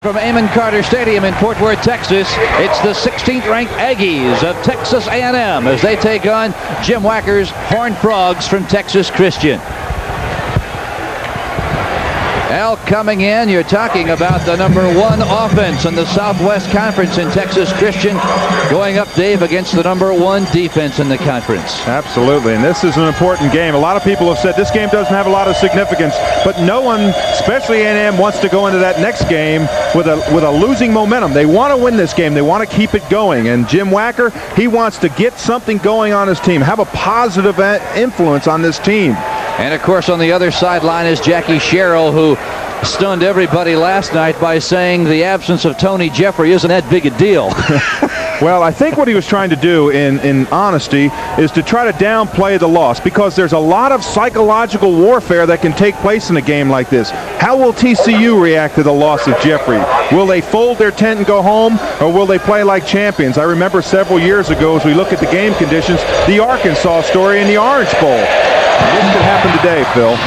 From Amon Carter Stadium in Fort Worth, Texas, it's the 16th-ranked Aggies of Texas A&M as they take on Jim Wacker's Horned Frogs from Texas Christian. Al, coming in, you're talking about the #1 offense in the Southwest Conference in Texas Christian, going up, Dave, against the #1 defense in the conference. Absolutely, and this is an important game. A lot of people have said this game doesn't have a lot of significance, but no one, especially A&M, wants to go into that next game with a losing momentum. They want to win this game. They want to keep it going, and Jim Wacker, he wants to get something going on his team, have a positive influence on this team. And, of course, on the other sideline is Jackie Sherrill, who stunned everybody last night by saying the absence of Tony Jeffrey isn't that big a deal. Well, I think what he was trying to do, in honesty, is to try to downplay the loss, because there's a lot of psychological warfare that can take place in a game like this. How will TCU react to the loss of Jeffrey? Will they fold their tent and go home, or will they play like champions? I remember several years ago, as we look at the game conditions, the Arkansas story in the Orange Bowl. This could happen today, Phil.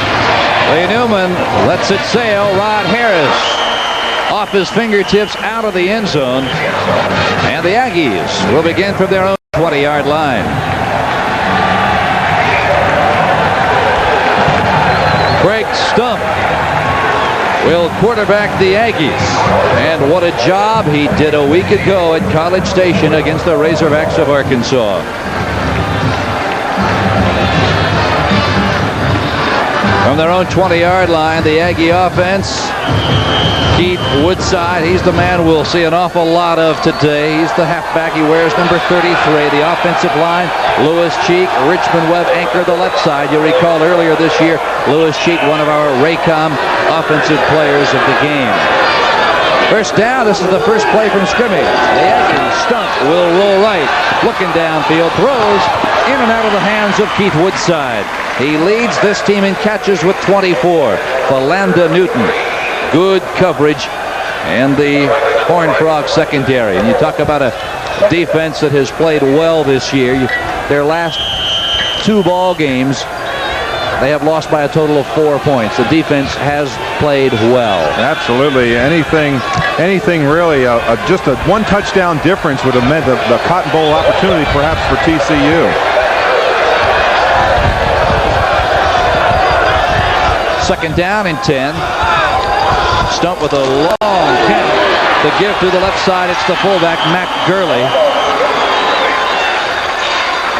Lee Newman lets it sail. Rod Harris off his fingertips out of the end zone. And the Aggies will begin from their own 20-yard line. Craig Stump will quarterback the Aggies. And what a job he did a week ago at College Station against the Razorbacks of Arkansas. From their own 20-yard line, the Aggie offense, Keith Woodside, he's the man we'll see an awful lot of today. He's the halfback. He wears number 33. The offensive line, Lewis Cheek, Richmond Webb anchor the left side. You'll recall earlier this year, Lewis Cheek, one of our Raycom offensive players of the game. First down, this is the first play from scrimmage. The Aggies stunt will roll right. Looking downfield, throws in and out of the hands of Keith Woodside. He leads this team in catches with 24. Philander Newton. Good coverage. And the Horned Frog secondary. And you talk about a defense that has played well this year. Their last 2 ball games, they have lost by a total of 4 points. The defense has played well. Absolutely. Anything really, just a 1 touchdown difference would have meant the Cotton Bowl opportunity perhaps for TCU. Second down and 10. Stump with a long count to give to the left side. It's the fullback, Matt Gurley.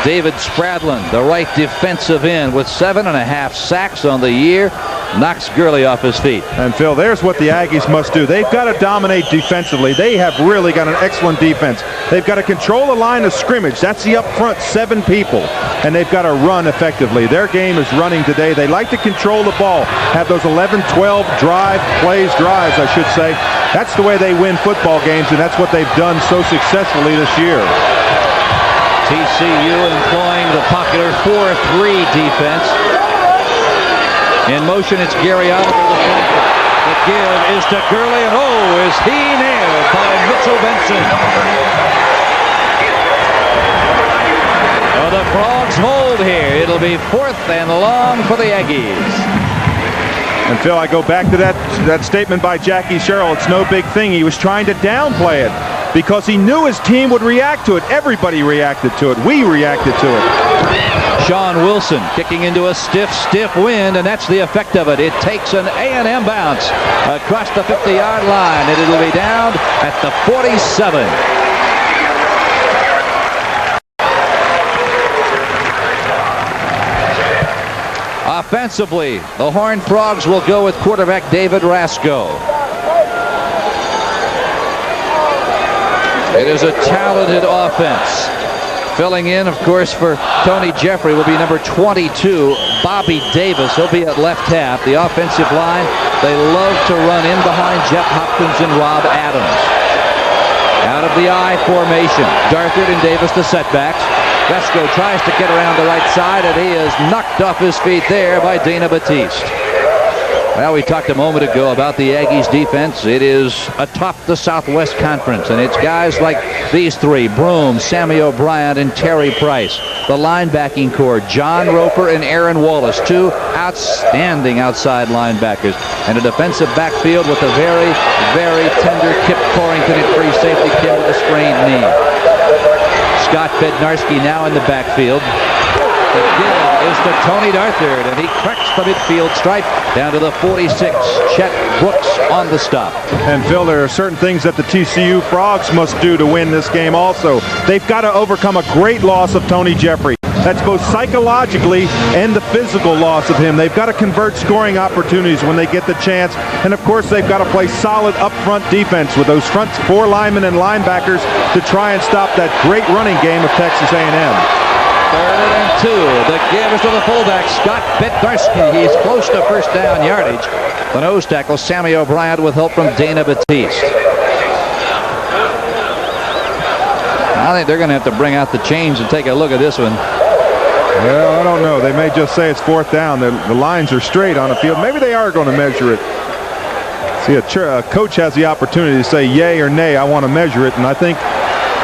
David Spradlin, the right defensive end, with 7.5 sacks on the year, knocks Gurley off his feet. And Phil, there's what the Aggies must do. They've got to dominate defensively. They have really got an excellent defense. They've got to control the line of scrimmage. That's the up front 7 people. And they've got to run effectively. Their game is running today. They like to control the ball, have those 11, 12 drives, I should say. That's the way they win football games, and that's what they've done so successfully this year. TCU employing the popular 4-3 defense. In motion, it's Gary Oliver. The give is to Gurley, and oh, is he nailed by Mitchell Benson. Oh, the Frogs hold here. It'll be 4th and long for the Aggies. And Phil, I go back to that statement by Jackie Sherrill. It's no big thing. He was trying to downplay it because he knew his team would react to it. Everybody reacted to it. We reacted to it. Sean Wilson kicking into a stiff wind, and that's the effect of it. It takes an A&M bounce across the 50-yard line, and it'll be down at the 47. Offensively, the Horned Frogs will go with quarterback David Rasco. It is a talented offense. Filling in, of course, for Tony Jeffrey will be number 22, Bobby Davis. He'll be at left half. The offensive line, they love to run in behind Jeff Hopkins and Rob Adams. Out of the I formation, Darthard and Davis the setbacks. Vesco tries to get around the right side, and he is knocked off his feet there by Dana Batiste. Well, we talked a moment ago about the Aggies defense. It is atop the Southwest Conference, and it's guys like these 3, Broom, Sammy O'Brien, and Terry Price. the linebacking core, John Roper and Aaron Wallace, two outstanding outside linebackers, and a defensive backfield with a very, very tender Kip Corrington at free safety, Kim with a sprained knee. Scott Bednarski now in the backfield. The give is to Tony Darthard, and he cracks the midfield stripe down to the 46. Chet Brooks on the stop. And Phil, there are certain things that the TCU Frogs must do to win this game also. They've got to overcome a great loss of Tony Jeffrey. That's both psychologically and the physical loss of him. They've got to convert scoring opportunities when they get the chance. And, of course, they've got to play solid up-front defense with those front four linemen and linebackers to try and stop that great running game of Texas A&M. 3rd and 2. The give is to the fullback, Scott Bednarski. He's close to first down yardage. The nose tackle, Sammy O'Brien, with help from Dana Batiste. I think they're going to have to bring out the chains and take a look at this one. Well, I don't know. They may just say it's 4th down. The lines are straight on the field. Maybe they are going to measure it. See, a coach has the opportunity to say yay or nay, I want to measure it. And I think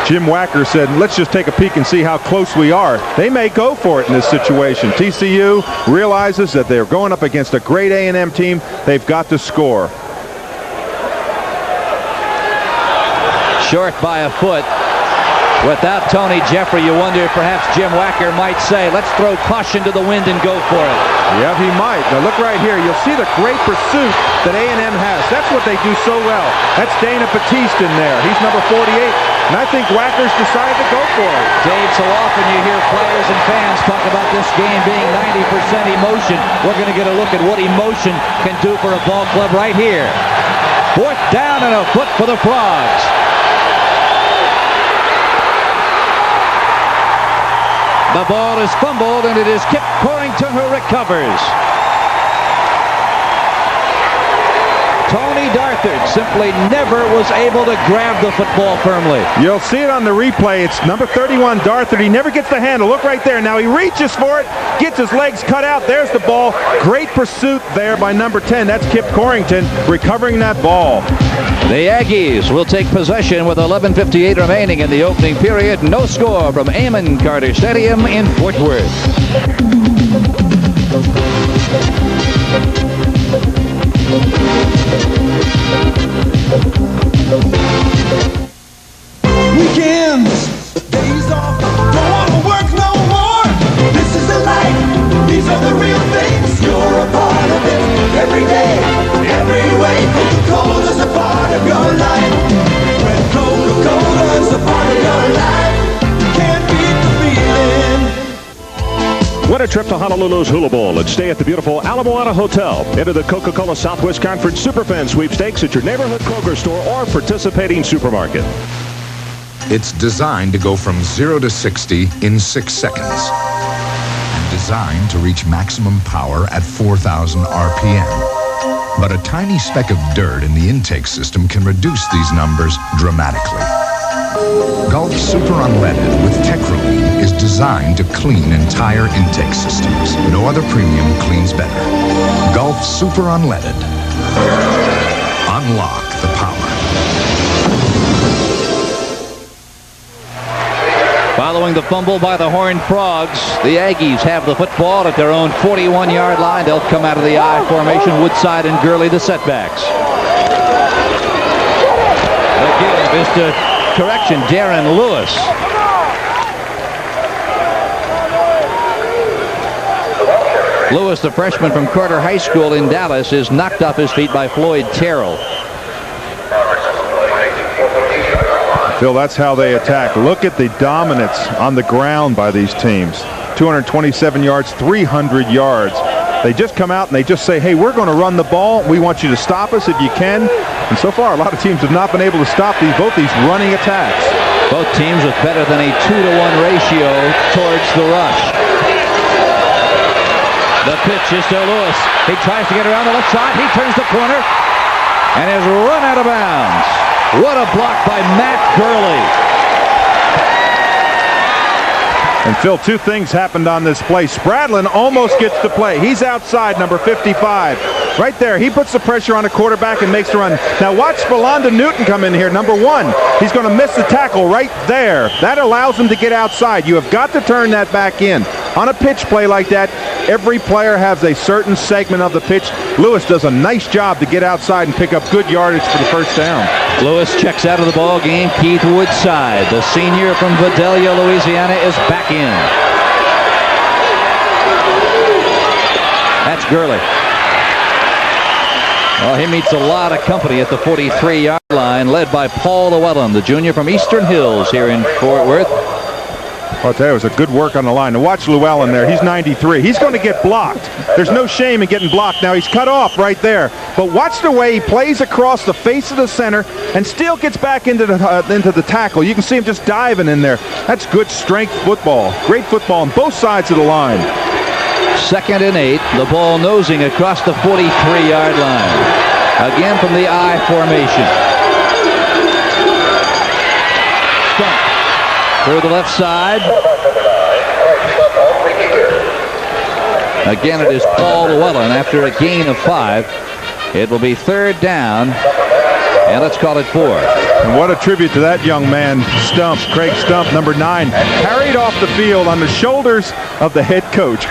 Jim Wacker said, let's just take a peek and see how close we are. They may go for it in this situation. TCU realizes that they're going up against a great A&M team. They've got to score. Short by a foot. Without Tony Jeffrey, you wonder if perhaps Jim Wacker might say, let's throw caution to the wind and go for it. Yeah, he might. Now look right here. You'll see the great pursuit that A&M has. That's what they do so well. That's Dana Batiste in there. He's number 48. And I think Wacker's decided to go for it. Dave, so often you hear players and fans talk about this game being 90% emotion. We're going to get a look at what emotion can do for a ball club right here. 4th down and a foot for the Frogs. The ball is fumbled, and it is Kip Corrington who recovers. Tony Darthard simply never was able to grab the football firmly. You'll see it on the replay. It's number 31, Darthard. He never gets the handle. Look right there. Now he reaches for it, gets his legs cut out. There's the ball. Great pursuit there by number 10. That's Kip Corrington recovering that ball. The Aggies will take possession with 11:58 remaining in the opening period. No score from Amon Carter Stadium in Fort Worth. Weekends, days off, don't want to work no more. This is the life, these are the real things. You're a part of it every day, every way. Coca-Cola's a part of your life. When Coca-Cola's a part of your life, can't beat the feeling. Win a trip to Honolulu's Hula Bowl and stay at the beautiful Ala Moana Hotel. Enter the Coca-Cola Southwest Conference Superfan Sweepstakes at your neighborhood Kroger store or participating supermarket. It's designed to go from 0 to 60 in 6 seconds. And designed to reach maximum power at 4,000 RPM. But a tiny speck of dirt in the intake system can reduce these numbers dramatically. Gulf Super Unleaded with Techroline is designed to clean entire intake systems. No other premium cleans better. Gulf Super Unleaded. Unlock the power. Following the fumble by the Horned Frogs, the Aggies have the football at their own 41-yard line. They'll come out of the I formation. Woodside and Gurley, the setbacks. The give is to, correction, Darren Lewis. Lewis, the freshman from Carter High School in Dallas, is knocked off his feet by Floyd Terrell. Phil, that's how they attack. Look at the dominance on the ground by these teams. 227 yards, 300 yards. They just come out and they just say, hey, we're going to run the ball. We want you to stop us if you can. And so far, a lot of teams have not been able to stop both these running attacks. Both teams with better than a 2-to-1 ratio towards the rush. The pitch is to Lewis. He tries to get around the left side. He turns the corner and is run out of bounds. What a block by Matt Gurley. And Phil, two things happened on this play. Spradlin almost gets the play. He's outside, number 55. Right there. He puts the pressure on the quarterback and makes the run. Now watch Philonda Newton come in here, number 1. He's going to miss the tackle right there. That allows him to get outside. You have got to turn that back in. On a pitch play like that, every player has a certain segment of the pitch. Lewis does a nice job to get outside and pick up good yardage for the first down. Lewis checks out of the ball game. Keith Woodside, the senior from Vidalia, Louisiana, is back in. That's Gurley. Well, he meets a lot of company at the 43-yard line, led by Paul Llewellyn, the junior from Eastern Hills here in Fort Worth. I'll tell you, it was a good work on the line. Now watch Llewellyn there. He's 93. He's going to get blocked. There's no shame in getting blocked. Now he's cut off right there. But watch the way he plays across the face of the center and still gets back into the tackle. You can see him just diving in there. That's good strength football. Great football on both sides of the line. 2nd and 8. The ball nosing across the 43-yard line. Again from the I formation. Stump. Through the left side. Again, it is Paul Llewellyn after a gain of 5. It will be 3rd down, and let's call it 4. And what a tribute to that young man, Stump, Craig Stump, number 9, carried off the field on the shoulders of the head coach.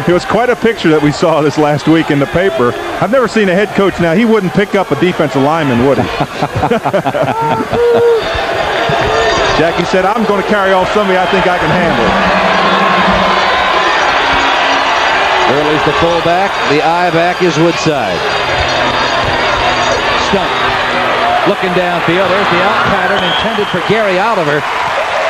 It was quite a picture that we saw this last week in the paper. I've never seen a head coach now. He wouldn't pick up a defensive lineman, would he? Jackie said, I'm going to carry off somebody I think I can handle. Early's the fullback. The I back is Woodside. Stump looking downfield. There's the out pattern intended for Gary Oliver.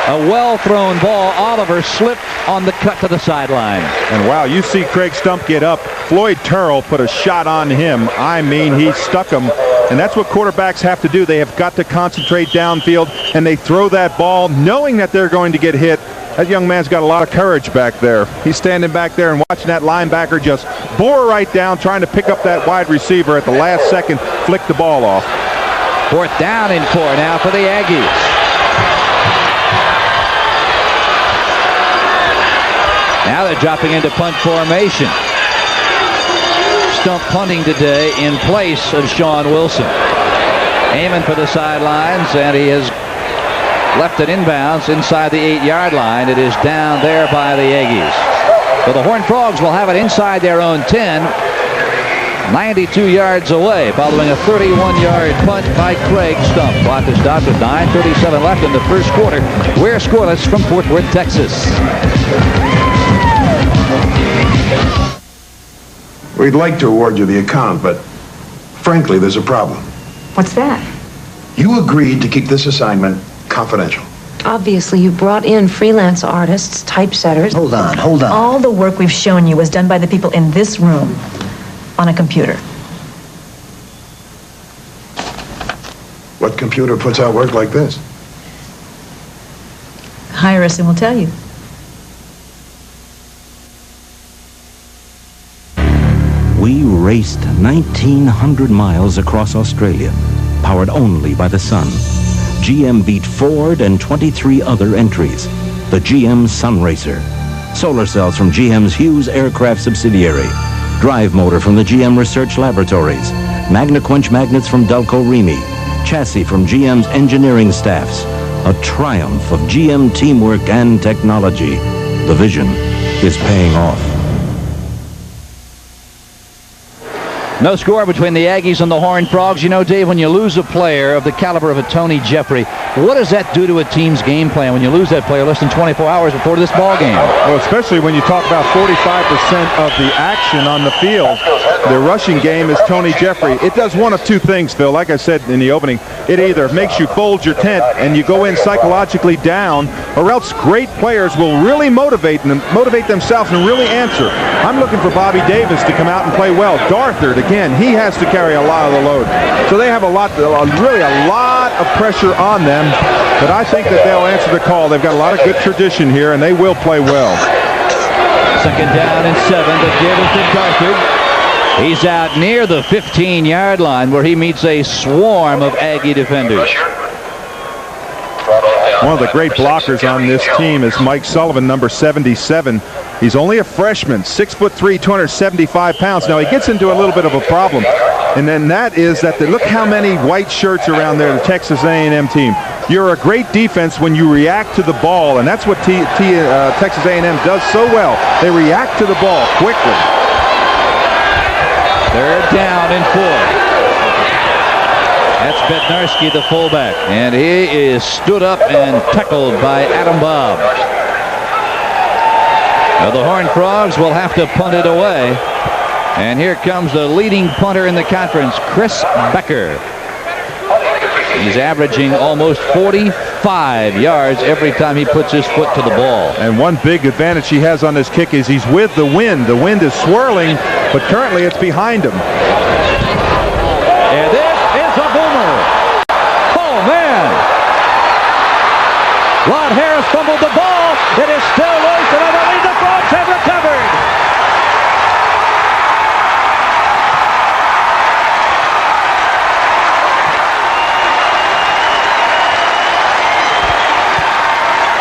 A well-thrown ball. Oliver slipped on the cut to the sideline. And wow, you see Craig Stump get up. Floyd Terrell put a shot on him. I mean, he stuck him. And that's what quarterbacks have to do. They have got to concentrate downfield, and they throw that ball knowing that they're going to get hit. That young man's got a lot of courage back there. He's standing back there and watching that linebacker just bore right down, trying to pick up that wide receiver at the last second, flick the ball off. 4th down and 4 now for the Aggies. Now they're dropping into punt formation. Stump punting today in place of Sean Wilson. Aiming for the sidelines, and he has left it inbounds inside the 8-yard line. It is down there by the Aggies. So the Horned Frogs will have it inside their own 10, 92 yards away, following a 31-yard punt by Craig Stump. Clock is stopped with 9:37 left in the first quarter. We're scoreless from Fort Worth, Texas. We'd like to award you the account, but frankly, there's a problem. What's that? You agreed to keep this assignment confidential. Obviously, you brought in freelance artists, typesetters. Hold on. All the work we've shown you was done by the people in this room on a computer. What computer puts out work like this? Hire us and we'll tell you. We raced 1,900 miles across Australia, powered only by the sun. GM beat Ford and 23 other entries. The GM Sun Racer. Solar cells from GM's Hughes Aircraft subsidiary. Drive motor from the GM Research Laboratories. MagnaQuench magnets from Delco Remy. Chassis from GM's engineering staffs. A triumph of GM teamwork and technology. The vision is paying off. No score between the Aggies and the Horned Frogs. You know, Dave, when you lose a player of the caliber of a Tony Jeffrey, what does that do to a team's game plan when you lose that player less than 24 hours before this ball game? Well, especially when you talk about 45% of the action on the field. The rushing game is Tony Jeffrey. It does one of two things, Phil. Like I said in the opening, it either makes you fold your tent and you go in psychologically down, or else great players will really motivate themselves and really answer. I'm looking for Bobby Davis to come out and play well. Darthard, again, he has to carry a lot of the load. So they have really a lot of pressure on them, but I think that they'll answer the call. They've got a lot of good tradition here, and they will play well. 2nd down and 7 to Davis to Darthard. He's out near the 15-yard line where he meets a swarm of Aggie defenders. One of the great blockers on this team is Mike Sullivan, number 77. He's only a freshman, 6'3", 275 pounds. Now he gets into a little bit of a problem, and then that is that look how many white shirts around there, the Texas A&M team. You're a great defense when you react to the ball, and that's what Texas A&M does so well. They react to the ball quickly. Third down and 4. That's Bednarski, the fullback, and he is stood up and tackled by Adam Bob. Now the Horned Frogs will have to punt it away, and here comes the leading punter in the conference, Chris Becker. He's averaging almost 45 yards every time he puts his foot to the ball. And one big advantage he has on this kick is he's with the wind. The wind is swirling, but currently it's behind him. And this is a boomer. Oh, man. Rod Harris fumbled the ball. It is still loose, and I believe the Frogs have recovered.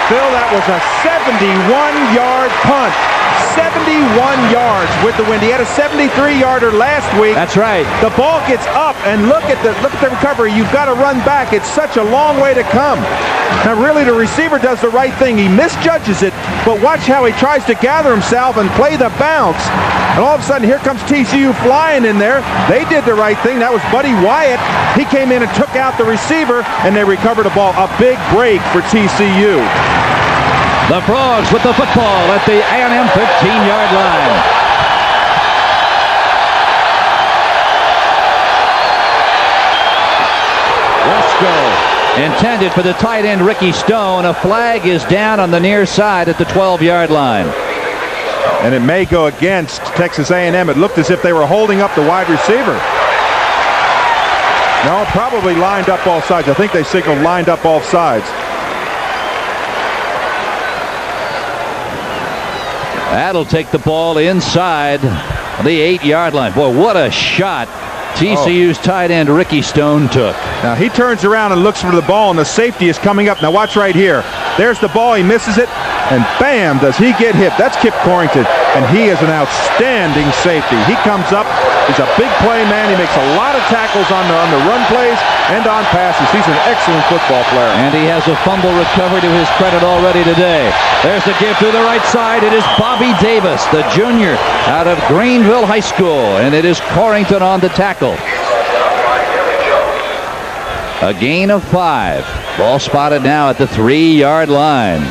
Phil, that was a 71-yard punt. 71 yards with the wind. He had a 73-yarder last week. That's right. The ball gets up, and look at the recovery. You've got to run back. It's such a long way to come. Now, really, the receiver does the right thing. He misjudges it, but watch how he tries to gather himself and play the bounce. And all of a sudden, here comes TCU flying in there. They did the right thing. That was Buddy Wyatt. He came in and took out the receiver, and they recovered the ball. A big break for TCU. The Frogs with the football at the A&M 15-yard line. Briscoe intended for the tight end Ricky Stone. A flag is down on the near side at the 12-yard line. And it may go against Texas A&M. It looked as if they were holding up the wide receiver. No, probably lined up all sides. I think they signaled lined up all sides. That'll take the ball inside the 8-yard line. Boy, what a shot TCU's tight end Ricky Stone took. Now he turns around and looks for the ball, and the safety is coming up. Now watch right here. There's the ball. He misses it, and bam, does he get hit. That's Kip Corrington, and he is an outstanding safety. He comes up. He's a big play man. He makes a lot of tackles on the run plays and on passes. He's an excellent football player. And he has a fumble recovery to his credit already today. There's the give to the right side. It is Bobby Davis, the junior out of Greenville High School, and it is Corrington on the tackle. A gain of 5. Ball spotted now at the 3-yard line.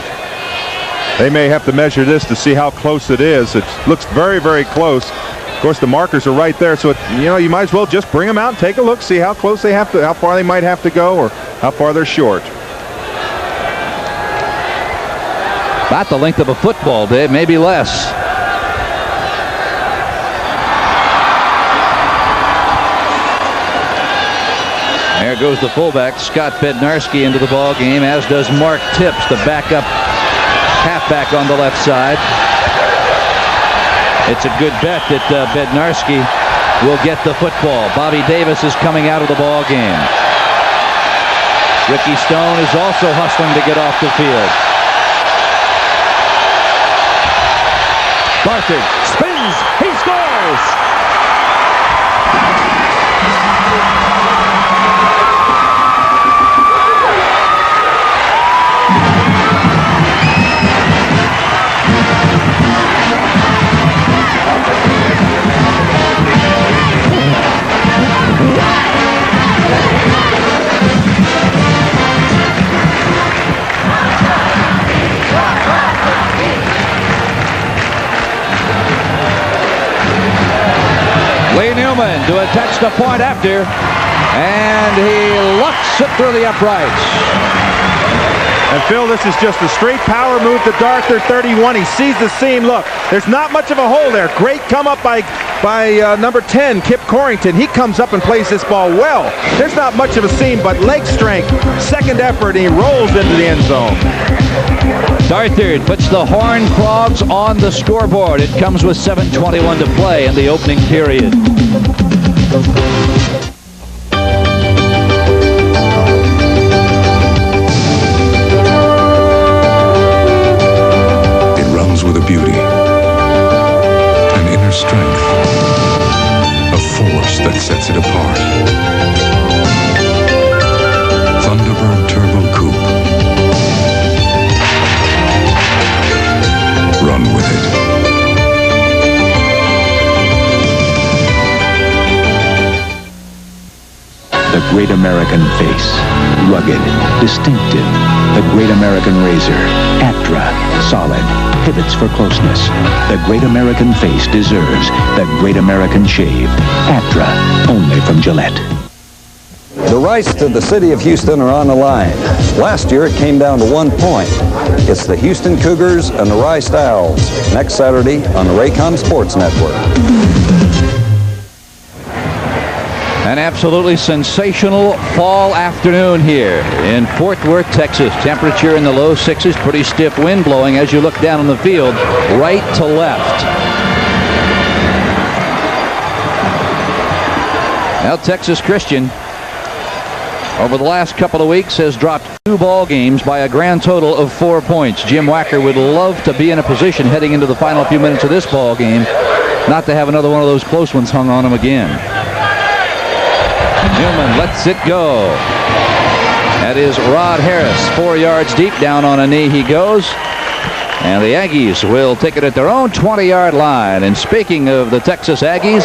They may have to measure this to see how close it is. It looks very, very close. Of course, the markers are right there, so you might as well just bring them out and take a look, see how close they have to, how far they might have to go, or how far they're short. About the length of a football, Dave, maybe less. There goes the fullback, Scott Bednarski, into the ball game, as does Mark Tips, the backup halfback on the left side. It's a good bet that Bednarski will get the football. Bobby Davis is coming out of the ball game. Ricky Stone is also hustling to get off the field. Barthard spins. He scores. To attach the point after, and he locks it through the uprights. And Phil, this is just a straight power move to Darther 31. He sees the seam. Look, there's not much of a hole there. Great come up by number 10, Kip Corrington. He comes up and plays this ball well. There's not much of a seam, but leg strength, second effort, and he rolls into the end zone. Darthard puts the Horned Frogs on the scoreboard. It comes with 7:21 to play in the opening period. great American face. Rugged, distinctive. The great American razor. Atra. Solid. Pivots for closeness. The great American face deserves the great American shave. Atra. Only from Gillette. The rights to the city of Houston are on the line. Last year it came down to 1 point. It's the Houston Cougars and the Rice Owls next Saturday on the Raycom Sports Network. An absolutely sensational fall afternoon here in Fort Worth, Texas. Temperature in the low 60s, pretty stiff wind blowing as you look down on the field, right to left. Now Texas Christian, over the last couple of weeks, has dropped 2 ball games by a grand total of 4 points. Jim Wacker would love to be in a position heading into the final few minutes of this ball game not to have another one of those close ones hung on him again. Newman lets it go. That is Rod Harris, 4 yards deep, down on a knee he goes. And the Aggies will take it at their own 20-yard line. And speaking of the Texas Aggies,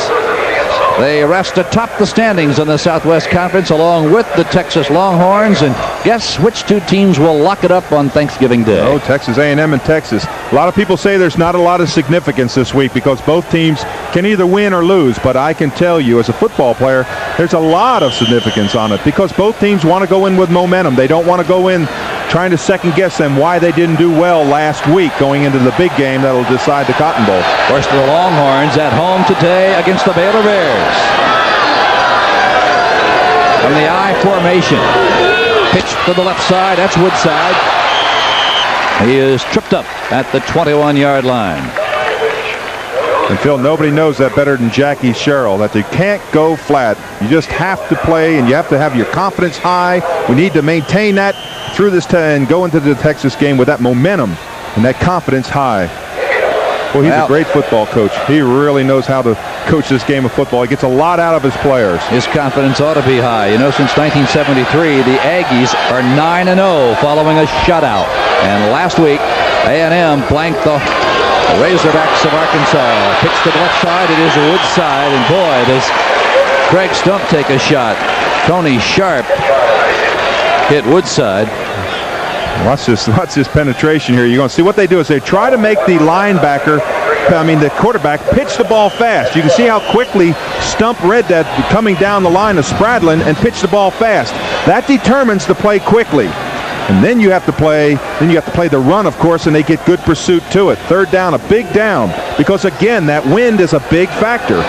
they rest atop the standings in the Southwest Conference along with the Texas Longhorns. And guess which 2 teams will lock it up on Thanksgiving Day? Oh, Texas A&M and Texas. A lot of people say there's not a lot of significance this week because both teams can either win or lose. But I can tell you as a football player, there's a lot of significance on it because both teams want to go in with momentum. They don't want to go in trying to second guess them why they didn't do well last week going into the big game that'll decide the Cotton Bowl. Of course, the Longhorns at home today against the Baylor Bears. From the I formation, pitched to the left side, that's Woodside. He is tripped up at the 21-yard line. And Phil, nobody knows that better than Jackie Sherrill, that you can't go flat. You just have to play, and you have to have your confidence high. We need to maintain that through this and go into the Texas game with that momentum and that confidence high. Well, he's a great football coach. He really knows how to coach this game of football. He gets a lot out of his players. His confidence ought to be high. You know, since 1973, the Aggies are 9-0 following a shutout. And last week, A&M blanked the Razorbacks of Arkansas. Pitch to the left side. It is Woodside. And boy, does Craig Stump take a shot. Tony Sharp hit Woodside. Watch this penetration here. You're going to see what they do is they try to make the the quarterback pitch the ball fast. You can see how quickly Stump read that coming down the line of Spradlin and pitch the ball fast. That determines the play quickly. And then you have to play the run, of course, and they get good pursuit to it. Third down, a big down, because again, that wind is a big factor.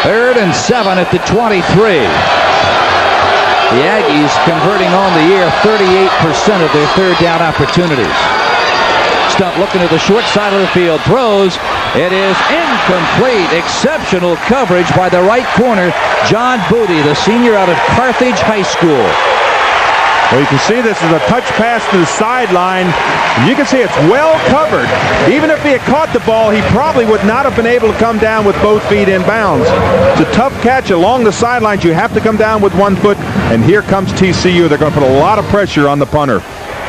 3rd and 7 at the 23. The Aggies converting on the year 38% of their third down opportunities. Stump looking at the short side of the field, throws. It is incomplete. Exceptional coverage by the right corner, John Booty, the senior out of Carthage High School. Well, you can see this is a touch pass to the sideline. You can see it's well covered. Even if he had caught the ball, he probably would not have been able to come down with both feet in bounds. It's a tough catch along the sidelines. You have to come down with 1 foot, and here comes TCU. They're going to put a lot of pressure on the punter.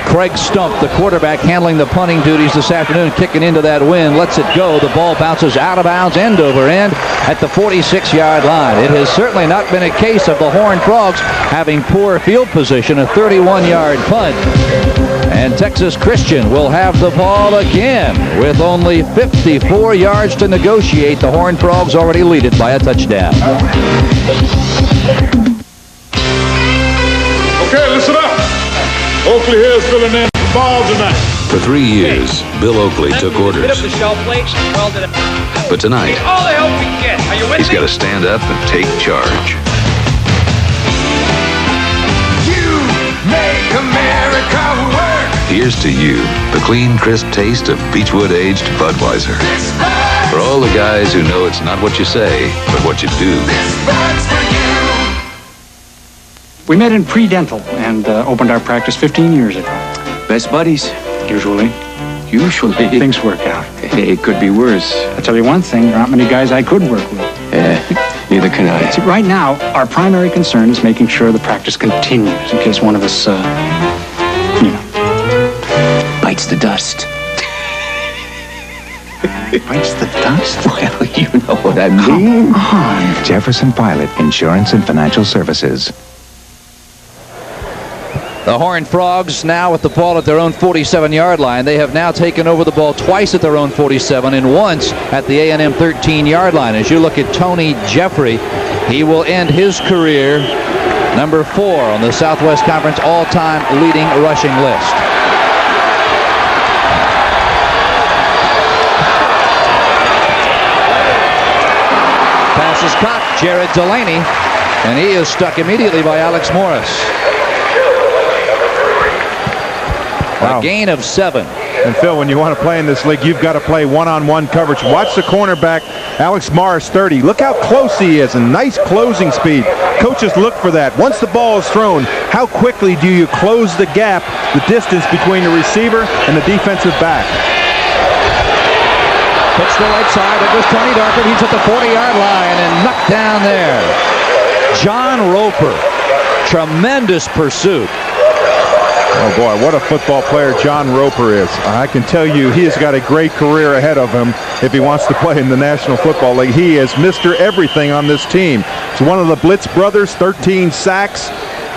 Craig Stump, the quarterback, handling the punting duties this afternoon, kicking into that wind, lets it go. The ball bounces out of bounds, end over end, at the 46-yard line. It has certainly not been a case of the Horned Frogs having poor field position, a 31-yard punt. And Texas Christian will have the ball again with only 54 yards to negotiate. The Horned Frogs already lead it by a touchdown. Okay, listen up. Oakley here is filling in the ball tonight. For 3 years, Bill Oakley took orders. But tonight, he's got to stand up and take charge. You make America work. Here's to you, the clean, crisp taste of Beechwood-aged Budweiser. For all the guys who know it's not what you say, but what you do. We met in pre-dental and opened our practice 15 years ago. Best buddies? Usually. Usually? Things work out. It could be worse. I'll tell you one thing, there aren't many guys I could work with. Neither can I. See, right now, our primary concern is making sure the practice continues in case one of us, bites the dust. Bites the dust? Well, you know what I mean. Come on. Jefferson Pilot Insurance and Financial Services. The Horned Frogs now with the ball at their own 47-yard line. They have now taken over the ball twice at their own 47 and once at the A&M 13-yard line. As you look at Tony Jeffrey, he will end his career number 4 on the Southwest Conference all-time leading rushing list. Pass is caught, Jared Delaney, and he is stuck immediately by Alex Morris. Wow. A gain of 7. And Phil, when you want to play in this league, you've got to play one-on-one coverage. Watch the cornerback, Alex Morris, 30. Look how close he is, and nice closing speed. Coaches look for that. Once the ball is thrown, how quickly do you close the gap, the distance between the receiver and the defensive back? Pitch to the right side. It goes Tony Darker. He's at the 40-yard line and knocked down there. John Roper. Tremendous pursuit. Oh, boy, what a football player John Roper is. I can tell you he has got a great career ahead of him if he wants to play in the National Football League. He is Mr. Everything on this team. He's one of the Blitz brothers, 13 sacks.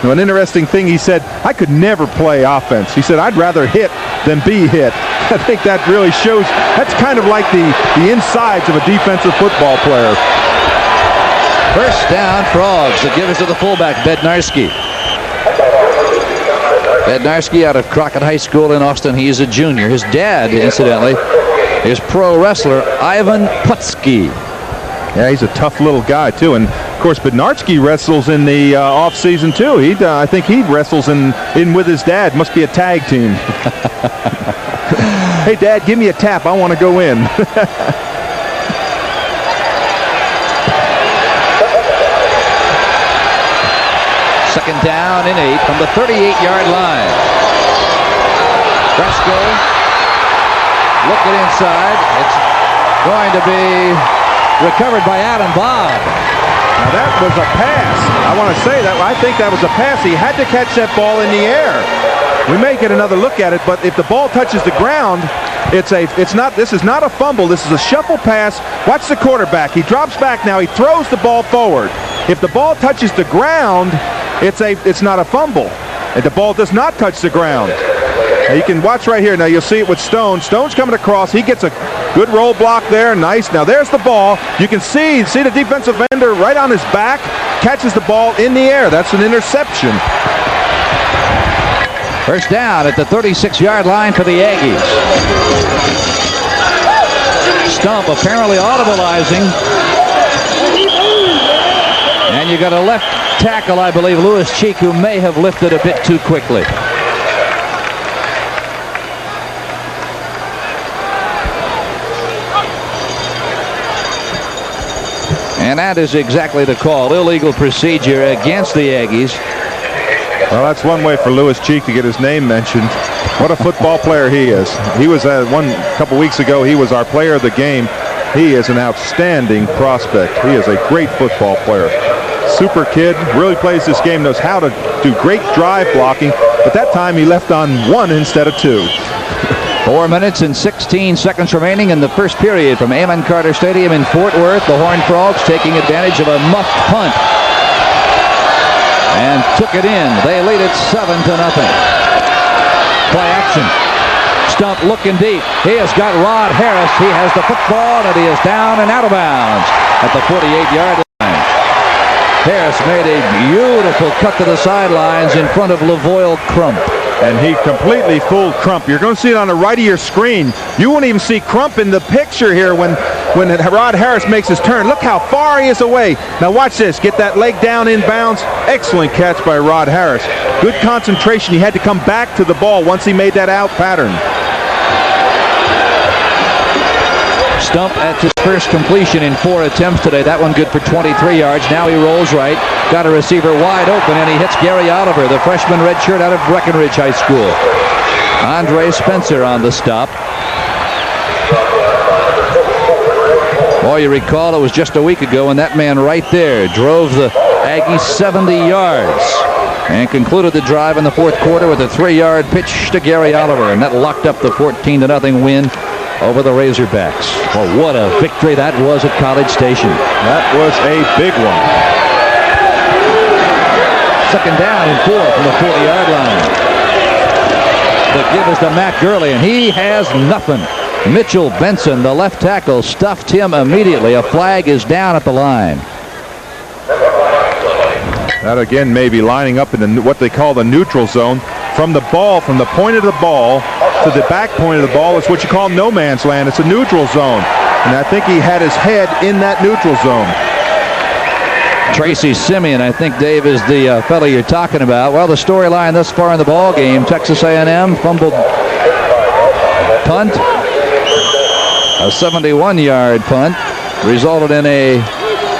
Now, an interesting thing, he said, I could never play offense. He said, I'd rather hit than be hit. I think that really shows, that's kind of like the insides of a defensive football player. First down, Frogs. The give is to the fullback, Bednarski. Bednarski out of Crockett High School in Austin. He is a junior. His dad, incidentally, is pro wrestler Ivan Putski. Yeah, he's a tough little guy, too. And, of course, Bednarski wrestles in the off-season, too. I think he wrestles in with his dad. Must be a tag team. Hey, Dad, give me a tap. I want to go in. Second down and 8 from the 38-yard line. Fresco looking inside. It's going to be recovered by Adam Bob. Now that was a pass. I want to say that. I think that was a pass. He had to catch that ball in the air. We may get another look at it, but if the ball touches the ground, this is not a fumble. This is a shuffle pass. Watch the quarterback. He drops back now. He throws the ball forward. If the ball touches the ground, it's not a fumble. And the ball does not touch the ground. Now you can watch right here. Now you'll see it with Stone. Stone's coming across. He gets a good roll block there. Nice. Now there's the ball. You can see the defensive ender right on his back. Catches the ball in the air. That's an interception. First down at the 36-yard line for the Aggies. Stump apparently audibilizing. And you got a left tackle, I believe, Lewis Cheek, who may have lifted a bit too quickly. And that is exactly the call. Illegal procedure against the Aggies. Well, that's one way for Lewis Cheek to get his name mentioned. What a football player he is. He was a couple weeks ago, he was our player of the game. He is an outstanding prospect. He is a great football player. Super kid, really plays this game, knows how to do great drive blocking, but that time he left on 1 instead of 2. 4 minutes and 16 seconds remaining in the first period from Amon Carter Stadium in Fort Worth. The Horned Frogs taking advantage of a muffed punt and took it in. They lead it 7-0. Play action. Stump looking deep. He has got Rod Harris. He has the football, and he is down and out of bounds at the 48-yard line. Harris made a beautiful cut to the sidelines in front of LaVoyle Crump. And he completely fooled Crump. You're going to see it on the right of your screen. You won't even see Crump in the picture here when Rod Harris makes his turn. Look how far he is away. Now watch this. Get that leg down in bounds. Excellent catch by Rod Harris. Good concentration. He had to come back to the ball once he made that out pattern. Stump at his first completion in 4 attempts today. That one good for 23 yards. Now he rolls right. Got a receiver wide open, and he hits Gary Oliver, the freshman redshirt out of Breckenridge High School. Andre Spencer on the stop. Boy, you recall it was just a week ago when that man right there drove the Aggies 70 yards and concluded the drive in the fourth quarter with a 3-yard pitch to Gary Oliver, and that locked up the 14-0 win over the Razorbacks. Well, what a victory that was at College Station. That was a big one. Second down and 4 from the 40-yard line. The give is to Matt Gurley, and he has nothing. Mitchell Benson, the left tackle, stuffed him immediately. A flag is down at the line. That again may be lining up in what they call the neutral zone. From the point of the ball to the back point of the ball is what you call no man's land. It's a neutral zone. And I think he had his head in that neutral zone. Tracy Simeon, I think, Dave, is the fellow you're talking about. Well, the storyline thus far in the ball game, Texas A&M fumbled punt. A 71-yard punt resulted in a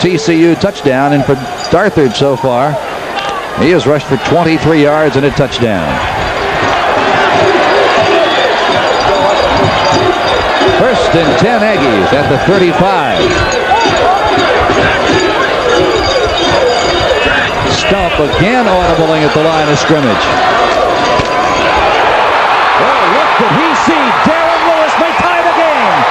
TCU touchdown. And for Darthard so far, he has rushed for 23 yards and a touchdown. First and 10 Aggies at the 35. Stump again audibling at the line of scrimmage. Well, what did he see? Darren Lewis may tie the game.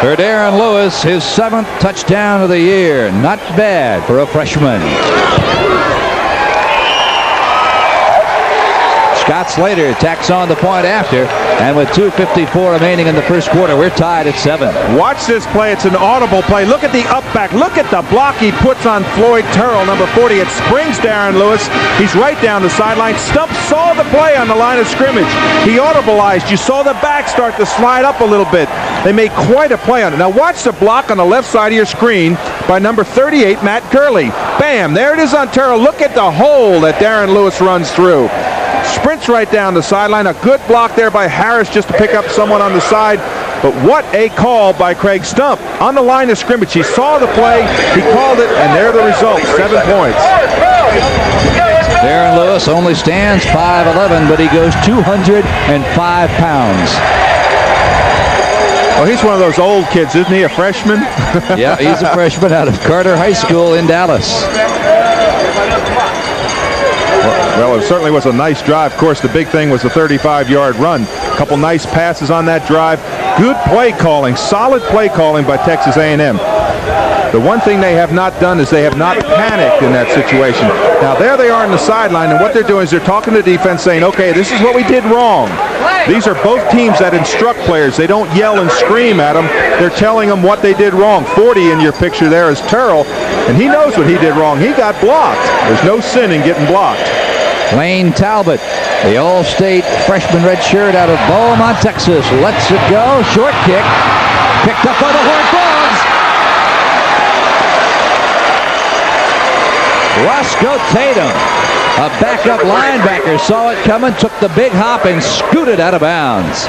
For Darren Lewis, his 7th touchdown of the year. Not bad for a freshman. Scott Slater tacks on the point after, and with 2:54 remaining in the first quarter, we're tied at 7. Watch this play. It's an audible play. Look at the up back. Look at the block he puts on Floyd Turrell, number 40. It springs Darren Lewis. He's right down the sideline. Stump saw the play on the line of scrimmage. He audibleized. You saw the back start to slide up a little bit. They made quite a play on it. Now watch the block on the left side of your screen by number 38, Matt Gurley. Bam, there it is on Turrell. Look at the hole that Darren Lewis runs through. Sprints right down the sideline. A good block there by Harris just to pick up someone on the side. But what a call by Craig Stump. On the line of scrimmage, he saw the play, he called it, and there are the results, 7 points. Darren Lewis only stands 5'11", but he goes 205 pounds. Oh, he's one of those old kids, isn't he? A freshman? Yeah, he's a freshman out of Carter High School in Dallas. Well, it certainly was a nice drive. Of course, the big thing was the 35-yard run. A couple nice passes on that drive. Good play calling, solid play calling by Texas A&M. The one thing they have not done is they have not panicked in that situation. Now, there they are on the sideline, and what they're doing is they're talking to defense saying, okay, this is what we did wrong. These are both teams that instruct players. They don't yell and scream at them. They're telling them what they did wrong. 40 in your picture there is Turrell, and he knows what he did wrong. He got blocked. There's no sin in getting blocked. Lane Talbot, the All-State freshman red shirt out of Beaumont, Texas, lets it go. Short kick, picked up by the Horned Frogs. Roscoe Tatum, a backup linebacker, saw it coming, took the big hop, and scooted out of bounds.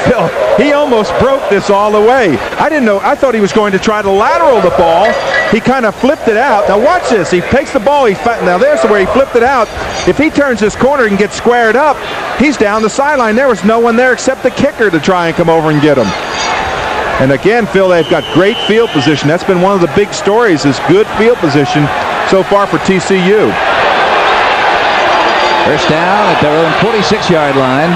Phil, he almost broke this all the way. I didn't know. I thought he was going to try to lateral the ball. He kind of flipped it out. Now watch this. He takes the ball. Now there's where he flipped it out. If he turns this corner and gets squared up, he's down the sideline. There was no one there except the kicker to try and come over and get him. And again, Phil, they've got great field position. That's been one of the big stories, is good field position so far for TCU. First down at their own 46-yard line.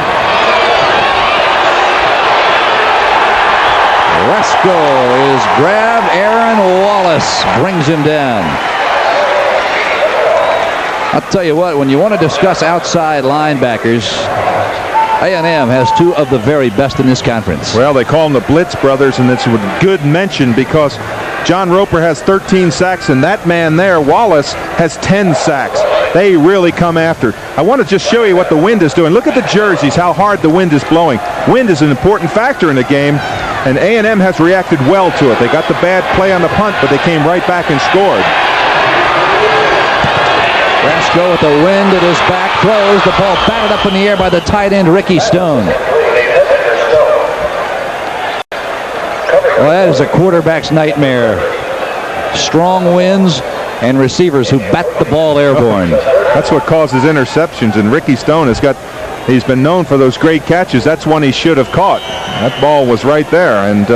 Roscoe is grabbed. Aaron Wallace brings him down. I'll tell you what, when you want to discuss outside linebackers, A&M has 2 of the very best in this conference. Well, they call them the Blitz brothers, and it's a good mention because John Roper has 13 sacks, and that man there, Wallace, has 10 sacks. They really come after. I want to just show you what the wind is doing. Look at the jerseys, how hard the wind is blowing. Wind is an important factor in the game, and A&M has reacted well to it. They got the bad play on the punt, but they came right back and scored. Roscoe with the wind at his back, throws the ball batted up in the air by the tight end Ricky Stone. Well, that is a quarterback's nightmare. Strong winds and receivers who bat the ball airborne. That's what causes interceptions, and Ricky Stone he's been known for those great catches. That's one he should have caught. That ball was right there, and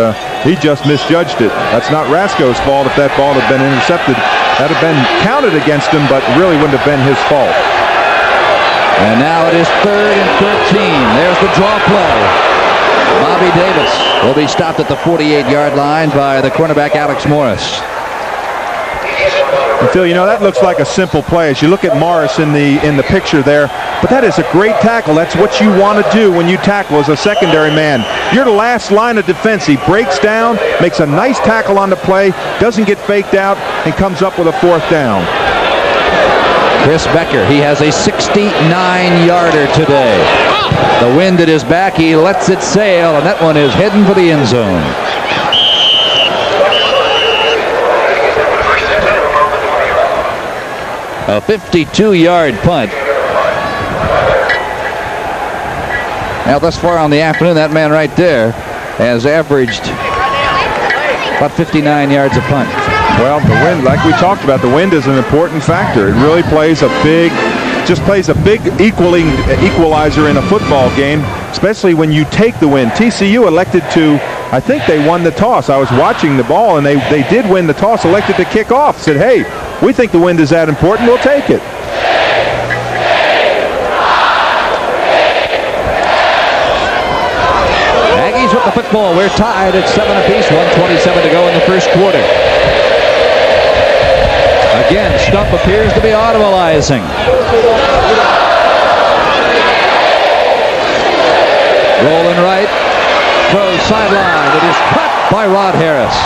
he just misjudged it. That's not Rasko's fault if that ball had been intercepted. That had been counted against him, but really wouldn't have been his fault. And now it is 3rd and 13. There's the draw play. Bobby Davis will be stopped at the 48-yard line by the cornerback Alex Morris. And Phil, you know, that looks like a simple play as you look at Morris in the picture there, but that is a great tackle. That's what you want to do when you tackle as a secondary man. You're the last line of defense. He breaks down, makes a nice tackle on the play, doesn't get faked out, and comes up with a 4th down. Chris Becker, he has a 69-yarder today. The wind at his back, he lets it sail, and that one is heading for the end zone. A 52-yard punt. Now, thus far on the afternoon, that man right there has averaged about 59 yards a punt. Well, the wind, like we talked about, the wind is an important factor. It really plays a big equalizer in a football game, especially when you take the wind. TCU elected to, I think they won the toss. I was watching the ball, and they did win the toss, elected to kick off. Said, hey, we think the wind is that important, we'll take it. Aggies with the football. We're tied at 7 apiece, 1:27 to go in the first quarter. Again, Stump appears to be audibilizing. Rolling right, throws sideline. It is caught by Rod Harris.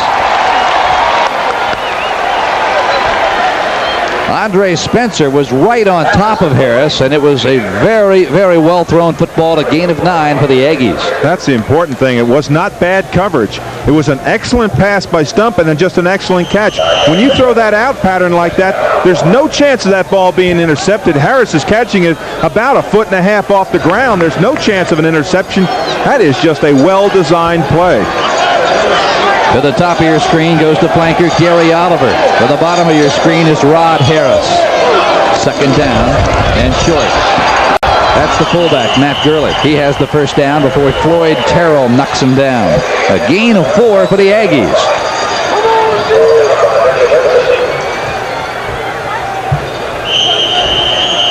Andre Spencer was right on top of Harris, and it was a very, very well-thrown football, a gain of 9 for the Aggies. That's the important thing. It was not bad coverage. It was an excellent pass by Stump and then just an excellent catch. When you throw that out pattern like that, there's no chance of that ball being intercepted. Harris is catching it about 1.5 feet off the ground. There's no chance of an interception. That is just a well-designed play. To the top of your screen goes the flanker Gary Oliver. To the bottom of your screen is Rod Harris. 2nd down and short. That's the fullback, Matt Gurley. He has the first down before Floyd Terrell knocks him down. A gain of 4 for the Aggies.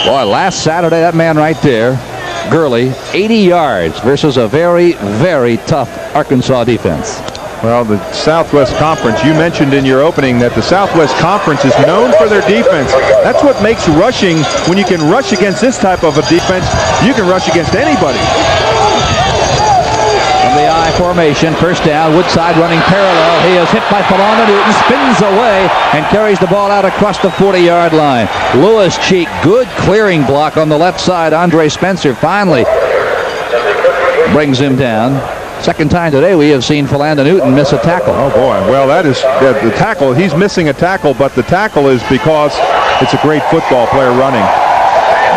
Boy, last Saturday, that man right there, Gurley, 80 yards versus a very, very tough Arkansas defense. Well, the Southwest Conference, you mentioned in your opening that the Southwest Conference is known for their defense. That's what makes rushing, when you can rush against this type of a defense, you can rush against anybody. From the I formation, first down, Woodside running parallel. He is hit by Philando Newton, spins away, and carries the ball out across the 40-yard line. Lewis Cheek, good clearing block on the left side. Andre Spencer finally brings him down. 2nd time today we have seen Philando Newton miss a tackle. Oh, boy. Well, that is the tackle. He's missing a tackle, but the tackle is because it's a great football player running.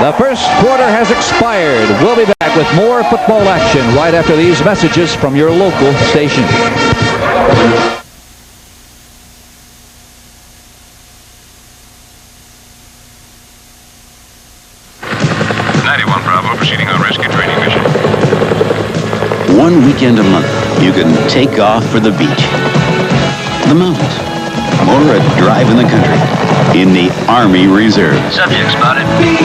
The first quarter has expired. We'll be back with more football action right after these messages from your local station. 91 Bravo, proceeding on rescue training mission. One weekend a month, you can take off for the beach, the mountains, or a drive in the country in the Army Reserve. Subject spotted. Be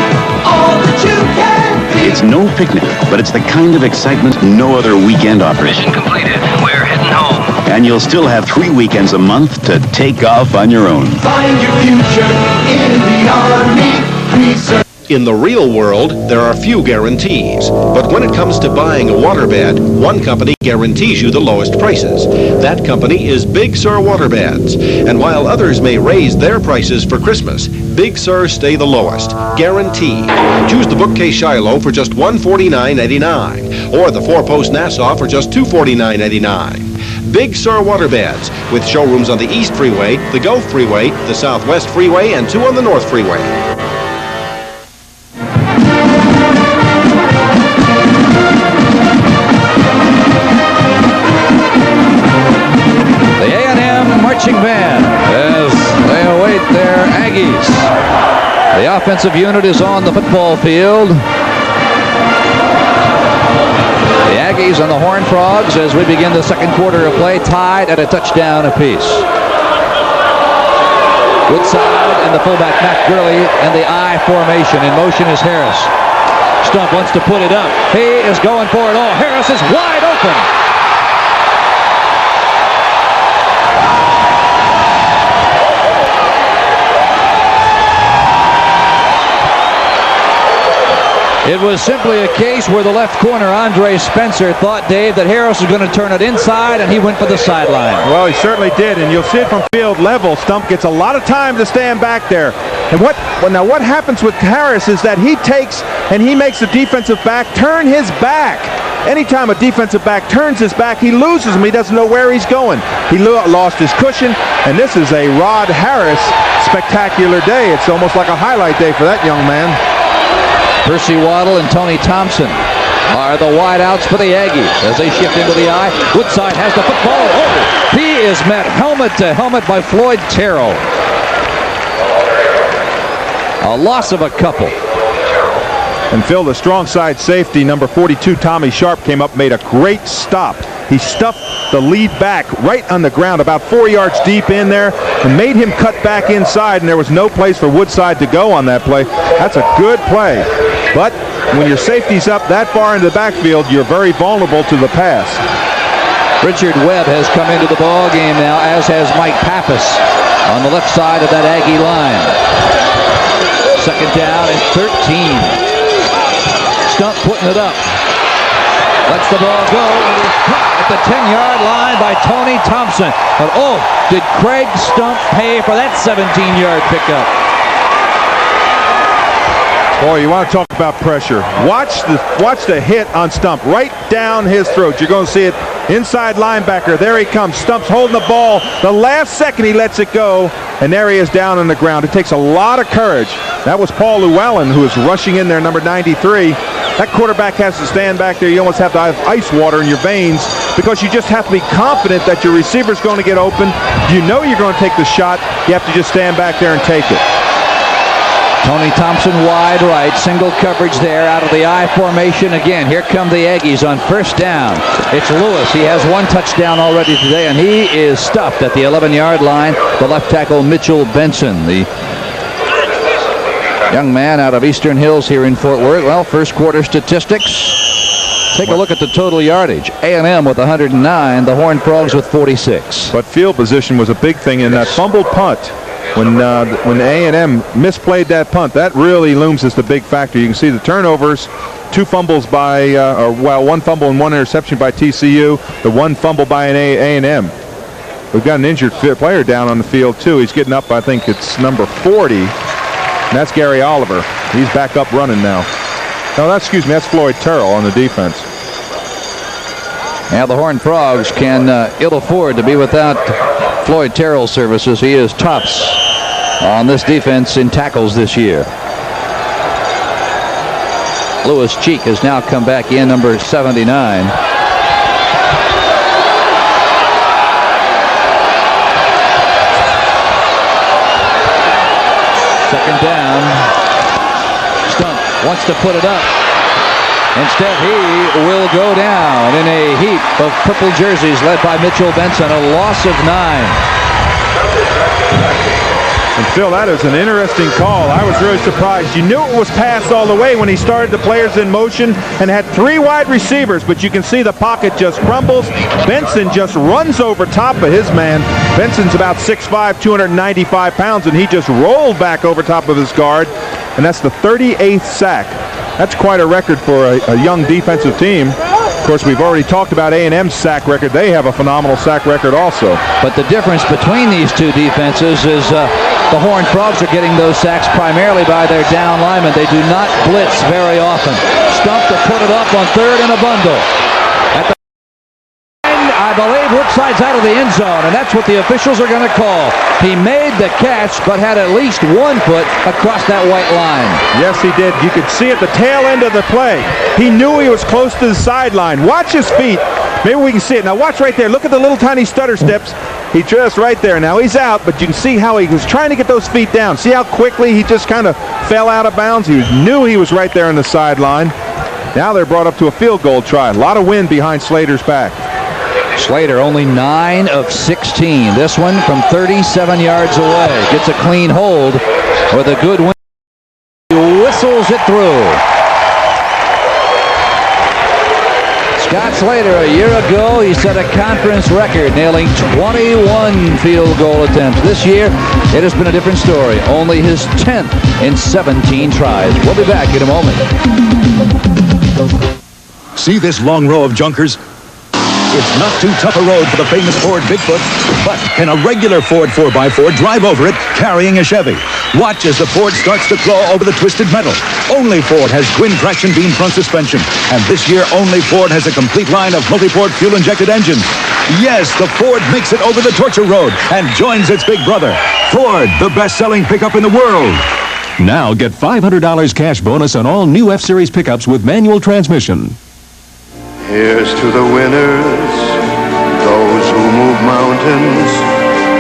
all that you can be. It's no picnic, but it's the kind of excitement no other weekend offers. Mission completed. We're heading home. And you'll still have 3 weekends a month to take off on your own. Find your future in the Army Reserve. In the real world, there are few guarantees. But when it comes to buying a waterbed, one company guarantees you the lowest prices. That company is Big Sur Waterbeds. And while others may raise their prices for Christmas, Big Sur stay the lowest. Guaranteed. Choose the bookcase Shiloh for just $149.99, or the 4-post Nassau for just $249.99. Big Sur Waterbeds, with showrooms on the East Freeway, the Gulf Freeway, the Southwest Freeway, and 2 on the North Freeway. offensive unit is on the football field. The Aggies and the Horned Frogs, as we begin the second quarter of play, tied at a touchdown apiece. Woodside and the fullback Matt Gurley in the I formation. In motion is Harris. Stump wants to put it up. He is going for it all. Harris is wide open. It was simply a case where the left corner, Andre Spencer, thought, Dave, that Harris was going to turn it inside, and he went for the sideline. Well, he certainly did, and you'll see it from field level. Stump gets a lot of time to stand back there. And what happens with Harris is that he takes and he makes the defensive back turn his back. Anytime a defensive back turns his back, he loses him. He doesn't know where he's going. He lost his cushion, and this is a Rod Harris spectacular day. It's almost like a highlight day for that young man. Percy Waddle and Tony Thompson are the wideouts for the Aggies as they shift into the I. Woodside has the football. Oh, he is met helmet to helmet by Floyd Terrell. A loss of a couple. And Phil, the strong side safety, number 42, Tommy Sharp, came up, made a great stop. He stuffed the lead back right on the ground, about 4 yards deep in there, and made him cut back inside, and there was no place for Woodside to go on that play. That's a good play. But when your safety's up that far into the backfield, you're very vulnerable to the pass. Richard Webb has come into the ball game now, as has Mike Pappas on the left side of that Aggie line. Second down and 13. Stump putting it up. Lets the ball go. It is caught at the 10-yard line by Tony Thompson. But oh, did Craig Stump pay for that 17-yard pickup? Boy, you want to talk about pressure. Watch the hit on Stump right down his throat. You're going to see it. Inside linebacker. There he comes. Stump's holding the ball. The last second he lets it go, and there he is down on the ground. It takes a lot of courage. That was Paul Llewellyn who is rushing in there, number 93. That quarterback has to stand back there. You almost have to have ice water in your veins because you just have to be confident that your receiver's going to get open. You know you're going to take the shot. You have to just stand back there and take it. Tony Thompson wide right, single coverage there out of the I formation again. Here come the Aggies on first down. It's Lewis. He has one touchdown already today, and he is stuffed at the 11-yard line. The left tackle, Mitchell Benson, the young man out of Eastern Hills here in Fort Worth. Well, first quarter statistics. Take a look at the total yardage. A&M with 109, the Horned Frogs with 46. But field position was a big thing in that fumbled punt. When A&M misplayed that punt, that really looms as the big factor. You can see the turnovers, two fumbles by, one fumble and one interception by TCU, the one fumble by an A&M. We've got an injured player down on the field, too. He's getting up, I think it's number 40, and that's Gary Oliver. He's back up running now. No, that's Floyd Terrell on the defense. Now the Horned Frogs can ill afford to be without Floyd Terrell's services. He is tops on this defense in tackles this year. Lewis Cheek has now come back in, number 79. Second down. Stump wants to put it up. Instead, he will go down in a heap of purple jerseys led by Mitchell Benson, a loss of 9. And Phil, that is an interesting call. I was really surprised. You knew it was passed all the way when he started the players in motion and had three wide receivers, but you can see the pocket just crumbles. Benson just runs over top of his man. Benson's about 6'5", 295 pounds, and he just rolled back over top of his guard, and that's the 38th sack. That's quite a record for a young defensive team. Of course, we've already talked about A&M's sack record. They have a phenomenal sack record also. But the difference between these two defenses is the Horned Frogs are getting those sacks primarily by their down linemen. They do not blitz very often. Stump to put it up on third in a bundle. At the end, I believe Woodside's out of the end zone, and that's what the officials are going to call. He made the catch, but had at least 1 foot across that white line. Yes, he did. You could see at the tail end of the play, he knew he was close to the sideline. Watch his feet. Maybe we can see it. Now watch right there. Look at the little tiny stutter steps. He just right there. Now he's out, but you can see how he was trying to get those feet down. See how quickly he just kind of fell out of bounds? He knew he was right there on the sideline. Now they're brought up to a field goal try. A lot of wind behind Slater's back. Slater only 9 of 16. This one from 37 yards away. Gets a clean hold with a good win. He whistles it through. Scott Slater, a year ago, he set a conference record, nailing 21 field goal attempts. This year, it has been a different story. Only his 10th in 17 tries. We'll be back in a moment. See this long row of junkers? It's not too tough a road for the famous Ford Bigfoot, but can a regular Ford 4x4 drive over it carrying a Chevy? Watch as the Ford starts to claw over the twisted metal. Only Ford has twin traction beam front suspension, and this year only Ford has a complete line of multi-port fuel-injected engines. Yes, the Ford makes it over the torture road and joins its big brother. Ford, the best-selling pickup in the world. Now get $500 cash bonus on all new F-Series pickups with manual transmission. Here's to the winners, those who move mountains.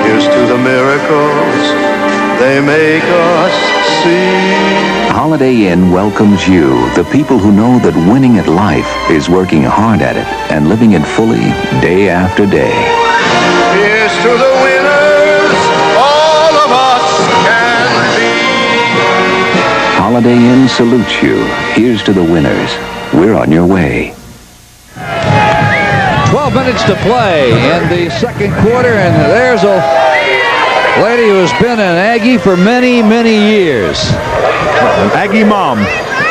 Here's to the miracles they make us see. Holiday Inn welcomes you, the people who know that winning at life is working hard at it and living it fully day after day. Here's to the winners, all of us can be. Holiday Inn salutes you. Here's to the winners. We're on your way. 12 minutes to play in the second quarter, and there's a lady who's been an Aggie for many, many years. An Aggie mom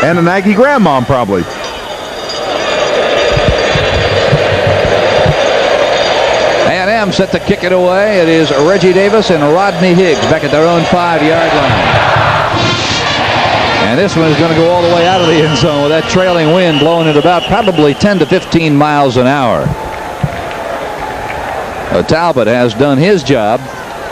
and an Aggie grandmom, probably. A&M set to kick it away. It is Reggie Davis and Rodney Higgs back at their own 5-yard line. And this one is going to go all the way out of the end zone with that trailing wind blowing at about probably 10 to 15 miles an hour. Talbot has done his job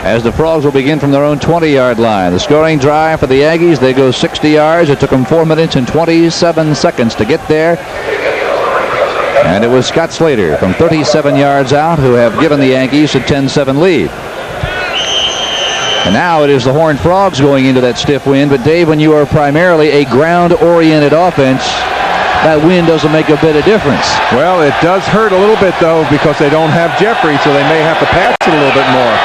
as the Frogs will begin from their own 20-yard line. The scoring drive for the Aggies, they go 60 yards. It took them 4 minutes and 27 seconds to get there. And it was Scott Slater from 37 yards out who have given the Yankees a 10-7 lead. And now it is the Horned Frogs going into that stiff wind. But, Dave, when you are primarily a ground-oriented offense, that wind doesn't make a bit of difference. Well, it does hurt a little bit, though, because they don't have Jeffrey, so they may have to pass it a little bit more.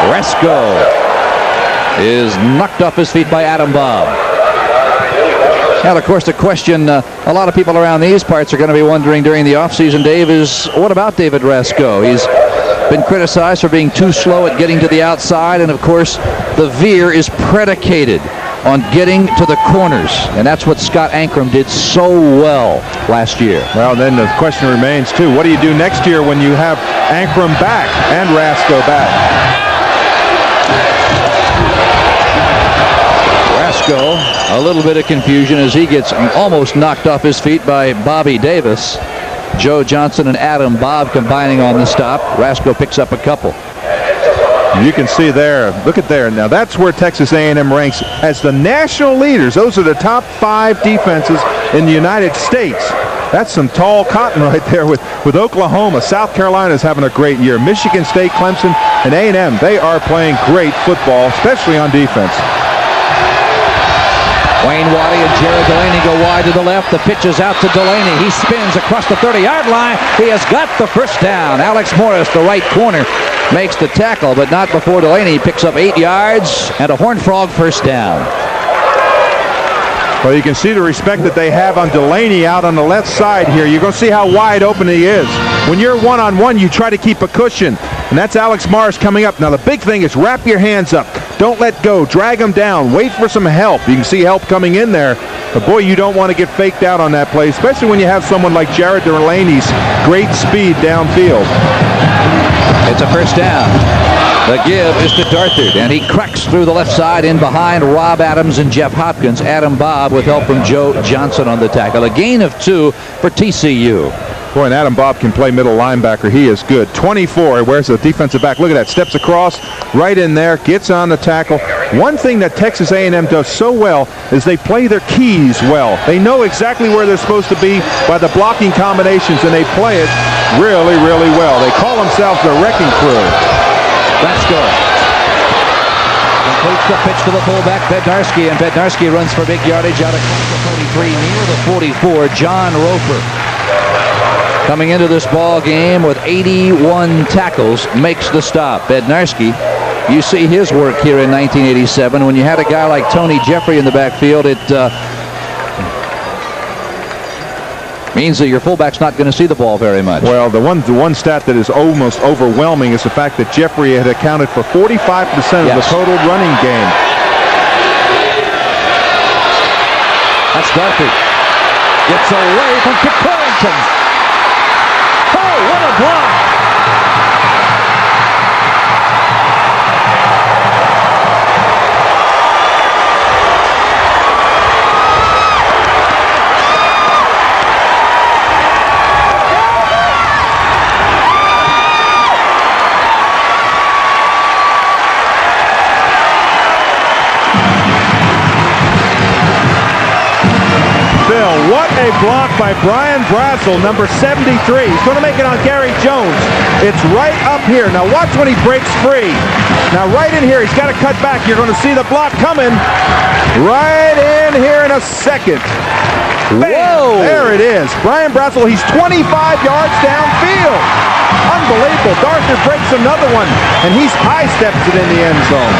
Resco is knocked off his feet by Adam Bobb. Now, of course, the question a lot of people around these parts are going to be wondering during the offseason, Dave, is what about David Resco? He's been criticized for being too slow at getting to the outside, and, of course, the veer is predicated on getting to the corners, and that's what Scott Ankrum did so well last year. Well, then the question remains, too, what do you do next year when you have Ankrum back and Rasco back? Rasco, a little bit of confusion as he gets almost knocked off his feet by Bobby Davis. Joe Johnson and Adam Bobb combining on the stop. Rasco picks up a couple. You can see there, look at there. Now that's where Texas A&M ranks as the national leaders. Those are the top 5 defenses in the United States. That's some tall cotton right there with Oklahoma. South Carolina's having a great year. Michigan State, Clemson, and A&M, they are playing great football, especially on defense. Wayne Waddy and Jared Delaney go wide to the left. The pitch is out to Delaney. He spins across the 30-yard line. He has got the first down. Alex Morris, the right corner, makes the tackle, but not before Delaney picks up 8 yards and a Horned Frog first down. Well, you can see the respect that they have on Delaney out on the left side here. You're going to see how wide open he is. When you're one-on-one, you try to keep a cushion, and that's Alex Morris coming up. Now, the big thing is wrap your hands up. Don't let go. Drag him down. Wait for some help. You can see help coming in there. But, boy, you don't want to get faked out on that play, especially when you have someone like Jared Delaney's great speed downfield. It's a first down. The give is to Darthard, and he cracks through the left side in behind Rob Adams and Jeff Hopkins. Adam Bobb with help from Joe Johnson on the tackle. A gain of 2 for TCU. Boy, and Adam Bobb can play middle linebacker. He is good. 24. Where's the defensive back? Look at that. Steps across, right in there, gets on the tackle. One thing that Texas A&M does so well is they play their keys well. They know exactly where they're supposed to be by the blocking combinations, and they play it really, really well. They call themselves the Wrecking Crew. That's good. Completes the pitch to the fullback, Bednarski, and Bednarski runs for big yardage out across the 43 near the 44. John Roper, coming into this ball game with 81 tackles, makes the stop. Bednarski, you see his work here in 1987. When you had a guy like Tony Jeffrey in the backfield, it means that your fullback's not going to see the ball very much. Well, the one stat that is almost overwhelming is the fact that Jeffrey had accounted for 45% of the total running game. That's Duffy. Gets away from Carrington. Oh, what a block! What a block by Brian Brazel, number 73. He's going to make it on Gary Jones. It's right up here. Now watch when he breaks free. Now right in here, he's got to cut back. You're going to see the block coming right in here in a second. Whoa! There it is. Brian Brazel, he's 25 yards downfield. Unbelievable. Darther breaks another one, and he's high steps it in the end zone.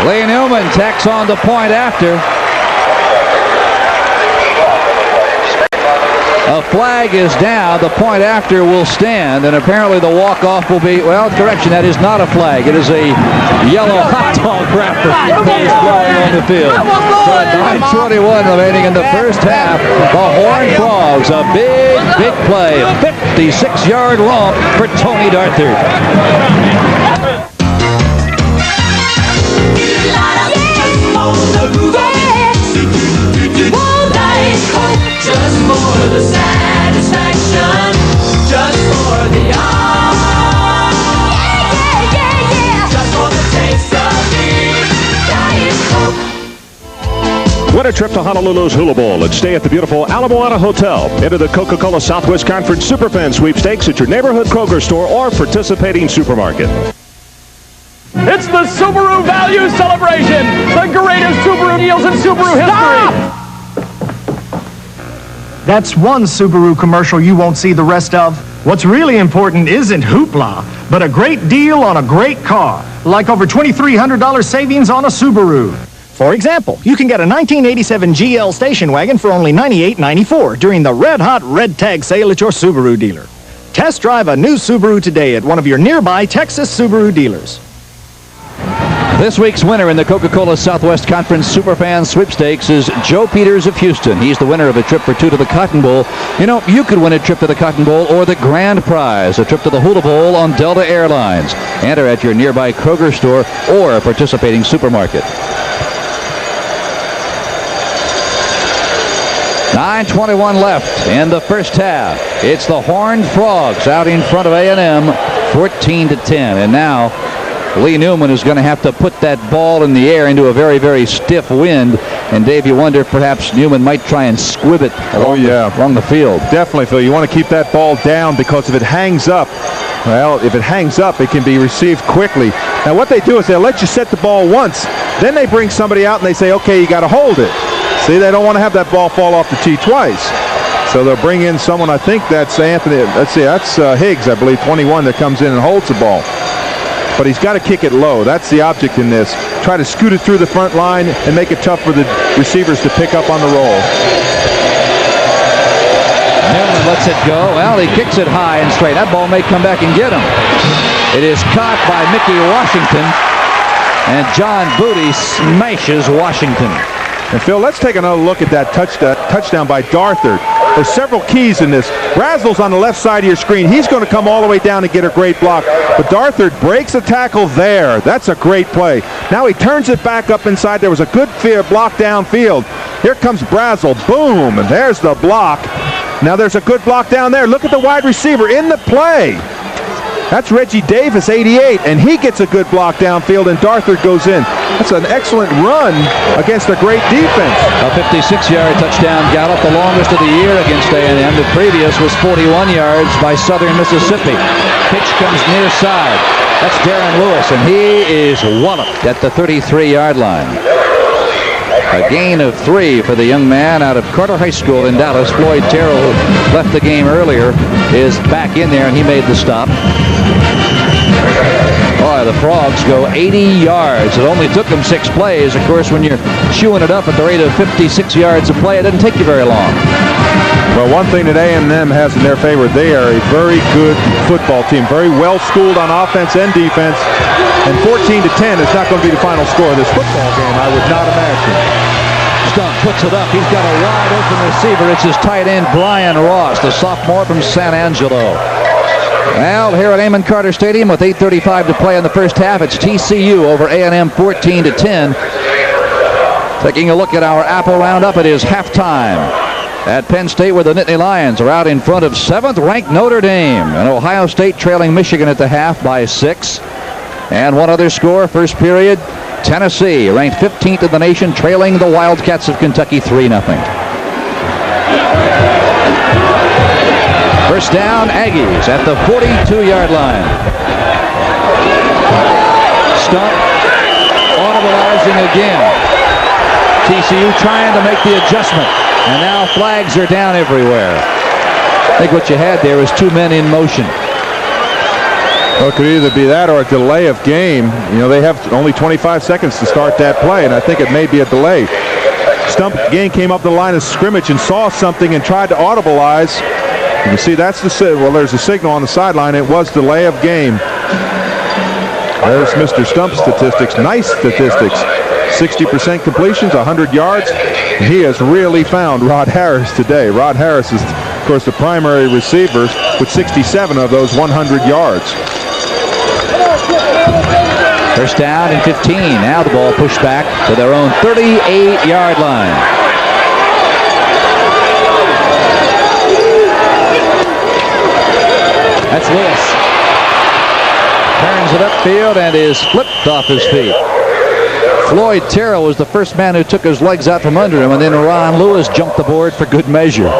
Lee Newman tacks on the point after. A flag is down. The point after will stand, and apparently the walk-off will be, well, correction, that is not a flag. It is a yellow hot dog wrapper that is blowing on the field. So 9:21 remaining in the first half. The Horned Frogs, a big play. 56-yard romp for Tony Darther. Just for the satisfaction, just for the just for the taste of Diet Coke. Win a trip to Honolulu's Hula Bowl and stay at the beautiful Ala Moana Hotel. Enter the Coca-Cola Southwest Conference Superfan Sweepstakes at your neighborhood Kroger store or participating supermarket. It's the Subaru Value Celebration, the greatest Subaru deals in Subaru history. That's one Subaru commercial you won't see the rest of. What's really important isn't hoopla, but a great deal on a great car, like over $2,300 savings on a Subaru. For example, you can get a 1987 GL station wagon for only $98.94 during the red-hot red tag sale at your Subaru dealer. Test drive a new Subaru today at one of your nearby Texas Subaru dealers. This week's winner in the Coca-Cola Southwest Conference Superfan Sweepstakes is Joe Peters of Houston. He's the winner of a trip for two to the Cotton Bowl. You know, you could win a trip to the Cotton Bowl or the grand prize, a trip to the Hula Bowl on Delta Airlines. Enter at your nearby Kroger store or a participating supermarket. 9:21 left in the first half. It's the Horned Frogs out in front of A&M, 14-10. And now Lee Newman is going to have to put that ball in the air into a very, very stiff wind. And Dave, you wonder if perhaps Newman might try and squib it along the field. Definitely, Phil. You want to keep that ball down because if it hangs up, well, if it hangs up, it can be received quickly. Now, what they do is they'll let you set the ball once. Then they bring somebody out and they say, okay, you got to hold it. See, they don't want to have that ball fall off the tee twice. So they'll bring in someone, I think that's Anthony, let's see, that's Higgs, I believe, 21, that comes in and holds the ball. But he's got to kick it low. That's the object in this. Try to scoot it through the front line and make it tough for the receivers to pick up on the roll. Newman lets it go. Well, he kicks it high and straight. That ball may come back and get him. It is caught by Mickey Washington, and John Booty smashes Washington. And Phil, let's take another look at that touchdown by Darther. There's several keys in this. Brazel's on the left side of your screen. He's going to come all the way down and get a great block. But Darther breaks a tackle there. That's a great play. Now he turns it back up inside. There was a good block downfield. Here comes Brazel. Boom. And there's the block. Now there's a good block down there. Look at the wide receiver in the play. That's Reggie Davis, 88, and he gets a good block downfield, and Darthard goes in. That's an excellent run against a great defense. A 56-yard touchdown gallop, the longest of the year against A&M. The previous was 41 yards by Southern Mississippi. Pitch comes near side. That's Darren Lewis, and he is walloped at the 33-yard line. A gain of 3 for the young man out of Carter High School in Dallas. Floyd Terrell, who left the game earlier, is back in there, and he made the stop. Boy, the Frogs go 80 yards. It only took them 6 plays. Of course, when you're chewing it up at the rate of 56 yards a play, it doesn't take you very long. Well, one thing that A&M has in their favor, they are a very good football team, very well schooled on offense and defense. And 14-10 is not going to be the final score of this football game, I would not imagine. Stump puts it up. He's got a wide open receiver. It's his tight end, Brian Ross, the sophomore from San Angelo. Well, here at Amon Carter Stadium with 8:35 to play in the first half, it's TCU over A&M 14-10. Taking a look at our Apple Roundup, it is halftime at Penn State, where the Nittany Lions are out in front of 7th-ranked Notre Dame, and Ohio State trailing Michigan at the half by 6. And one other score, first period, Tennessee, ranked 15th in the nation, trailing the Wildcats of Kentucky 3-0. First down, Aggies at the 42-yard line. Stump audibilizing again. TCU trying to make the adjustment, and now flags are down everywhere. I think what you had there was 2 men in motion. Well, it could either be that or a delay of game. You know, they have only 25 seconds to start that play, and I think it may be a delay. Stump again came up the line of scrimmage and saw something and tried to audibilize. You can see that's there's a signal on the sideline. It was delay of game. There's Mr. Stump's statistics. Nice statistics. 60% completions, 100 yards. And he has really found Rod Harris today. Rod Harris is, of course, the primary receiver with 67 of those 100 yards. First down and 15. Now the ball pushed back to their own 38-yard line. That's Lewis. Turns it upfield and is flipped off his feet. Floyd Terrell was the first man who took his legs out from under him, and then Ron Lewis jumped the board for good measure.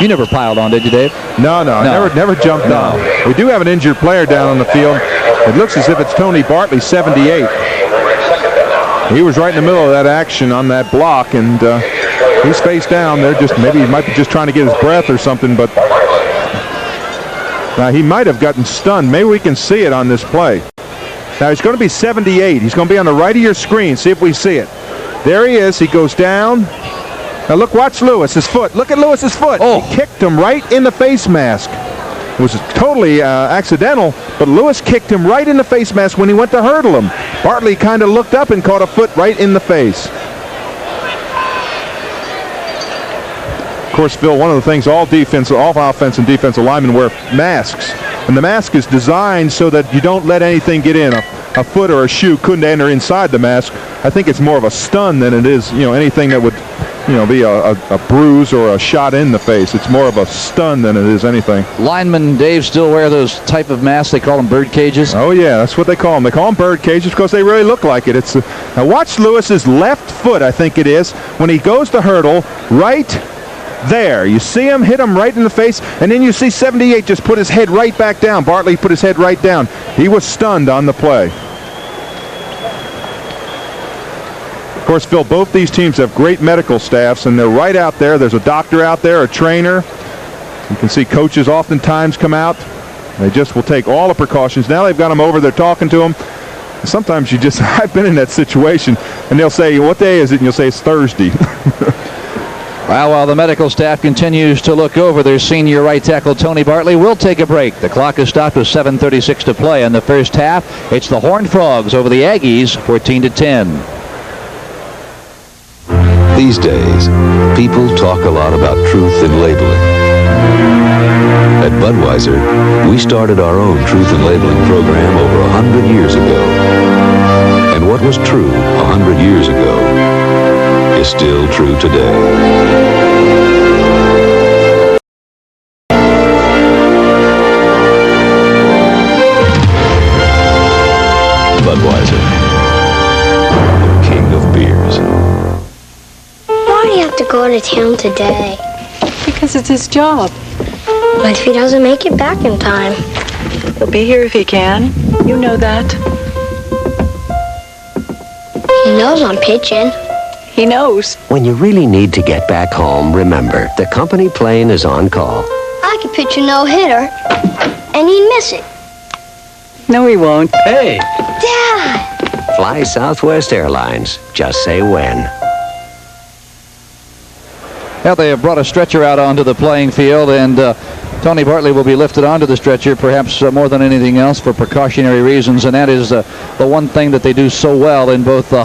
You never piled on, did you, Dave? No. Never jumped on. We do have an injured player down on the field. It looks as if it's Tony Bartley, 78. He was right in the middle of that action on that block, and he's face down. Maybe he might be just trying to get his breath or something, but he might have gotten stunned. Maybe we can see it on this play. Now he's going to be 78. He's going to be on the right of your screen. See if we see it. There he is. He goes down. Now look, watch Lewis's foot. Look at Lewis's foot. Oh. He kicked him right in the face mask. It was totally accidental, but Lewis kicked him right in the face mask when he went to hurdle him. Bartley kind of looked up and caught a foot right in the face. Of course, Phil, one of the things all offense and defensive linemen wear masks. And the mask is designed so that you don't let anything get in. A foot or a shoe couldn't enter inside the mask. I think it's more of a stun than it is, anything that would, be a bruise or a shot in the face. It's more of a stun than it is anything. Linemen, Dave, still wear those type of masks. They call them bird cages. Oh, yeah, that's what they call them. They call them bird cages because they really look like it. Now watch Lewis's left foot, I think it is, when he goes to hurdle, right there. You see him hit him right in the face, and then you see 78 just put his head right back down. Bartley put his head right down. He was stunned on the play. Of course, Phil, both these teams have great medical staffs, and they're right out there. There's a doctor out there, a trainer. You can see coaches oftentimes come out. They just will take all the precautions. Now they've got them over. They're talking to them. Sometimes I've been in that situation, and they'll say, what day is it? And you'll say, it's Thursday. Well, while the medical staff continues to look over their senior right tackle, Tony Bartley, will take a break. The clock is stopped with 7:36 to play in the first half. It's the Horned Frogs over the Aggies, 14-10. These days, people talk a lot about truth in labeling. At Budweiser, we started our own truth in labeling program over 100 years ago. And what was true 100 years ago is still true today. to go to town today? Because it's his job. What if he doesn't make it back in time? He'll be here if he can. You know that. He knows I'm pitching. He knows. When you really need to get back home, remember, the company plane is on call. I could pitch a no-hitter, and he'd miss it. No, he won't. Hey! Dad! Fly Southwest Airlines. Just say when. Now they have brought a stretcher out onto the playing field, and Tony Bartley will be lifted onto the stretcher, perhaps more than anything else, for precautionary reasons, and that is the one thing that they do so well in both the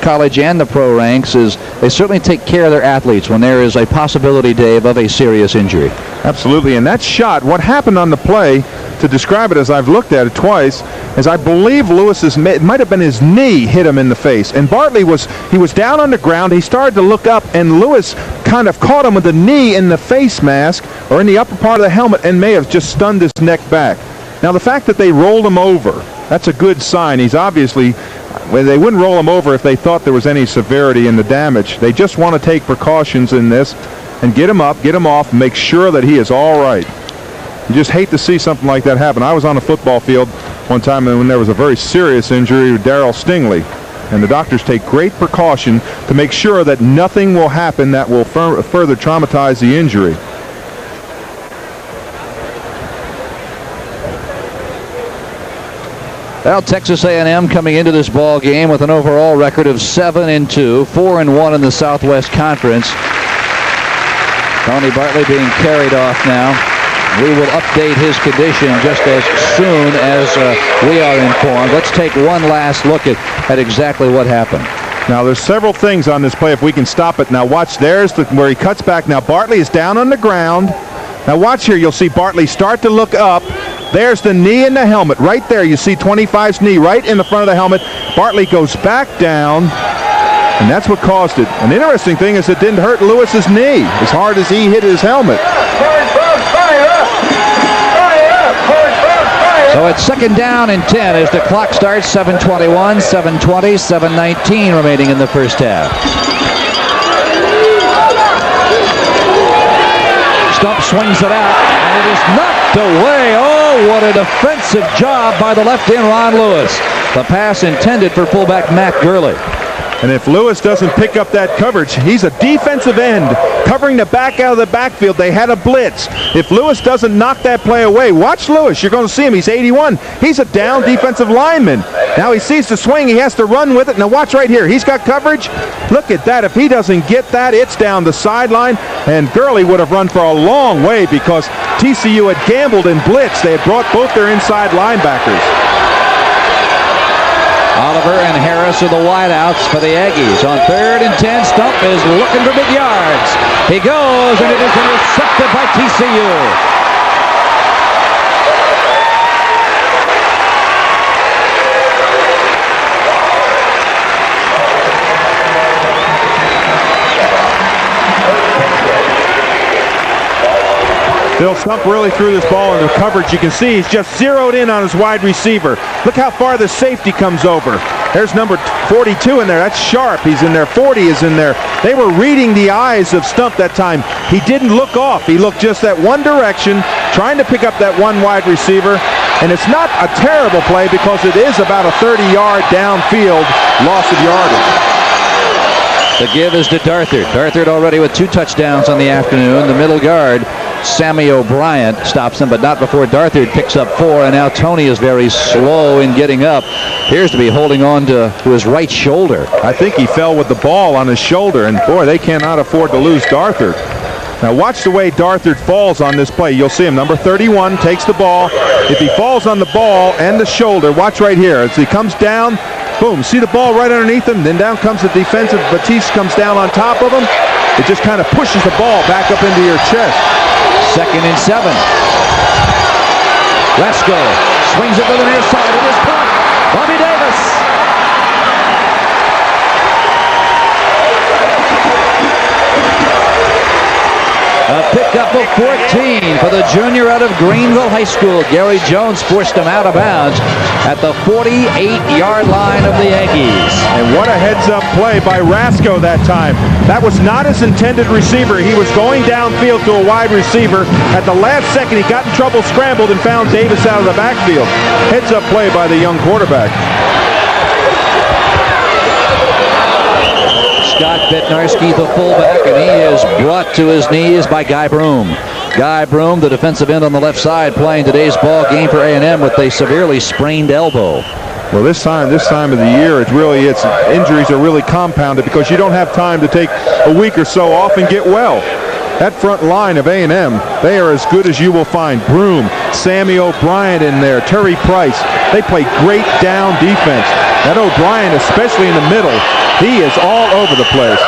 college and the pro ranks is they certainly take care of their athletes when there is a possibility, Dave, of a serious injury. Absolutely, and that shot, what happened on the play, to describe it as I've looked at it twice, is I believe Lewis's, it might have been his knee hit him in the face, and Bartley was down on the ground, he started to look up, and Lewis kind of caught him with the knee in the face mask, or in the upper part of the helmet, and may have just stunned his neck back. Now the fact that they rolled him over, that's a good sign. He's obviously, well, they wouldn't roll him over if they thought there was any severity in the damage. They just want to take precautions in this and get him up, get him off, make sure that he is all right. You just hate to see something like that happen. I was on a football field one time when there was a very serious injury to Darryl Stingley, and the doctors take great precaution to make sure that nothing will happen that will further traumatize the injury. Well, Texas A&M coming into this ball game with an overall record of 7-2, 4-1 in the Southwest Conference. Tony Bartley being carried off now. We will update his condition just as soon as we are informed. Let's take one last look at exactly what happened. Now, there's several things on this play if we can stop it. Now, watch, there's where he cuts back. Now, Bartley is down on the ground. Now, watch here. You'll see Bartley start to look up. There's the knee in the helmet. Right there, you see 25's knee right in the front of the helmet. Bartley goes back down, and that's what caused it. An interesting thing is it didn't hurt Lewis's knee as hard as he hit his helmet. So it's 2nd down and 10 as the clock starts. 7:21, 7:20, 7:19 remaining in the first half. Stump swings it out, and it is knocked away. Oh, what a defensive job by the left end Ron Lewis. The pass intended for fullback Matt Gurley. And if Lewis doesn't pick up that coverage, he's a defensive end covering the back out of the backfield. They had a blitz. If Lewis doesn't knock that play away, watch Lewis. You're going to see him. He's 81. He's a down defensive lineman. Now he sees the swing. He has to run with it. Now watch right here. He's got coverage. Look at that. If he doesn't get that, it's down the sideline. And Gurley would have run for a long way because TCU had gambled and blitzed. They had brought both their inside linebackers. Oliver and Harris are the wideouts for the Aggies. On 3rd and 10, Stump is looking for big yards. He goes, and it is intercepted by TCU. Bill Stump really threw this ball into coverage. You can see he's just zeroed in on his wide receiver. Look how far the safety comes over. There's number 42 in there. That's Sharp. He's in there. 40 is in there. They were reading the eyes of Stump that time. He didn't look off. He looked just that one direction, trying to pick up that one wide receiver. And it's not a terrible play because it is about a 30-yard downfield loss of yardage. The give is to Darthard. Darthard already with 2 touchdowns on the afternoon. The middle guard, Sammy O'Brien, stops him, but not before Darthard picks up 4. And now Tony is very slow in getting up. Appears to be holding on to his right shoulder. I think he fell with the ball on his shoulder, and boy, they cannot afford to lose Darthard. Now watch the way Darthard falls on this play. You'll see him. Number 31 takes the ball. If he falls on the ball and the shoulder, watch right here. As he comes down, boom, see the ball right underneath him, then down comes the defensive. Batiste comes down on top of him. It just kind of pushes the ball back up into your chest. 2nd and 7. Lesko swings it to the near side. It is caught. Bobby Davis. A pickup of 14 for the junior out of Greenville High School. Gary Jones forced him out of bounds at the 48-yard line of the Yankees. And what a heads-up play by Rasco that time. That was not his intended receiver. He was going downfield to a wide receiver. At the last second, he got in trouble, scrambled, and found Davis out of the backfield. Heads-up play by the young quarterback. Scott Bednarski, the fullback, and he is brought to his knees by Guy Broom. Guy Broom, the defensive end on the left side, playing today's ball game for A&M with a severely sprained elbow. Well, this time of the year, it's injuries are really compounded because you don't have time to take a week or so off and get well. That front line of A&M, they are as good as you will find. Broom, Sammy O'Brien in there, Terry Price. They play great down defense. That O'Brien, especially in the middle, he is all over the place.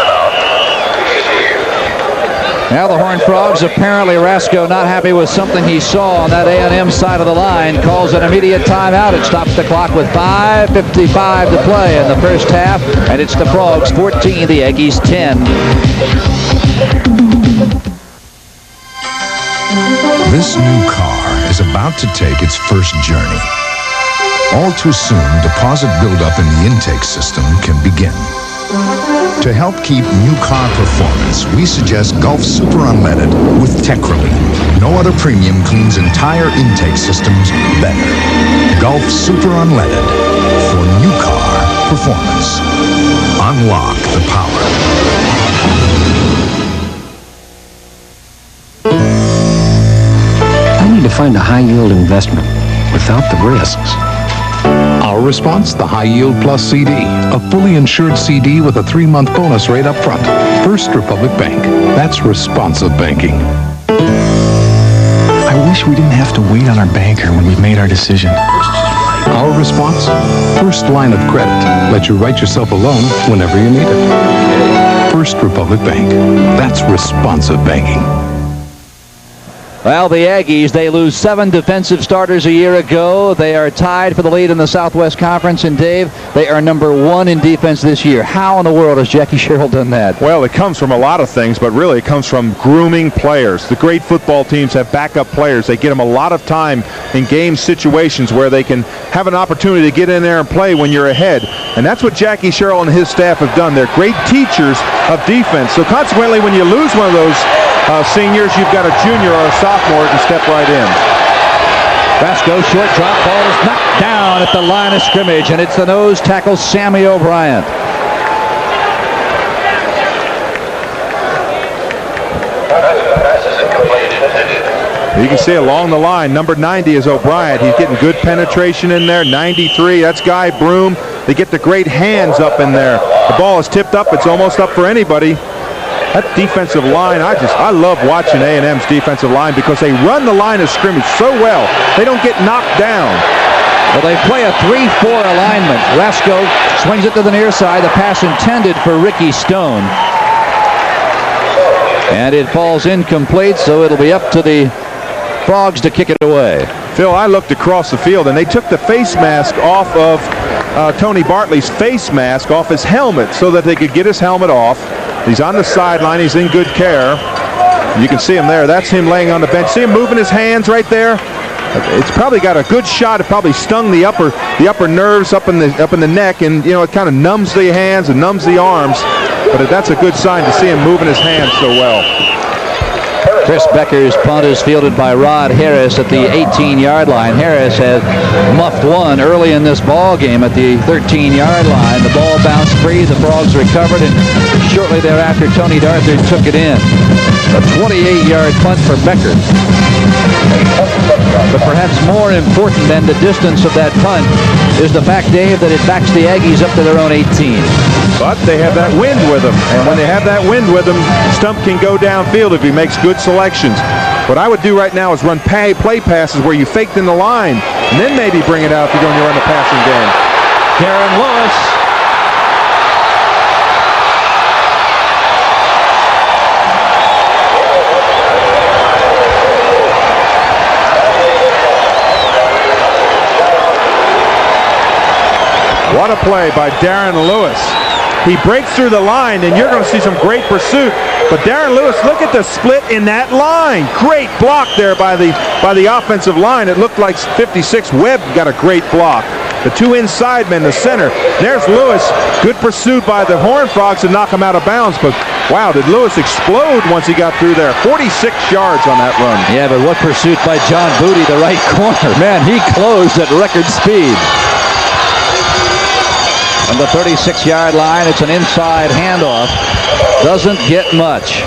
Now the Horned Frogs, apparently Rasco not happy with something he saw on that A&M side of the line, calls an immediate timeout. It stops the clock with 5:55 to play in the first half, and it's the Frogs 14, the Aggies 10. This new car is about to take its first journey. All too soon, deposit buildup in the intake system can begin. To help keep new car performance, we suggest Gulf Super Unleaded with Techroline. No other premium cleans entire intake systems better. Gulf Super Unleaded for new car performance. Unlock the power. I need to find a high-yield investment without the risks. Our response, the High Yield Plus CD, a fully insured CD with a 3-month bonus rate up front. First Republic Bank. That's responsive banking. I wish we didn't have to wait on our banker when we've made our decision. Our response, First Line of Credit. Let you write yourself a loan whenever you need it. First Republic Bank. That's responsive banking. Well, the Aggies, they lose 7 defensive starters a year ago. They are tied for the lead in the Southwest Conference. And, Dave, they are number 1 in defense this year. How in the world has Jackie Sherrill done that? Well, it comes from a lot of things, but really it comes from grooming players. The great football teams have backup players. They get them a lot of time in game situations where they can have an opportunity to get in there and play when you're ahead. And that's what Jackie Sherrill and his staff have done. They're great teachers of defense. So, consequently, when you lose one of those seniors, you've got a junior or a sophomore to step right in. Rasco, short drop ball is knocked down at the line of scrimmage, and it's the nose tackle, Sammy O'Brien. You can see along the line, number 90 is O'Brien. He's getting good penetration in there. 93, that's Guy Broom. They get the great hands up in there. The ball is tipped up. It's almost up for anybody. That defensive line, I love watching A&M's defensive line because they run the line of scrimmage so well. They don't get knocked down. Well, they play a 3-4 alignment. Rasco swings it to the near side. The pass intended for Ricky Stone. And it falls incomplete, so it'll be up to the Frogs to kick it away. Phil, I looked across the field, and they took the face mask off of Tony Bartley's face mask off his helmet so that they could get his helmet off. He's on the sideline. He's in good care. You can see him there. That's him laying on the bench. See him moving his hands right there? It's probably got a good shot. It probably stung the upper nerves up in the neck, and it kind of numbs the hands and numbs the arms. But that's a good sign to see him moving his hands so well. Chris Becker's punt is fielded by Rod Harris at the 18-yard line. Harris had muffed one early in this ball game at the 13-yard line. The ball bounced free. The Frogs recovered, and shortly thereafter, Tony Darthur took it in. A 28-yard punt for Becker. But perhaps more important than the distance of that punt is the fact, Dave, that it backs the Aggies up to their own 18. But they have that wind with them, and when they have that wind with them, Stump can go downfield if he makes good selections. What I would do right now is run play passes where you faked in the line, and then maybe bring it out if you're going to run the passing game. Darren Lewis. What a play by Darren Lewis. He breaks through the line, and you're going to see some great pursuit. But Darren Lewis, look at the split in that line. Great block there by the offensive line. It looked like 56 Webb got a great block. The two inside men, the center. There's Lewis. Good pursuit by the Horned Frogs to knock him out of bounds. But, wow, did Lewis explode once he got through there. 46 yards on that run. Yeah, but what pursuit by John Booty, the right corner. Man, he closed at record speed. On the 36-yard line, it's an inside handoff. Doesn't get much.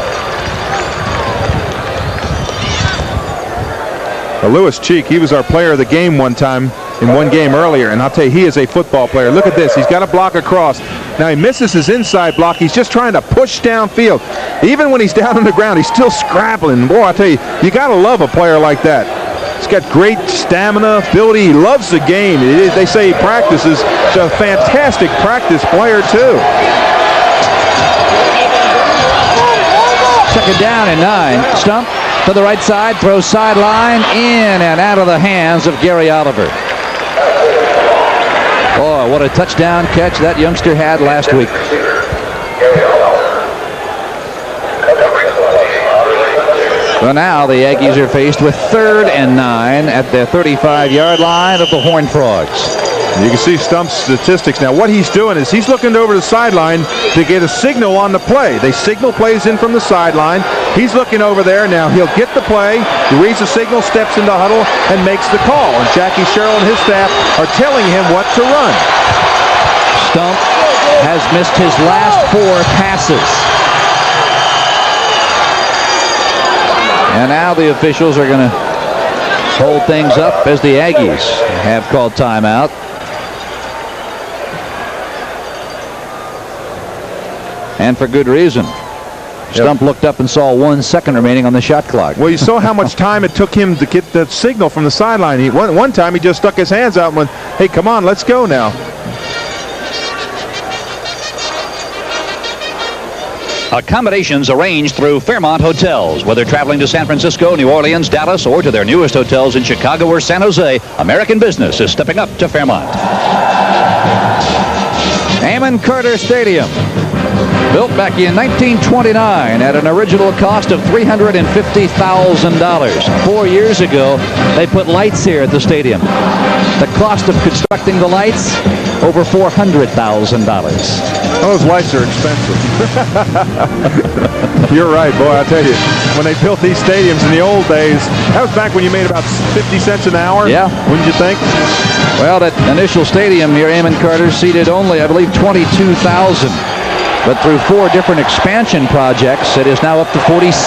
Lewis Cheek, he was our player of the game one time in one game earlier, and I'll tell you, he is a football player. Look at this. He's got a block across. Now he misses his inside block. He's just trying to push downfield. Even when he's down on the ground, he's still scrabbling. Boy, I tell you, you got to love a player like that. He's got great stamina, ability. He loves the game. They say he practices. He's a fantastic practice player, too. Second down and 9. Stump to the right side, throws sideline, in and out of the hands of Gary Oliver. Oh, what a touchdown catch that youngster had last week. So now the Aggies are faced with 3rd and 9 at the 35-yard line of the Horned Frogs. You can see Stump's statistics now. What he's doing is he's looking over the sideline to get a signal on the play. They signal plays in from the sideline. He's looking over there. Now he'll get the play. He reads the signal, steps into huddle, and makes the call. And Jackie Sherrill and his staff are telling him what to run. Stump has missed his last 4 passes. And now the officials are going to hold things up as the Aggies have called timeout. And for good reason. Stump looked up and saw 1 second remaining on the shot clock. Well, you saw how much time it took him to get the signal from the sideline. One time he just stuck his hands out and went, hey, come on, let's go now. Accommodations arranged through Fairmont Hotels. Whether traveling to San Francisco, New Orleans, Dallas, or to their newest hotels in Chicago or San Jose, American business is stepping up to Fairmont. Amon Carter Stadium. Built back in 1929 at an original cost of $350,000. 4 years ago, they put lights here at the stadium. The cost of constructing the lights, over $400,000. Those lights are expensive. You're right, boy, I tell you. When they built these stadiums in the old days, that was back when you made about 50 cents an hour. Yeah. Wouldn't you think? Well, that initial stadium here, Amon Carter, seated only, I believe, 22,000. But through 4 different expansion projects, it is now up to 46,000.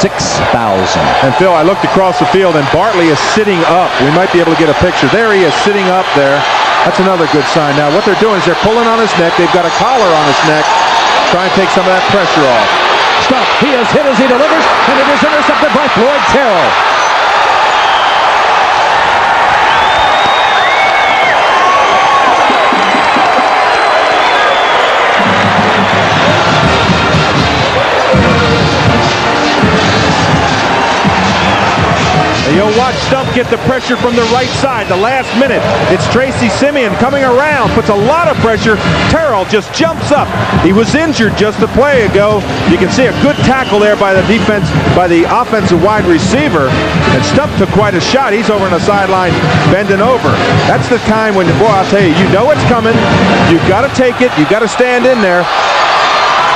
And Phil, I looked across the field, and Bartley is sitting up. We might be able to get a picture. There he is, sitting up there. That's another good sign. Now, what they're doing is they're pulling on his neck. They've got a collar on his neck, trying to take some of that pressure off. Stop. He is hit as he delivers, and it is intercepted by Floyd Terrell. You'll watch Stump get the pressure from the right side. The last minute, it's Tracy Simeon coming around, puts a lot of pressure. Terrell just jumps up. He was injured just a play ago. You can see a good tackle there by the offensive wide receiver. And Stump took quite a shot. He's over on the sideline, bending over. That's the time when, boy, I'll tell you, you know it's coming. You've got to take it. You've got to stand in there.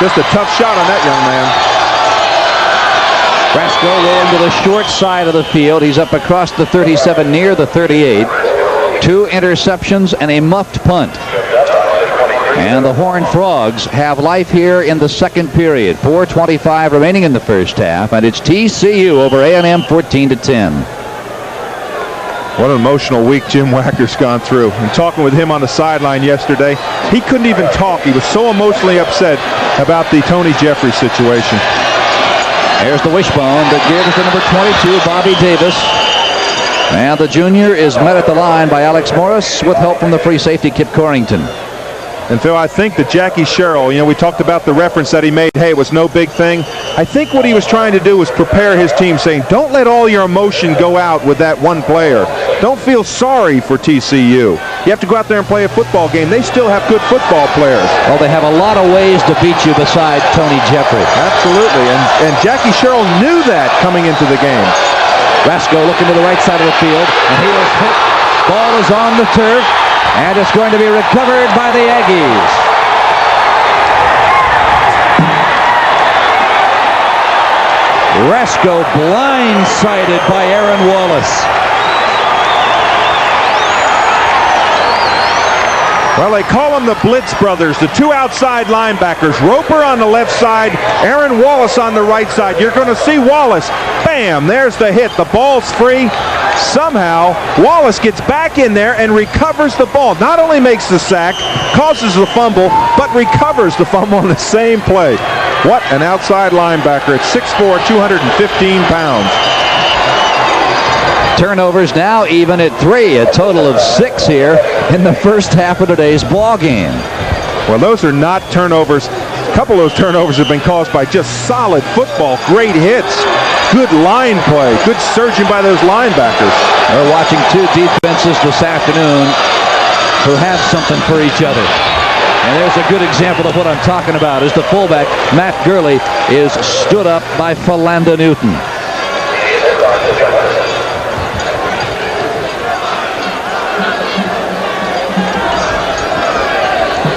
Just a tough shot on that young man. Brasco rolling to the short side of the field. He's up across the 37 near the 38. 2 interceptions and a muffed punt. And the Horned Frogs have life here in the second period. 4:25 remaining in the first half, and it's TCU over A&M 14-10. What an emotional week Jim Wacker's gone through. And talking with him on the sideline yesterday, he couldn't even talk. He was so emotionally upset about the Tony Jeffries situation. There's the wishbone that gives to number 22, Bobby Davis. And the junior is met at the line by Alex Morris with help from the free safety, Kip Corrington. And Phil, I think that Jackie Sherrill, we talked about the reference that he made, hey, it was no big thing. I think what he was trying to do was prepare his team, saying, don't let all your emotion go out with that one player. Don't feel sorry for TCU. You have to go out there and play a football game. They still have good football players. Well, they have a lot of ways to beat you beside Tony Jeffrey. Absolutely, and Jackie Sherrill knew that coming into the game. Rasko looking to the right side of the field, and he is hit. Ball is on the turf, and it's going to be recovered by the Aggies. Rasko blindsided by Aaron Wallace. Well, they call them the Blitz brothers, the two outside linebackers. Roper on the left side, Aaron Wallace on the right side. You're going to see Wallace. Bam, there's the hit. The ball's free. Somehow, Wallace gets back in there and recovers the ball. Not only makes the sack, causes the fumble, but recovers the fumble on the same play. What an outside linebacker at 6'4", 215 pounds. Turnovers now even at 3, a total of 6 here in the first half of today's ball game. Well, those are not turnovers. A couple of those turnovers have been caused by just solid football, great hits, good line play, good surging by those linebackers. We're watching two defenses this afternoon who have something for each other. And there's a good example of what I'm talking about as the fullback, Matt Gurley, is stood up by Philanda Newton.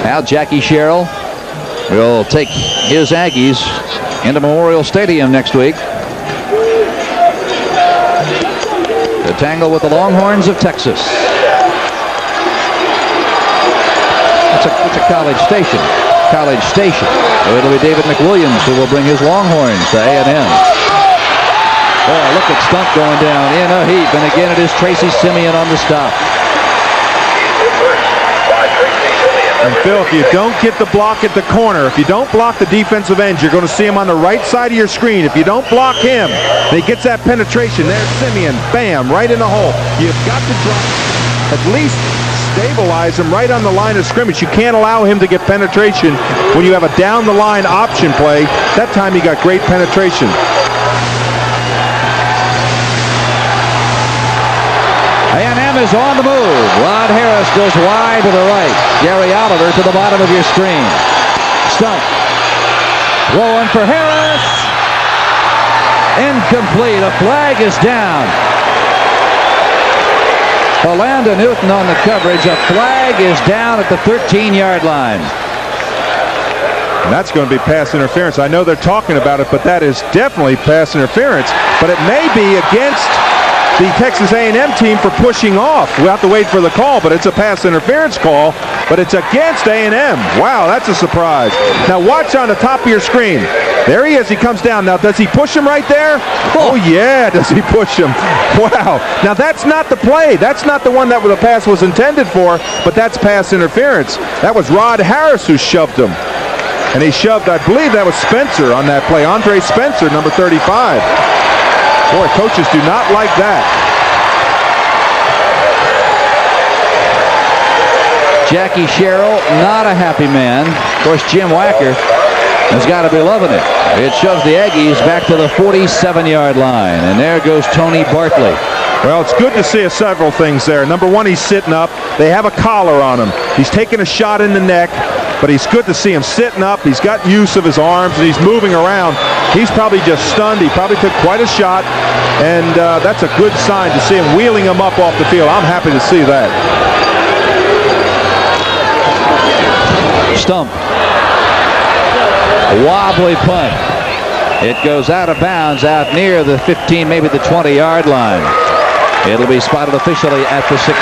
Now Jackie Sherrill will take his Aggies into Memorial Stadium next week to tangle with the Longhorns of Texas. It's a college station. College station. So it'll be David McWilliams who will bring his Longhorns to A&M. Oh, look at Stump going down in a heap. And again, it is Tracy Simeon on the stop. And Phil, if you don't get the block at the corner, if you don't block the defensive end, you're going to see him on the right side of your screen. If you don't block him, he gets that penetration. There's Simeon. Bam, right in the hole. You've got to drop, at least stabilize him right on the line of scrimmage. You can't allow him to get penetration when you have a down-the-line option play. That time he got great penetration. A&M is on the move. Rod Harris goes wide to the right. Gary Oliver to the bottom of your screen. Stump. Throwing for Harris. Incomplete. A flag is down. Philanda Newton on the coverage. A flag is down at the 13-yard line. And that's going to be pass interference. I know they're talking about it, but that is definitely pass interference. But it may be against the Texas A&M team for pushing off. We'll have to wait for the call, but it's a pass interference call, but it's against A&M. Wow, that's a surprise. Now watch on the top of your screen. There he is. He comes down. Now, does he push him right there? Oh, yeah, does he push him? Wow. Now, that's not the play. That's not the one that the pass was intended for, but that's pass interference. That was Rod Harris who shoved him. And he shoved, I believe that was Spencer on that play. Andre Spencer, number 35. Boy, coaches do not like that. Jackie Sherrill, not a happy man. Of course, Jim Wacker has got to be loving it. It shoves the Aggies back to the 47-yard line. And there goes Tony Bartley. Well, it's good to see several things there. Number one, he's sitting up. They have a collar on him. He's taking a shot in the neck, but it's good to see him sitting up. He's got use of his arms, and he's moving around. He's probably just stunned. He probably took quite a shot, and that's a good sign to see him wheeling him up off the field. I'm happy to see that. Stump. A wobbly punt. It goes out of bounds out near the 15, maybe the 20-yard line. It'll be spotted officially at the 16.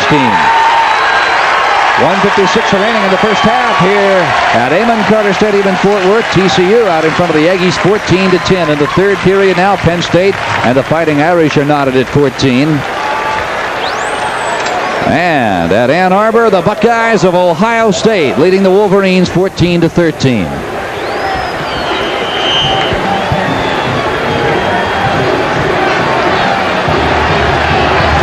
1:56 remaining in the first half here at Amon Carter Stadium in Fort Worth. TCU out in front of the Aggies 14-10 in the third period now. Penn State and the Fighting Irish are knotted at 14. And at Ann Arbor, the Buckeyes of Ohio State leading the Wolverines 14-13.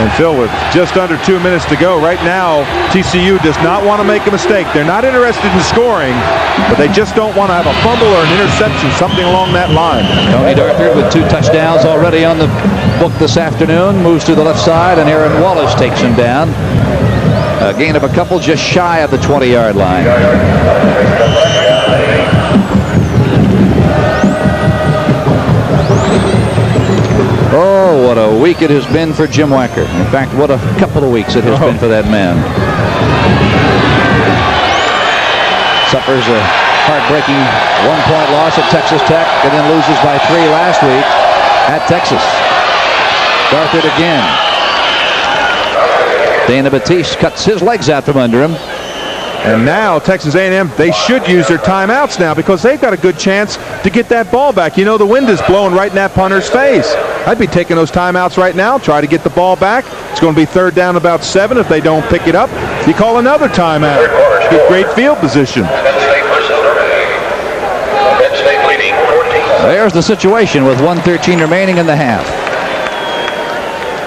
And Phil, with just under 2 minutes to go, right now, TCU does not want to make a mistake. They're not interested in scoring, but they just don't want to have a fumble or an interception, something along that line. Tony Darthard with 2 touchdowns already on the book this afternoon, moves to the left side, and Aaron Wallace takes him down. A gain of a couple just shy of the 20-yard line. Oh, what a week it has been for Jim Wacker. In fact, what a couple of weeks it has been for that man. Suffers a heartbreaking one-point loss at Texas Tech and then loses by 3 last week at Texas. Darthard again. Dana Batiste cuts his legs out from under him. And now Texas A&M, they should use their timeouts now because they've got a good chance to get that ball back. You know, the wind is blowing right in that punter's face. I'd be taking those timeouts right now, try to get the ball back. It's going to be 3rd down about 7. If they don't pick it up, you call another timeout. Get great field position. There's the situation with 1:13 remaining in the half.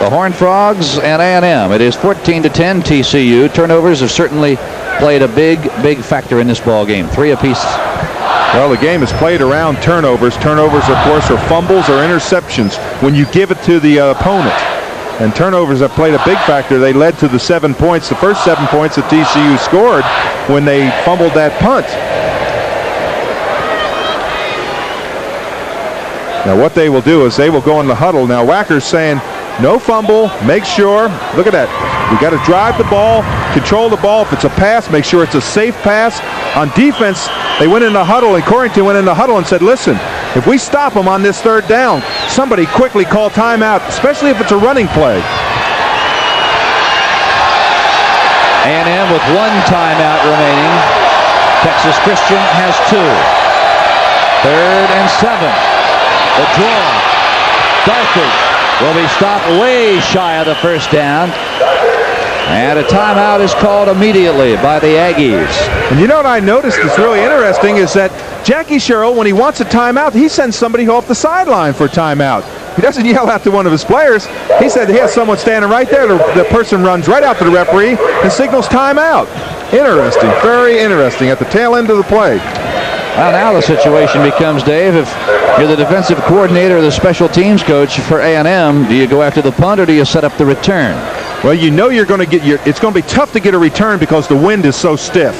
The Horned Frogs and A&M. It is 14-10 TCU. Turnovers have certainly played a big factor in this ball game. 3 apiece. Well, the game is played around turnovers. Turnovers, of course, are fumbles or interceptions when you give it to the opponent. And turnovers have played a big factor. They led to the 7 points, the first 7 points that TCU scored when they fumbled that punt. Now, what they will do is they will go in the huddle. Now, Wacker's saying, no fumble, make sure, look at that. We got to drive the ball, control the ball. If it's a pass, make sure it's a safe pass. On defense, they went in the huddle, and Corrington went in the huddle and said, listen, if we stop them on this 3rd down, somebody quickly call timeout, especially if it's a running play. A&M with 1 timeout remaining. Texas Christian has 2. 3rd and 7. The draw. Darthard will be stopped way shy of the 1st down. And a timeout is called immediately by the Aggies. And you know what I noticed that's really interesting is that Jackie Sherrill, when he wants a timeout, he sends somebody off the sideline for a timeout. He doesn't yell out to one of his players. He said he has someone standing right there. The person runs right out to the referee and signals timeout. Interesting. Very interesting at the tail end of the play. Well, now the situation becomes, Dave, if you're the defensive coordinator or the special teams coach for A&M, do you go after the punt or do you set up the return? Well, you know you're going to get it's going to be tough to get a return because the wind is so stiff.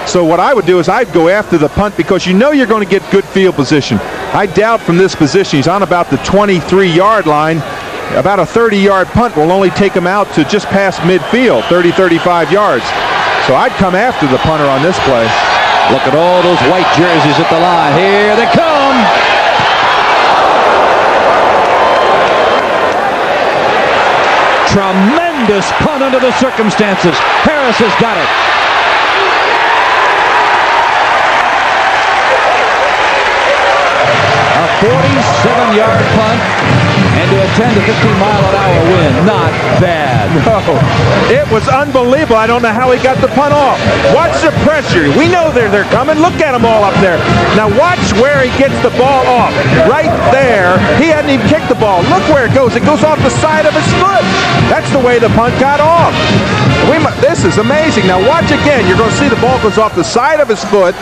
So what I would do is I'd go after the punt because you know you're going to get good field position. I doubt from this position, he's on about the 23-yard line. About a 30-yard punt will only take him out to just past midfield, 30, 35 yards. So I'd come after the punter on this play. Look at all those white jerseys at the line. Here they come. Tremendous punt under the circumstances. Harris has got it. A 47-yard punt into a 10 to 15-mile-an-hour wind. Not bad. No, it was unbelievable. I don't know how he got the punt off. Watch the pressure. We know they're coming. Look at them all up there. Now watch where he gets the ball off. Right there. He hadn't even kicked the ball. Look where it goes. It goes off the side of his foot. That's the way the punt got off. This is amazing. Now watch again. You're going to see the ball goes off the side of his foot.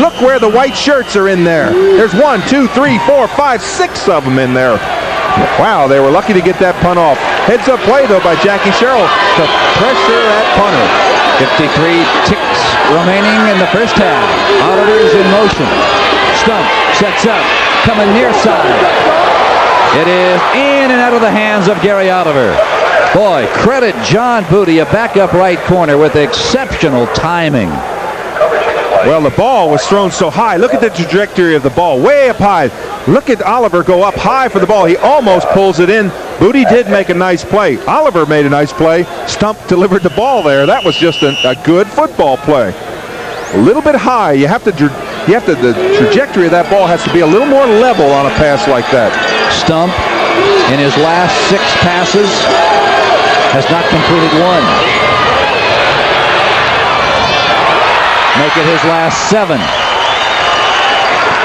Look where the white shirts are in there. There's 1, 2, 3, 4, 5, 6 of them in there. Wow, they were lucky to get that punt off. Heads up play, though, by Jackie Sherrill to pressure that punter. 53 ticks remaining in the first half. Oliver's in motion. Stump sets up, coming near side. It is in and out of the hands of Gary Oliver. Boy, credit John Booty, a backup right corner with exceptional timing. Well, the ball was thrown so high. Look at the trajectory of the ball, way up high. Look at Oliver go up high for the ball. He almost pulls it in. Booty did make a nice play. Oliver made a nice play. Stump delivered the ball there. That was just a good football play. A little bit high. The trajectory of that ball has to be a little more level on a pass like that. Stump, in his last 6 passes, has not completed 1. Make it his last 7.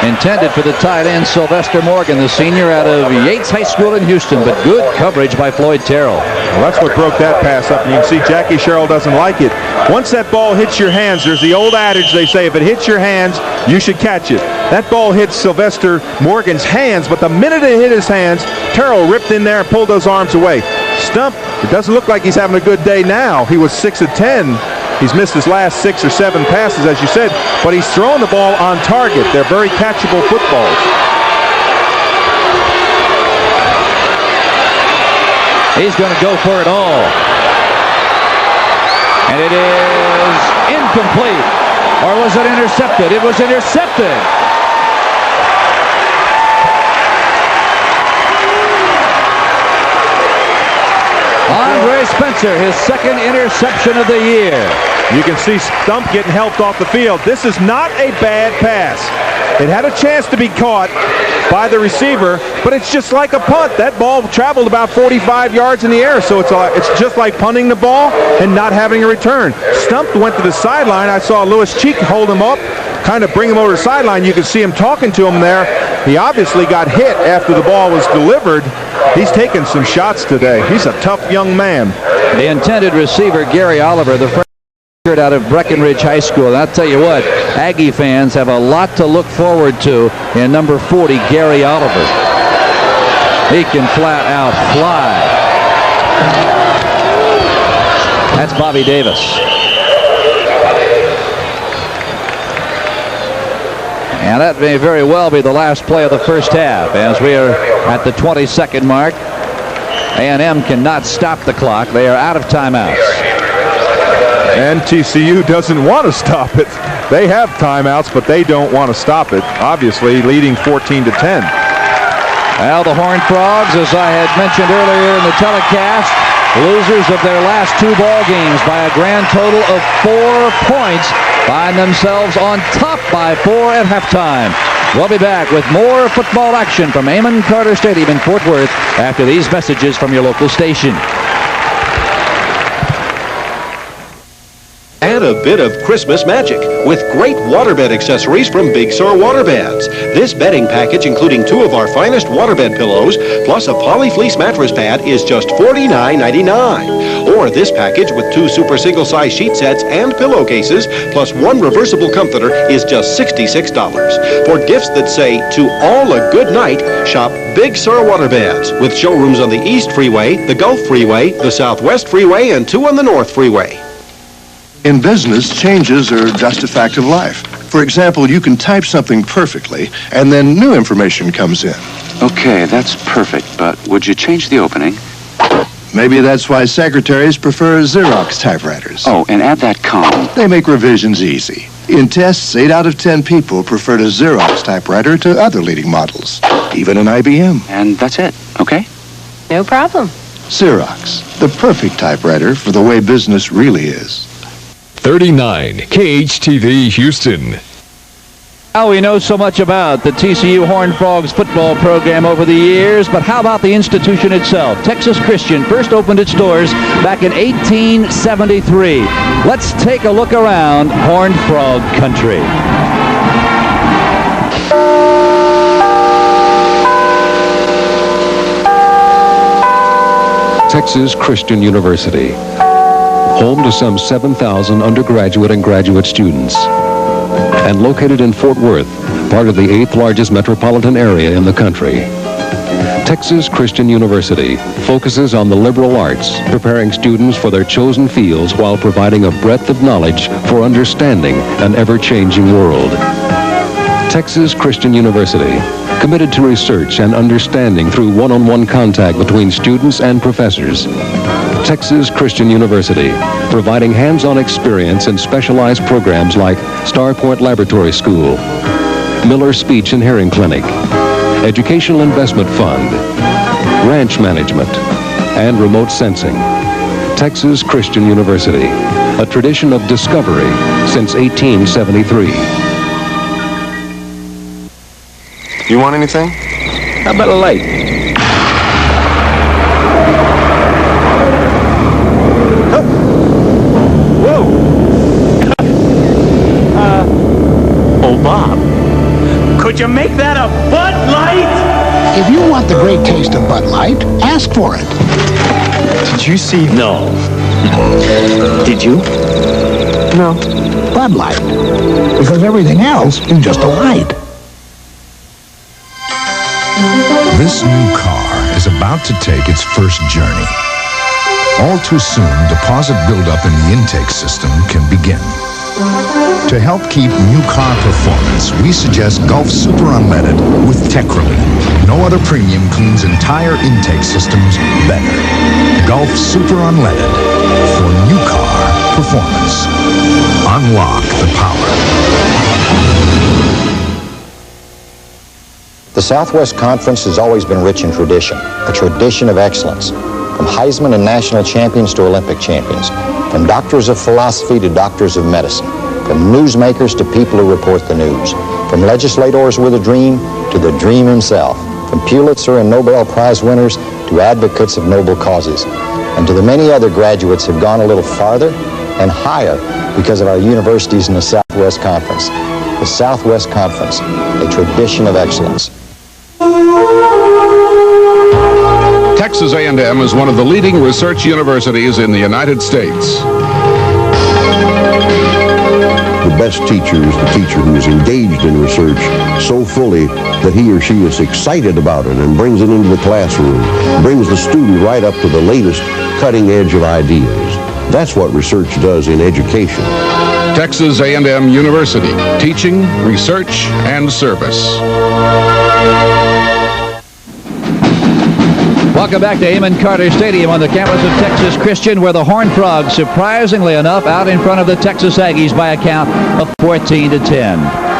Intended for the tight end, Sylvester Morgan, the senior out of Yates High School in Houston, but good coverage by Floyd Terrell. Well, that's what broke that pass up, and you can see Jackie Sherrill doesn't like it. Once that ball hits your hands, there's the old adage they say, if it hits your hands, you should catch it. That ball hit Sylvester Morgan's hands, but the minute it hit his hands, Terrell ripped in there and pulled those arms away. Stump, it doesn't look like he's having a good day now. He was 6 of 10. He's missed his last 6 or 7 passes, as you said, but he's throwing the ball on target. They're very catchable footballs. He's going to go for it all. And it is incomplete. Or was it intercepted? It was intercepted. Andre Spencer, his second interception of the year. You can see Stump getting helped off the field. This is not a bad pass. It had a chance to be caught by the receiver, but it's just like a punt. That ball traveled about 45 yards in the air, so it's just like punting the ball and not having a return. Stump went to the sideline. I saw Lewis Cheek hold him up, kind of bring him over the sideline. You could see him talking to him there. He obviously got hit after the ball was delivered. He's taken some shots today. He's a tough young man. The intended receiver, Gary Oliver, the freshman out of Breckenridge High School. And I'll tell you what, Aggie fans have a lot to look forward to in number 40, Gary Oliver. He can flat out fly. That's Bobby Davis. And that may very well be the last play of the first half as we are at the 22nd mark. A&M cannot stop the clock. They are out of timeouts. And TCU doesn't want to stop it. They have timeouts, but they don't want to stop it. Obviously, leading 14 to 10. Well, the Horned Frogs, as I had mentioned earlier in the telecast, losers of their last 2 ball games by a grand total of 4 points, find themselves on top by 4 at halftime. We'll be back with more football action from Amon Carter Stadium in Fort Worth after these messages from your local station. Add a bit of Christmas magic with great waterbed accessories from Big Sur Waterbeds. This bedding package, including 2 of our finest waterbed pillows, plus a polyfleece mattress pad, is just $49.99. Or this package with 2 super single-size sheet sets and pillowcases, plus 1 reversible comforter, is just $66. For gifts that say, to all a good night, shop Big Sur Waterbeds, with showrooms on the East Freeway, the Gulf Freeway, the Southwest Freeway, and 2 on the North Freeway. In business, changes are just a fact of life. For example, you can type something perfectly, and then new information comes in. Okay, that's perfect, but would you change the opening? Maybe that's why secretaries prefer Xerox typewriters. Oh, and add that comma. They make revisions easy. In tests, 8 out of 10 people preferred a Xerox typewriter to other leading models, even an IBM. And that's it, okay? No problem. Xerox, the perfect typewriter for the way business really is. 39 KHTV Houston. Now we know so much about the TCU Horned Frogs football program over the years, but how about the institution itself? Texas Christian first opened its doors back in 1873. Let's take a look around Horned Frog country. Texas Christian University, home to some 7,000 undergraduate and graduate students, and located in Fort Worth, part of the 8th largest metropolitan area in the country. Texas Christian University focuses on the liberal arts, preparing students for their chosen fields while providing a breadth of knowledge for understanding an ever-changing world. Texas Christian University, committed to research and understanding through one-on-one contact between students and professors. Texas Christian University, providing hands-on experience in specialized programs like Star Point Laboratory School, Miller Speech and Hearing Clinic, Educational Investment Fund, Ranch Management, and Remote Sensing. Texas Christian University, a tradition of discovery since 1873. You want anything? How about a light? Bob, could you make that a Bud Light? If you want the great taste of Bud Light, ask for it. Did you see? No. Did you? No. Bud Light. Because everything else is just a light. This new car is about to take its first journey. All too soon, deposit buildup in the intake system can begin. To help keep new car performance, we suggest Gulf Super Unleaded with Techrelite. No other premium cleans entire intake systems better. Gulf Super Unleaded for new car performance. Unlock the power. The Southwest Conference has always been rich in tradition, a tradition of excellence. From Heisman and national champions to Olympic champions, from doctors of philosophy to doctors of medicine, from newsmakers to people who report the news, from legislators with a dream to the dream himself, from Pulitzer and Nobel Prize winners to advocates of noble causes, and to the many other graduates who've gone a little farther and higher because of our universities in the Southwest Conference. The Southwest Conference, a tradition of excellence. Texas A&M is one of the leading research universities in the United States. The best teacher is the teacher who is engaged in research so fully that he or she is excited about it and brings it into the classroom, brings the student right up to the latest cutting edge of ideas. That's what research does in education. Texas A&M University, teaching, research, and service. Welcome back to Amon Carter Stadium on the campus of Texas Christian, where the Horned Frogs, surprisingly enough, out in front of the Texas Aggies by a count of 14-10.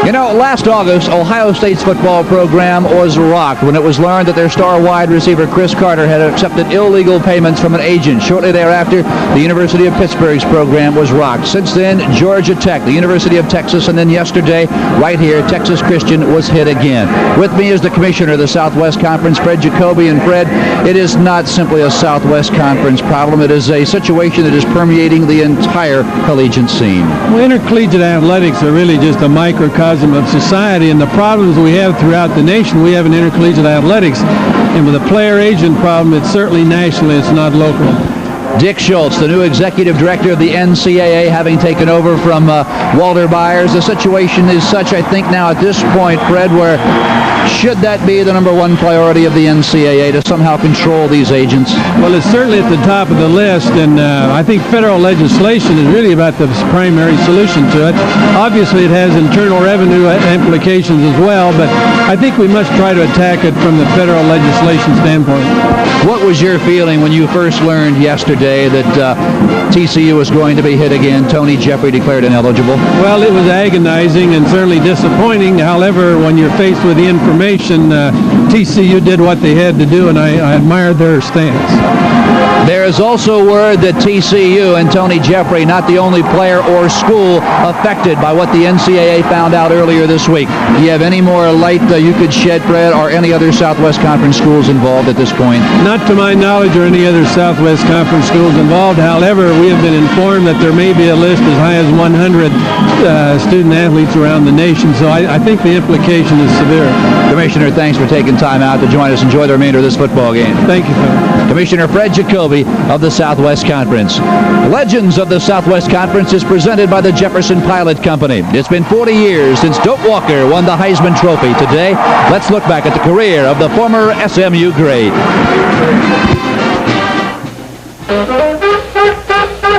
You know, last August, Ohio State's football program was rocked when it was learned that their star wide receiver Chris Carter had accepted illegal payments from an agent. Shortly thereafter, the University of Pittsburgh's program was rocked. Since then, Georgia Tech, the University of Texas, and then yesterday, right here, Texas Christian was hit again. With me is the commissioner of the Southwest Conference, Fred Jacoby. And Fred, it is not simply a Southwest Conference problem. It is a situation that is permeating the entire collegiate scene. Well, intercollegiate athletics are really just a microcosm of society, and the problems we have throughout the nation, we have in intercollegiate athletics. And with the player-agent problem, it's certainly national, it's not local. Dick Schultz, the new executive director of the NCAA, having taken over from Walter Byers. The situation is such, I think, now at this point, Fred, where should that be the number one priority of the NCAA, to somehow control these agents? Well, it's certainly at the top of the list, and I think federal legislation is really about the primary solution to it. Obviously, it has internal revenue implications as well, but I think we must try to attack it from the federal legislation standpoint. What was your feeling when you first learned yesterday that TCU was going to be hit again? Tony Jeffrey declared ineligible. Well, it was agonizing and certainly disappointing. However, when you're faced with the information, TCU did what they had to do, and I admire their stance. There is also word that TCU and Tony Jeffrey, not the only player or school affected by what the NCAA found out earlier this week. Do you have any more light you could shed, Fred, or any other Southwest Conference schools involved at this point? Not to my knowledge, or any other Southwest Conference schools involved. However, we have been informed that there may be a list as high as 100 student athletes around the nation, so I think the implication is severe. Commissioner, thanks for taking time out to join us. Enjoy the remainder of this football game. Thank you, Phil. Commissioner Fred Jacoby of the Southwest Conference. Legends of the Southwest Conference is presented by the Jefferson Pilot Company. It's been 40 years since Doak Walker won the Heisman Trophy. Today, let's look back at the career of the former SMU great.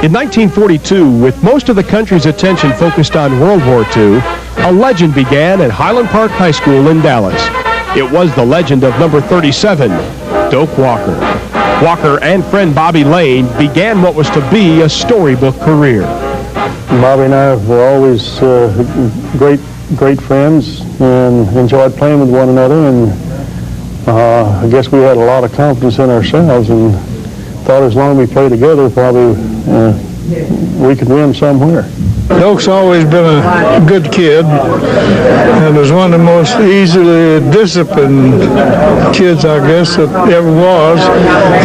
In 1942, with most of the country's attention focused on World War II, a legend began at Highland Park High School in Dallas. It was the legend of number 37, Doak Walker. Walker and friend Bobby Lane began what was to be a storybook career. Bobby and I were always great friends and enjoyed playing with one another, and I guess we had a lot of confidence in ourselves and thought as long as we played together, probably we could win somewhere. Doak's always been a good kid and was one of the most easily disciplined kids, I guess, that ever was.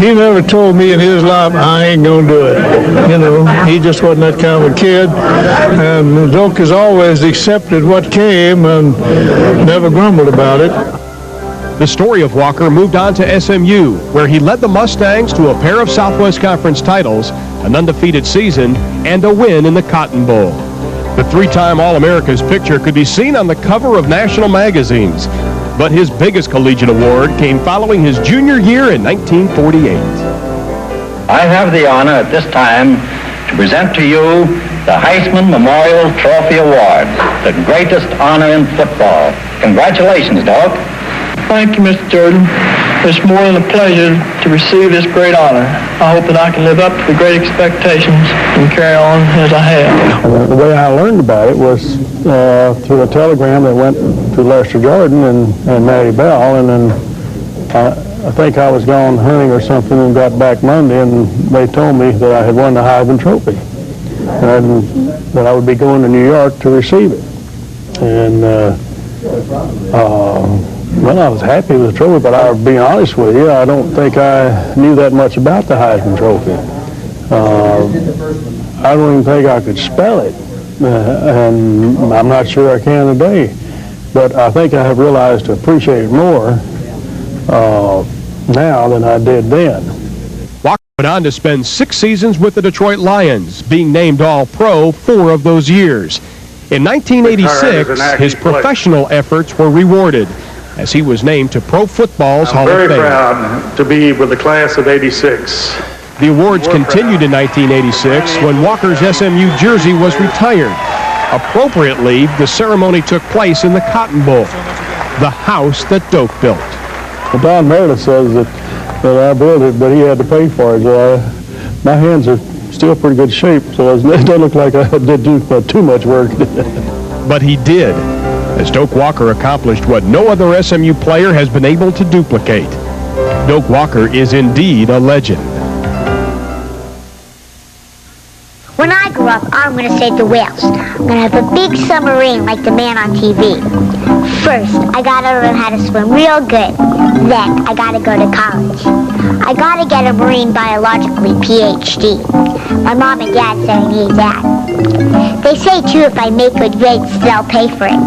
He never told me in his life, I ain't gonna do it. You know, he just wasn't that kind of a kid. And Doak has always accepted what came and never grumbled about it. The story of Walker moved on to SMU, where he led the Mustangs to a pair of Southwest Conference titles, an undefeated season, and a win in the Cotton Bowl. The three-time All-America's picture could be seen on the cover of national magazines, but his biggest collegiate award came following his junior year in 1948. I have the honor at this time to present to you the Heisman Memorial Trophy Award, the greatest honor in football. Congratulations, Doak. Thank you, Mr. Jordan. It's more than a pleasure to receive this great honor. I hope that I can live up to the great expectations and carry on as I have. The way I learned about it was through a telegram that went to Lester Jordan and Matty Bell, and then I think I was gone hunting or something and got back Monday, and they told me that I had won the Heisman Trophy and that I would be going to New York to receive it. And well, I was happy with the trophy, but I'll be honest with you, I don't think I knew that much about the Heisman Trophy. I don't even think I could spell it, and I'm not sure I can today. But I think I have realized to appreciate it more now than I did then. Walker went on to spend 6 seasons with the Detroit Lions, being named All-Pro 4 of those years. In 1986, his professional efforts were rewarded as he was named to Pro Football's Hall of Fame. I'm very proud to be with the class of '86. The awards continued in 1986 when Walker's SMU jersey was retired. Appropriately, the ceremony took place in the Cotton Bowl, the house that Doak built. Well, Don Meredith says that I built it, but he had to pay for it. My hands are still pretty good shape, so it doesn't look like I did do too much work. But he did, as Doak Walker accomplished what no other SMU player has been able to duplicate. Doak Walker is indeed a legend. When I grow up, I'm going to save the whales. I'm going to have a big submarine like the man on TV. First, I got to learn how to swim real good. Then, I got to go to college. I got to get a marine biologically PhD. My mom and dad say I need that. They say, too, if I make good grades, they'll pay for it.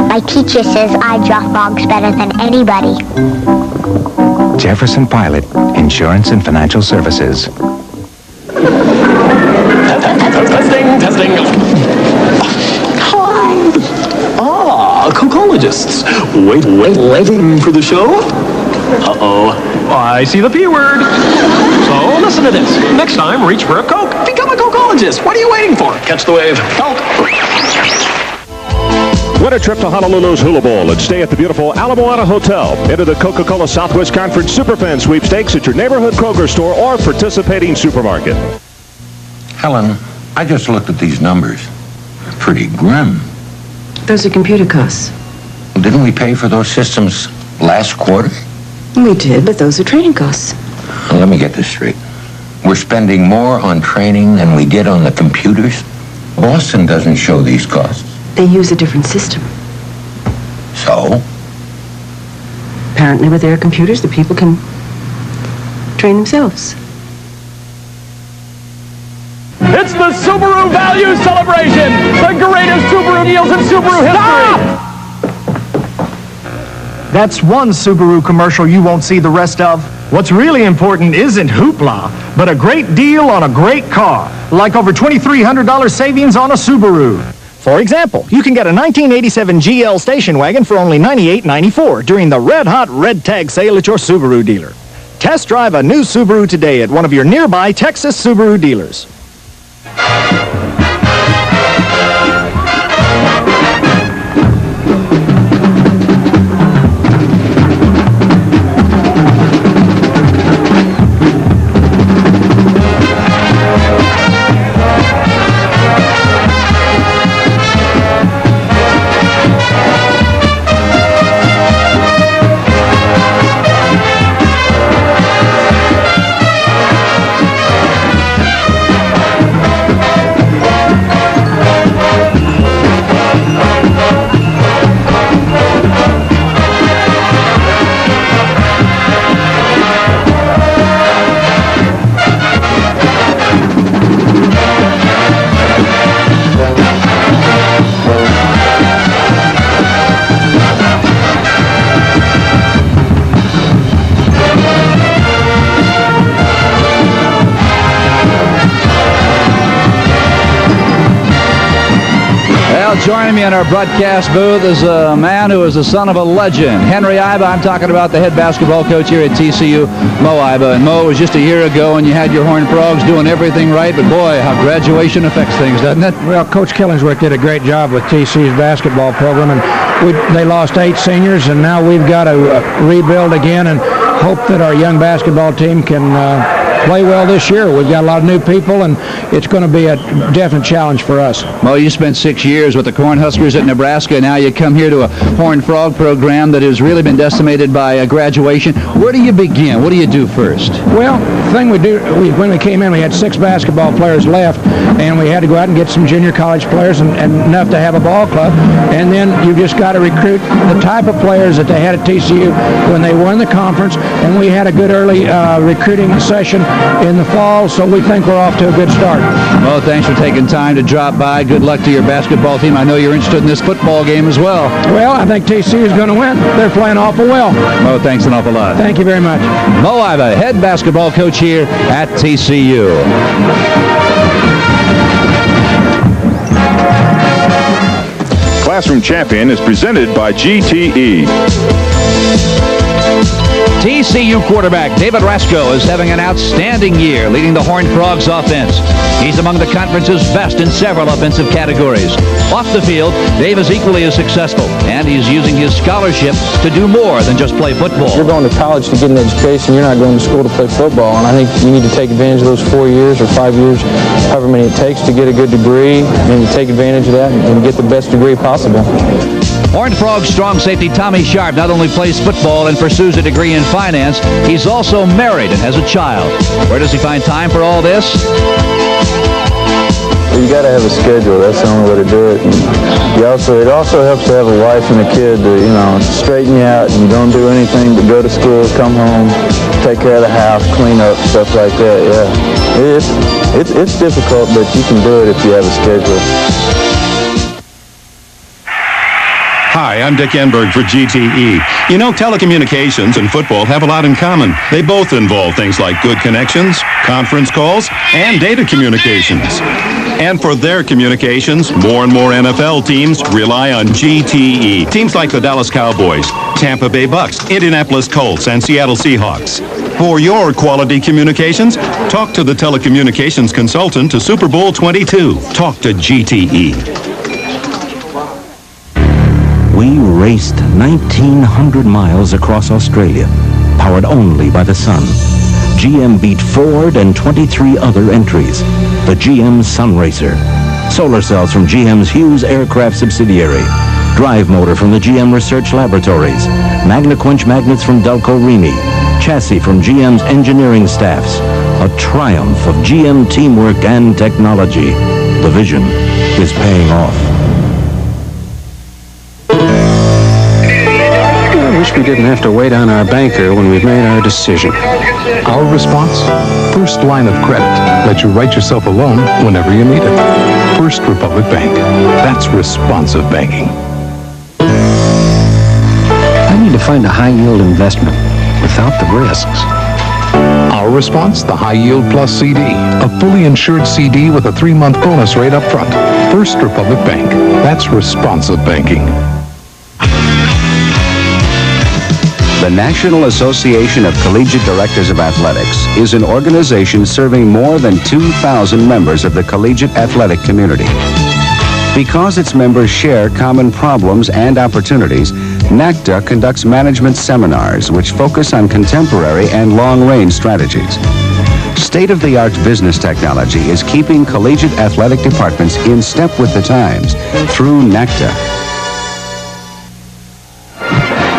My teacher says I draw frogs better than anybody. Jefferson Pilot, Insurance and Financial Services. Testing. Hi. Cocologists. Waiting for the show? Uh-oh. I see the P word. So listen to this. Next time, reach for a Coke. Become a cocologist. What are you waiting for? Catch the wave. Coke. Win a trip to Honolulu's Hula Bowl and stay at the beautiful Ala Moana Hotel. Enter the Coca-Cola Southwest Conference Superfan Sweepstakes at your neighborhood Kroger store or participating supermarket. Helen, I just looked at these numbers. They're pretty grim. Those are computer costs. Well, didn't we pay for those systems last quarter? We did, but those are training costs. Well, let me get this straight. We're spending more on training than we did on the computers? Boston doesn't show these costs. They use a different system. So? Apparently with their computers, the people can train themselves. It's the Subaru Value Celebration! The greatest Subaru deals in Subaru history! That's one Subaru commercial you won't see the rest of. What's really important isn't hoopla, but a great deal on a great car, like over $2,300 savings on a Subaru. For example, you can get a 1987 GL station wagon for only $98.94 during the red-hot red tag sale at your Subaru dealer. Test drive a new Subaru today at one of your nearby Texas Subaru dealers. joining me in our broadcast booth is a man who is the son of a legend, Henry Iba. I'm talking about the head basketball coach here at TCU, Mo Iba. And Mo, it was just a year ago, and you had your Horned Frogs doing everything right, but boy, how graduation affects things, doesn't it? Well, Coach Killingsworth did a great job with TCU's basketball program, and they lost 8 seniors, and now we've got to rebuild again and hope that our young basketball team can play well this year. We've got a lot of new people, and it's going to be a definite challenge for us. Mo, you spent 6 years with the Cornhuskers at Nebraska. Now you come here to a Horned Frog program that has really been decimated by graduation. Where do you begin? What do you do first? Well, the thing we do, when we came in, we had 6 basketball players left, and we had to go out and get some junior college players and enough to have a ball club. And then you just got to recruit the type of players that they had at TCU when they won the conference. And we had a good early recruiting session in the fall, so we think we're off to a good start. Well, thanks for taking time to drop by. Good luck to your basketball team. I know you're interested in this football game as well. Well, I think TCU is going to win. They're playing awful well. Mo, thanks an awful lot. Thank you very much. Mo Iba, head basketball coach here at TCU. Classroom Champion is presented by GTE. TCU quarterback David Rasco is having an outstanding year leading the Horned Frogs offense. He's among the conference's best in several offensive categories. Off the field, Dave is equally as successful, and he's using his scholarship to do more than just play football. You're going to college to get an education. You're not going to school to play football, and I think you need to take advantage of those 4 years or 5 years, however many it takes to get a good degree, and to take advantage of that and get the best degree possible. Horned Frogs strong safety Tommy Sharp not only plays football and pursues a degree in finance, he's also married and has a child. Where does he find time for all this? You got to have a schedule. That's the only way to do it. And it also helps to have a wife and a kid to, straighten you out, and you don't do anything but go to school, come home, take care of the house, clean up, stuff like that. Yeah, it's difficult, but you can do it if you have a schedule. Hi, I'm Dick Enberg for GTE. You know, telecommunications and football have a lot in common. They both involve things like good connections, conference calls, and data communications. And for their communications, more and more NFL teams rely on GTE. Teams like the Dallas Cowboys, Tampa Bay Bucks, Indianapolis Colts, and Seattle Seahawks. For your quality communications, talk to the telecommunications consultant to Super Bowl 22. Talk to GTE. We raced 1,900 miles across Australia, powered only by the sun. GM beat Ford and 23 other entries. The GM Sun Racer. Solar cells from GM's Hughes Aircraft subsidiary. Drive motor from the GM Research Laboratories. MagnaQuench magnets from Delco Remy. Chassis from GM's engineering staffs. A triumph of GM teamwork and technology. The vision is paying off. I wish we didn't have to wait on our banker when we've made our decision. Our response? First line of credit. Let you write yourself a loan whenever you need it. First Republic Bank. That's responsive banking. I need to find a high-yield investment without the risks. Our response? The High Yield Plus CD. A fully insured CD with a 3-month bonus rate up front. First Republic Bank. That's responsive banking. The National Association of Collegiate Directors of Athletics is an organization serving more than 2,000 members of the collegiate athletic community. Because its members share common problems and opportunities, NACTA conducts management seminars which focus on contemporary and long-range strategies. State-of-the-art business technology is keeping collegiate athletic departments in step with the times through NACTA.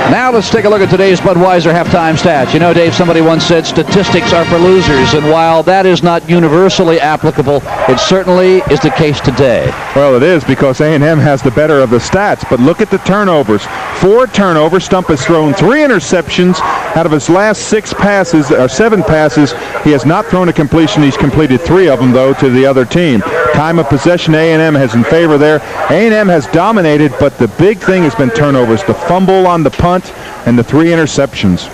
Now let's take a look at today's Budweiser halftime stats. You know, Dave, somebody once said statistics are for losers, and while that is not universally applicable, it certainly is the case today. Well, it is because A&M has the better of the stats, but look at the turnovers. 4 turnovers. Stump has thrown 3 interceptions. Out of his last 7 passes, he has not thrown a completion. He's completed 3 of them, though, to the other team. Time of possession, A&M has in favor there. A&M has dominated, but the big thing has been turnovers. The fumble on the punt and the 3 interceptions.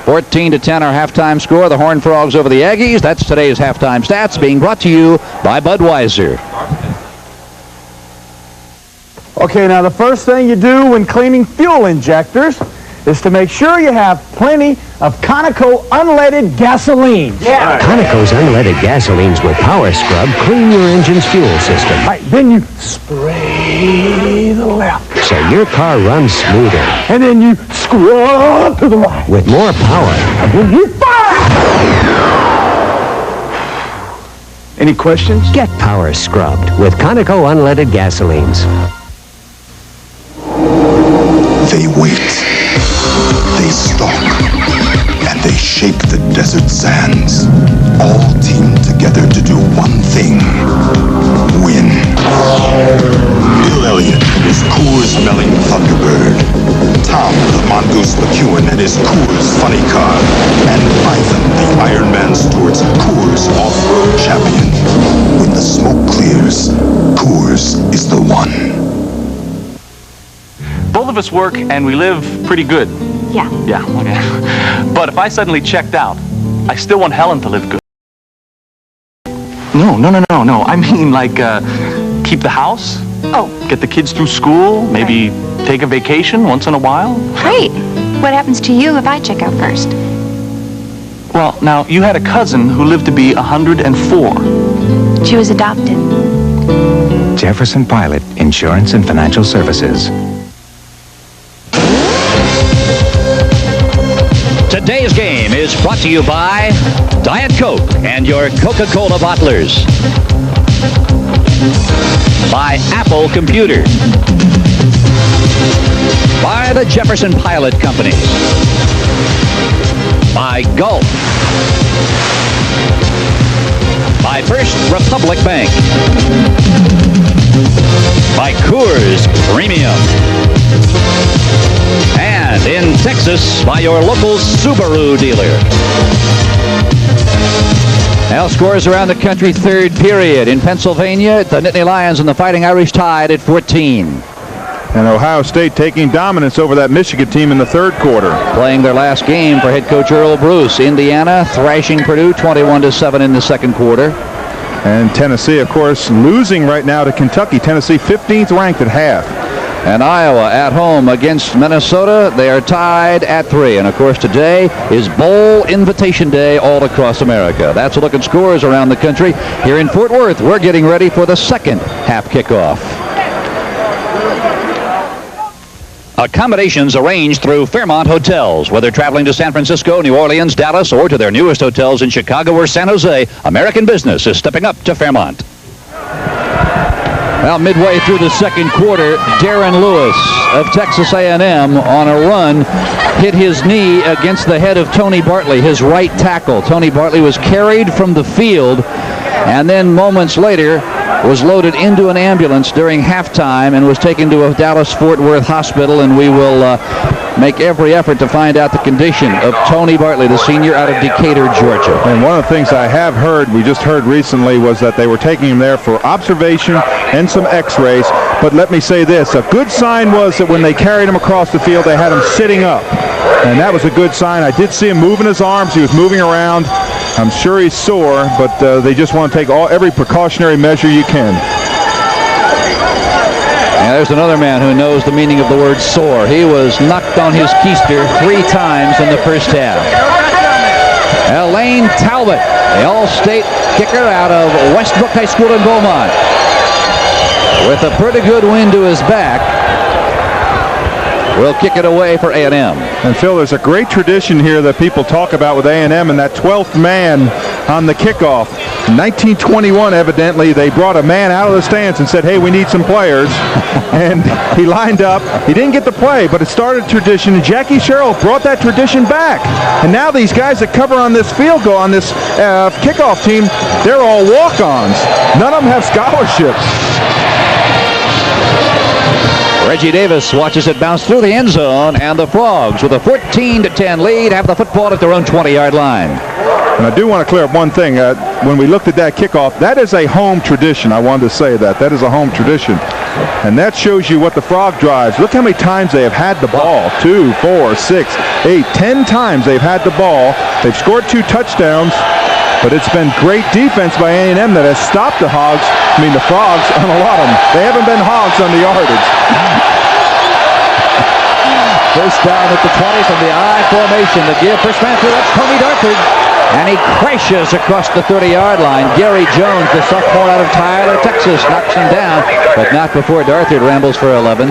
14-10 our halftime score. The Horned Frogs over the Aggies. That's today's halftime stats being brought to you by Budweiser. Okay, now the first thing you do when cleaning fuel injectors is to make sure you have plenty of Conoco unleaded gasoline. Yeah. Conoco's unleaded gasolines with Power Scrub clean your engine's fuel system. Right, then you spray the left. So your car runs smoother. And then you scrub to the right. With more power. And then you fire! Any questions? Get Power Scrubbed with Conoco unleaded gasolines. They wait, they stalk, and they shake the desert sands, all teamed together to do one thing: win. Bill Elliott and his Coors-smelling Thunderbird, Tom the Mongoose McEwen and his Coors funny car, and Ivan the Ironman Stewart's Coors off-road champion. When the smoke clears, Coors is the one. Both of us work and we live pretty good. Yeah. Yeah, okay. But if I suddenly checked out, I still want Helen to live good. No. I mean, like, keep the house. Oh. Get the kids through school. Maybe take a vacation once in a while. Great. What happens to you if I check out first? Well, now, you had a cousin who lived to be 104. She was adopted. Jefferson Pilot Insurance and Financial Services. Today's game is brought to you by Diet Coke and your Coca-Cola bottlers. By Apple Computer. By the Jefferson Pilot Company. By Gulf. By First Republic Bank. By Coors Premium. And in Texas, by your local Subaru dealer. Now scores around the country, third period. In Pennsylvania, the Nittany Lions and the Fighting Irish tied at 14. And Ohio State taking dominance over that Michigan team in the third quarter. Playing their last game for head coach Earl Bruce. Indiana thrashing Purdue 21-7 in the second quarter. And Tennessee, of course, losing right now to Kentucky. Tennessee 15th ranked at half. And Iowa at home against Minnesota. They are tied at 3. And, of course, today is Bowl Invitation Day all across America. That's a look at scores around the country. Here in Fort Worth, we're getting ready for the second half kickoff. Accommodations arranged through Fairmont Hotels. Whether traveling to San Francisco, New Orleans, Dallas, or to their newest hotels in Chicago or San Jose, American business is stepping up to Fairmont. Well, midway through the second quarter, Darren Lewis of Texas A&M on a run hit his knee against the head of Tony Bartley, his right tackle. Tony Bartley was carried from the field and then moments later was loaded into an ambulance during halftime and was taken to a Dallas-Fort Worth hospital, and we will make every effort to find out the condition of Tony Bartley, the senior out of Decatur, Georgia. And one of the things I have heard, we just heard recently, was that they were taking him there for observation and some x-rays. But let me say this, a good sign was that when they carried him across the field, they had him sitting up. And that was a good sign. I did see him moving his arms. He was moving around. I'm sure he's sore, but they just want to take every precautionary measure you can. And there's another man who knows the meaning of the word sore. He was knocked on his keister 3 times in the first half. Lane Talbot, the All-State kicker out of Westbrook High School in Beaumont. With a pretty good wind to his back, will kick it away for A&M. And Phil, there's a great tradition here that people talk about with A&M and that 12th man on the kickoff. In 1921, evidently, they brought a man out of the stands and said, hey, we need some players. And he lined up. He didn't get to play, but it started a tradition. And Jackie Sherrill brought that tradition back. And now these guys that cover on this field goal, on this kickoff team, they're all walk-ons. None of them have scholarships. Reggie Davis watches it bounce through the end zone, and the Frogs, with a 14-10 lead, have the football at their own 20-yard line. And I do want to clear up one thing. When we looked at that kickoff, that is a home tradition. I wanted to say that. That is a home tradition. And that shows you what the Frog drives. Look how many times they have had the ball. 2, 4, 6, 8, 10 times they've had the ball. They've scored 2 touchdowns. But it's been great defense by A&M that has stopped the Frogs on a lot of them. They haven't been hogs on the yardage. First down at the 20 from the I formation. The give, first man through, that's Tony Darford. And he crashes across the 30-yard line. Gary Jones, the sophomore out of Tyler, Texas, knocks him down, but not before Darford rambles for 11.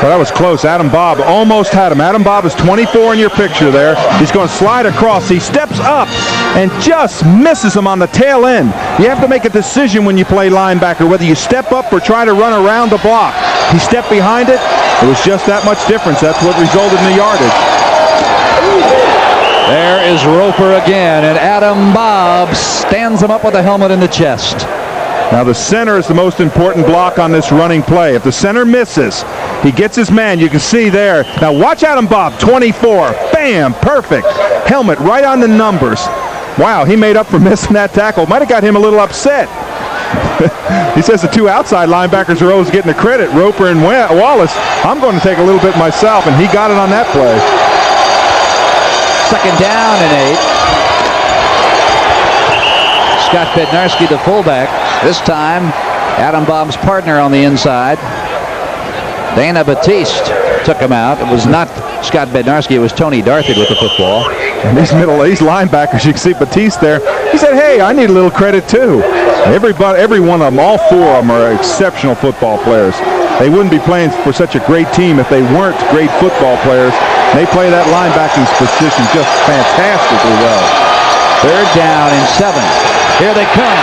Well, that was close. Adam Bobb almost had him. Adam Bobb is 24 in your picture there. He's going to slide across. He steps up and just misses him on the tail end. You have to make a decision when you play linebacker, whether you step up or try to run around the block. He stepped behind it. It was just that much difference. That's what resulted in the yardage. There is Roper again, and Adam Bobb stands him up with a helmet in the chest. Now the center is the most important block on this running play. If the center misses, he gets his man. You can see there. Now watch Adam Bobb, 24. Bam, perfect. Helmet right on the numbers. Wow, he made up for missing that tackle. Might have got him a little upset. He says the two outside linebackers are always getting the credit, Roper and Wallace. I'm going to take a little bit myself, and he got it on that play. Second down and 8. Scott Bednarski, the fullback. This time, Adam Bobb's partner on the inside. Dana Batiste took him out. It was not Scott Bednarski, it was Tony Darford with the football. And these Middle East linebackers, you can see Batiste there. He said, hey, I need a little credit too. Every one of them, all four of them are exceptional football players. They wouldn't be playing for such a great team if they weren't great football players. They play that linebacking position just fantastically well. Third down and 7. Here they come.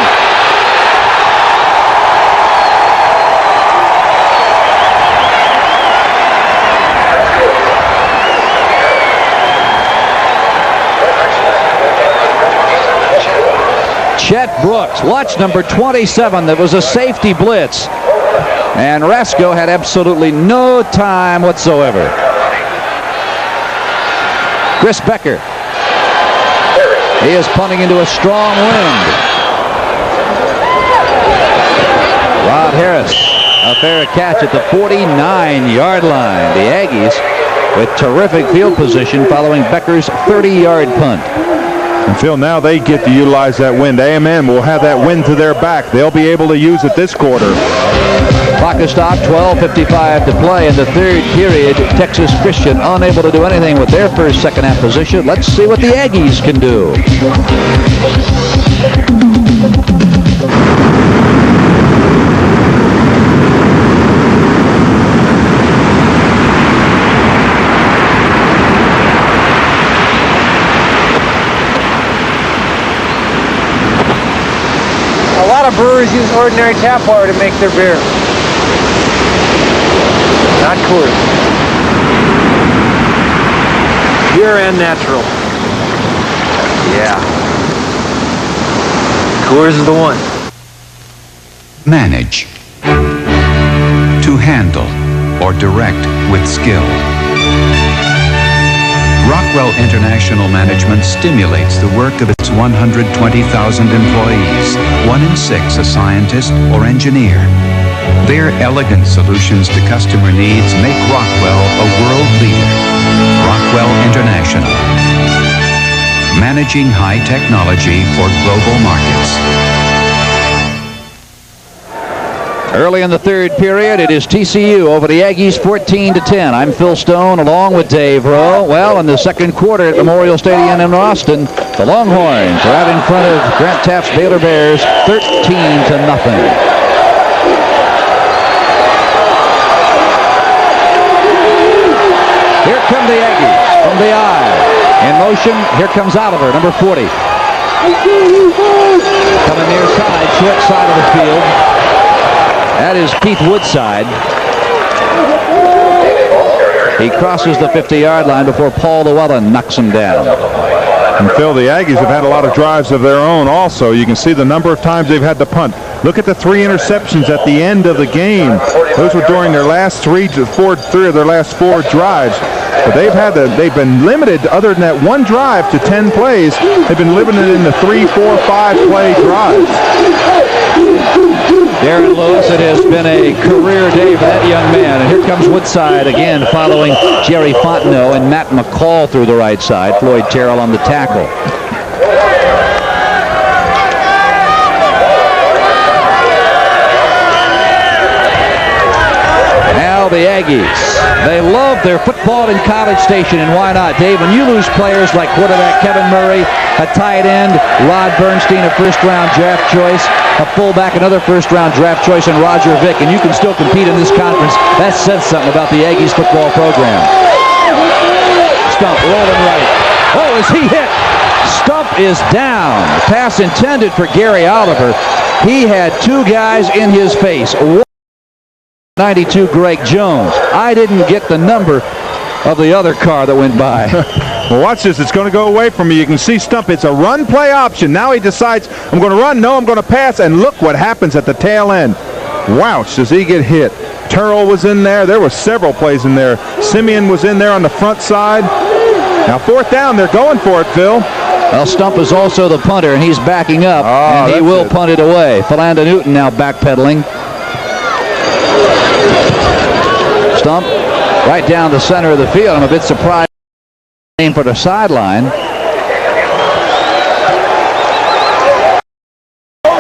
Chet Brooks, watch number 27. That was a safety blitz. And Rasko had absolutely no time whatsoever. Chris Becker. He is punting into a strong wind. Rod Harris, a fair catch at the 49-yard line. The Aggies with terrific field position following Becker's 30-yard punt. And Phil, now they get to utilize that wind. A&M will have that wind to their back. They'll be able to use it this quarter. Clock is stopped, 12:55 to play in the third period. Texas Christian unable to do anything with their first second half position. Let's see what the Aggies can do. A lot of brewers use ordinary tap water to make their beer. Not Coors. Pure and natural. Yeah. Coors is the one. Manage. To handle or direct with skill. Rockwell International Management stimulates the work of its 120,000 employees, 1 in 6 a scientist or engineer. Their elegant solutions to customer needs make Rockwell a world leader. Rockwell International. Managing high technology for global markets. Early in the third period, it is TCU over the Aggies 14-10. I'm Phil Stone along with Dave Rowe. Well, in the second quarter at Memorial Stadium in Austin, the Longhorns are out in front of Grant Taft's Baylor Bears 13-0. Here come the Aggies from the I. In motion, here comes Oliver, number 40. Coming near side, short side of the field. That is Keith Woodside. He crosses the 50-yard line before Paul Llewellyn knocks him down. And Phil, the Aggies have had a lot of drives of their own also. You can see the number of times they've had to punt. Look at the 3 interceptions at the end of the game. Those were during their last 3 of their last 4 drives. But they've been limited, other than that one drive, to 10 plays. They've been limited into 3, 4, 5 play drives. Darren Lewis, it has been a career day for that young man. And here comes Woodside again, following Jerry Fontenot and Matt McCall through the right side. Floyd Terrell on the tackle. well, the Aggies, they love their football in College Station, and why not, Dave? When you lose players like quarterback Kevin Murray, a tight end, Rod Bernstein, a first-round draft choice, a fullback, another first-round draft choice, and Roger Vick, and you can still compete in this conference, that says something about the Aggies football program. Stump rolling right. Oh, is he hit? Stump is down. Pass intended for Gary Oliver. He had two guys in his face. 92 Greg Jones. I didn't get the number of the other car that went by. Well, watch this. It's going to go away from you. You can see Stump. It's a run play option. Now he decides, I'm going to run. No, I'm going to pass. And look what happens at the tail end. Wouch, does he get hit. Turrell was in there. There were several plays in there. Simeon was in there on the front side. Now fourth down. They're going for it, Phil. Well, Stump is also the punter, and he's backing up, and he will punt it away. Philanda Newton now backpedaling. Stump right down the center of the field. I'm a bit surprised for the sideline.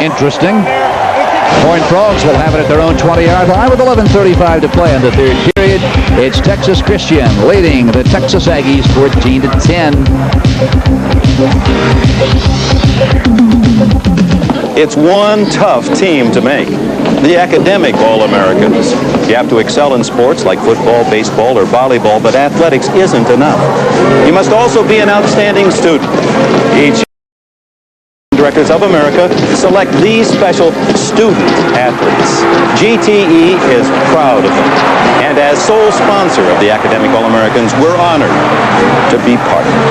Interesting. Horned Frogs will have it at their own 20-yard line with 11:35 to play in the third period. It's Texas Christian leading the Texas Aggies 14-10. It's one tough team to make. The academic All-Americans. You have to excel in sports like football, baseball, or volleyball, but athletics isn't enough. You must also be an outstanding student. Each Directors of America select these special student athletes. GTE is proud of them. And as sole sponsor of the Academic All-Americans, we're honored to be part of it.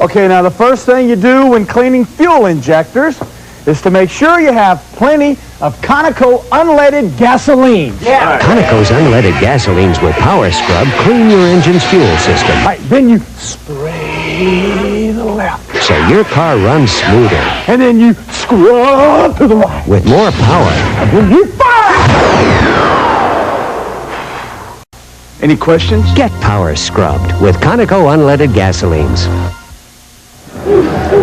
Okay, now the first thing you do when cleaning fuel injectors is to make sure you have plenty of Conoco unleaded gasoline. Yeah. Conoco's unleaded gasolines with Power Scrub clean your engine's fuel system. Right, then you spray the left. So your car runs smoother. And then you scrub to the right. With more power. And then you fire! Any questions? Get Power Scrubbed with Conoco unleaded gasolines.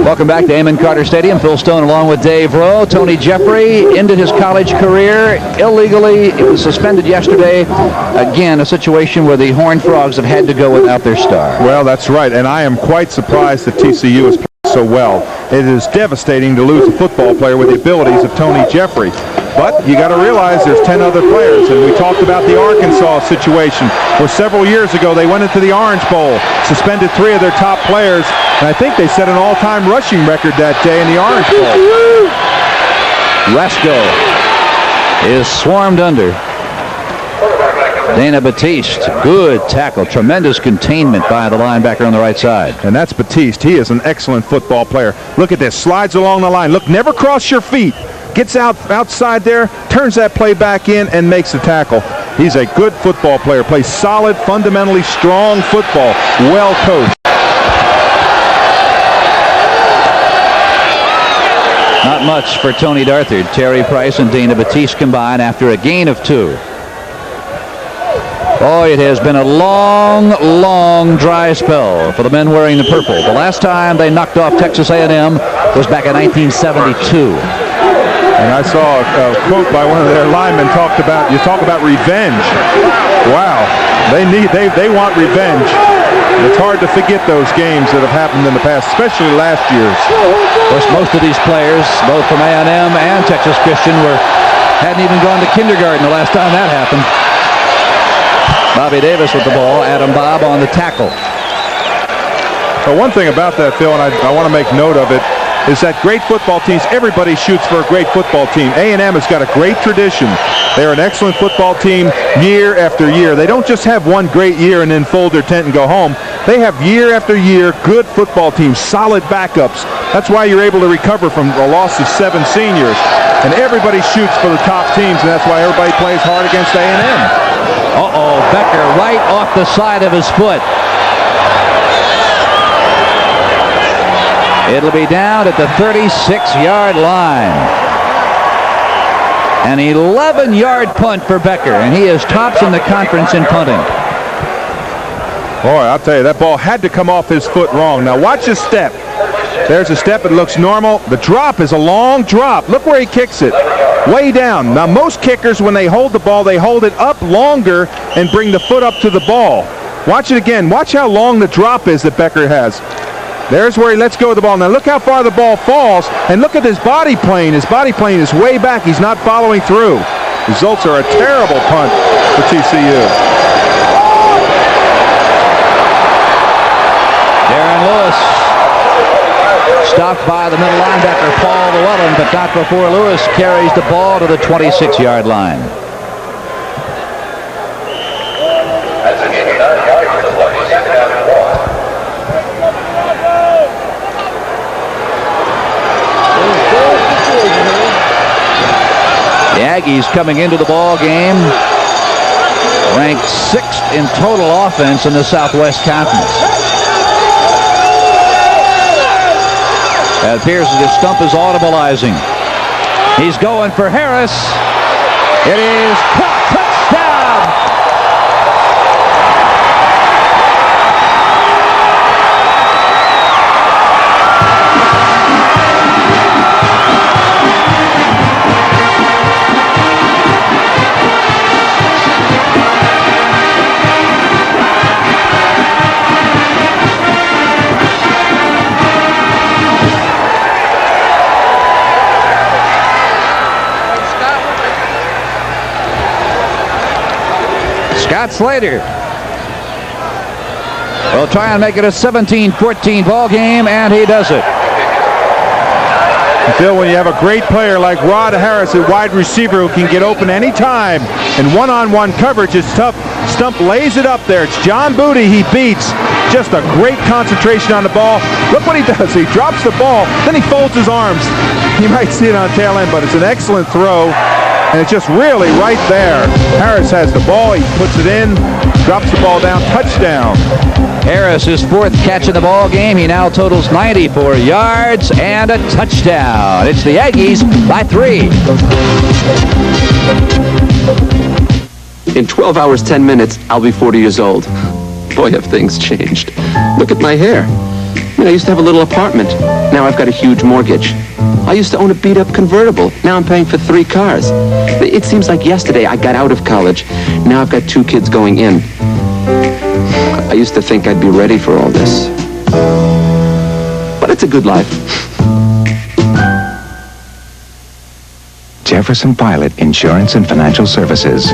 Welcome back to Amon Carter Stadium. Phil Stone along with Dave Rowe. Tony Jeffrey ended his college career illegally. It was suspended yesterday. Again, a situation where the Horned Frogs have had to go without their star. Well, that's right, and I am quite surprised that TCU is playing so well. It is devastating to lose a football player with the abilities of Tony Jeffrey. But you got to realize there's 10 other players, and we talked about the Arkansas situation where several years ago they went into the Orange Bowl, suspended 3 of their top players, and I think they set an all-time rushing record that day in the Orange Bowl. Rasco is swarmed under. Dana Batiste, good tackle, tremendous containment by the linebacker on the right side. And that's Batiste. He is an excellent football player. Look at this, slides along the line. Look, never cross your feet. Gets outside there, turns that play back in, and makes the tackle. He's a good football player. Plays solid, fundamentally strong football. Well coached. Not much for Tony Darthard. Terry Price and Dana Batiste combine after a gain of 2. Boy, it has been a long, long dry spell for the men wearing the purple. The last time they knocked off Texas A&M was back in 1972. And I saw a quote by one of their linemen talk about revenge. Wow, they want revenge. It's hard to forget those games that have happened in the past, especially last year's. Of course, most of these players, both from A&M and Texas Christian, hadn't even gone to kindergarten the last time that happened. Bobby Davis with the ball, Adam Bob on the tackle. Well, one thing about that, Phil, and I want to make note of it, is that great football teams, everybody shoots for a great football team. A&M has got a great tradition. They're an excellent football team year after year. They don't just have one great year and then fold their tent and go home. They have year after year good football teams, solid backups. That's why you're able to recover from a loss of 7 seniors. And everybody shoots for the top teams, and that's why everybody plays hard against A&M. Uh-oh, Becker right off the side of his foot. It'll be down at the 36-yard line. An 11-yard punt for Becker, and he is tops in the conference in punting. Boy, I'll tell you, that ball had to come off his foot wrong. Now watch his step. There's a step. It looks normal. The drop is a long drop. Look where he kicks it. Way down. Now, most kickers, when they hold the ball, they hold it up longer and bring the foot up to the ball. Watch it again. Watch how long the drop is that Becker has. There's where he lets go of the ball. Now, look how far the ball falls, and look at his body plane. His body plane is way back. He's not following through. Results are a terrible punt for TCU. Darren Lewis stopped by the middle linebacker, Paul Llewellyn, but not before Lewis carries the ball to the 26-yard line. The Aggies coming into the ball game ranked 6th in total offense in the Southwest Conference. It appears as if Stump is audibilizing. He's going for Harris. It is caught. Touchdown! Scott Slater will try and make it a 17-14 ball game, and he does it. Phil, when you have a great player like Rod Harris at wide receiver who can get open anytime in one-on-one coverage, it's tough. Stump lays it up there. It's John Booty he beats. Just a great concentration on the ball. Look what he does. He drops the ball, then he folds his arms. You might see it on tail end, but it's an excellent throw. And it's just really right there. Harris has the ball. He puts it in, drops the ball down. Touchdown. Harris is 4th catch in the ball game. He now totals 94 yards and a touchdown. It's the Aggies by 3. In 12 hours, 10 minutes, I'll be 40 years old. Boy, have things changed. Look at my hair. I used to have a little apartment. Now I've got a huge mortgage. I used to own a beat-up convertible. Now I'm paying for 3 cars. It seems like yesterday I got out of college. Now I've got 2 kids going in. I used to think I'd be ready for all this. But it's a good life. Jefferson Pilot Insurance and Financial Services.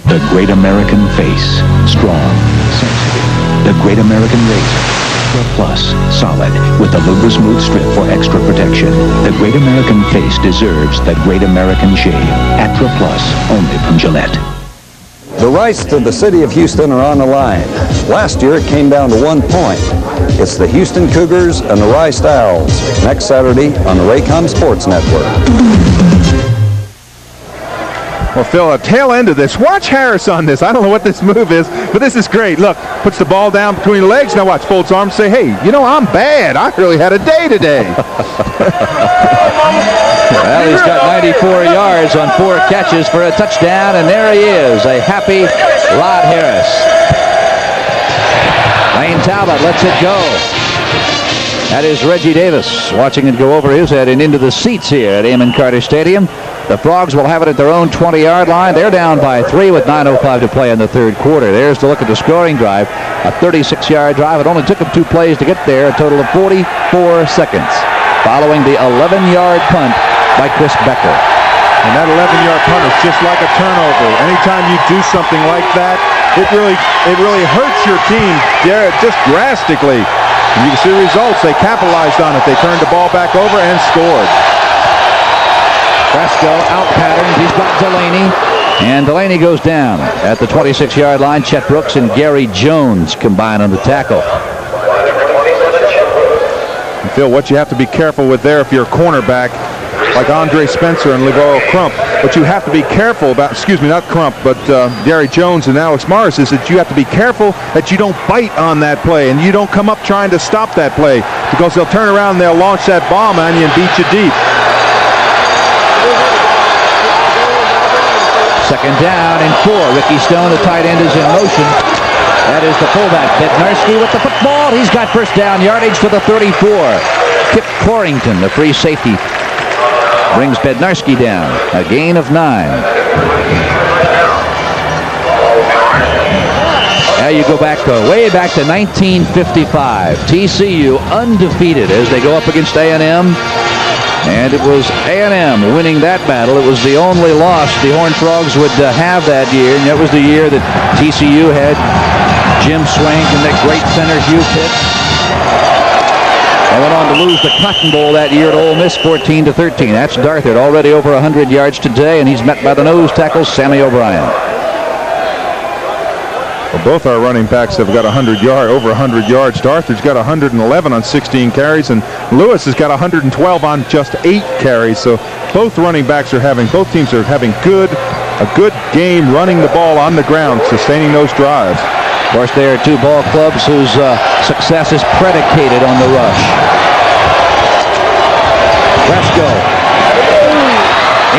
The Great American Face. Strong, sensitive. The Great American Razor. Plus, solid, with the Luber Smooth Strip for extra protection. The Great American Face deserves the Great American Shave. Atra Plus, only from Gillette. The rights to the city of Houston are on the line. Last year it came down to 1 point. It's the Houston Cougars and the Rice Owls, next Saturday on the Raycom Sports Network. Well, Phil, a tail end of this. Watch Harris on this. I don't know what this move is, but this is great. Look, puts the ball down between the legs. Now watch, folds arms, say, hey, you know, I'm bad. I really had a day today. Well, he's got 94 yards on 4 catches for a touchdown, and there he is, a happy Rod Harris. Lane Talbot lets it go. That is Reggie Davis watching it go over his head and into the seats here at Amon Carter Stadium. The Frogs will have it at their own 20-yard line. They're down by 3 with 9:05 to play in the 3rd quarter. There's the look at the scoring drive, a 36-yard drive. It only took them 2 plays to get there, a total of 44 seconds, following the 11-yard punt by Chris Becker. And that 11-yard punt is just like a turnover. Anytime you do something like that, it really hurts your team just drastically. And you can see the results. They capitalized on it. They turned the ball back over and scored. Fresco out patterned. He's got Delaney. And Delaney goes down at the 26-yard line. Chet Brooks and Gary Jones combine on the tackle. And Phil, what you have to be careful with there if you're a cornerback, like Andre Spencer and LeGarrette Crump, what you have to be careful about, excuse me, not Crump, but Gary Jones and Alex Morris, is that you have to be careful that you don't bite on that play and you don't come up trying to stop that play, because they'll turn around and they'll launch that bomb on you and beat you deep. 2nd down and 4. Ricky Stone, the tight end, is in motion. That is the fullback, Bednarski, with the football. He's got first down yardage to the 34. Kip Corrington, the free safety, brings Bednarski down. A gain of 9. Now you go back to way back to 1955. TCU undefeated as they go up against A&M. And it was A&M winning that battle. It was the only loss the Horned Frogs would have that year. And that was the year that TCU had Jim Swank and that great center Hugh Pitt. And went on to lose the Cotton Bowl that year at Ole Miss 14-13. That's Darthard, already over 100 yards today, and he's met by the nose tackle, Sammy O'Brien. Well, both our running backs have got over 100 yards. Darthard's got 111 on 16 carries, and Lewis has got 112 on just 8 carries. So both teams are having a good game running the ball on the ground, sustaining those drives. Of course, they are two ball clubs whose success is predicated on the rush. Fresco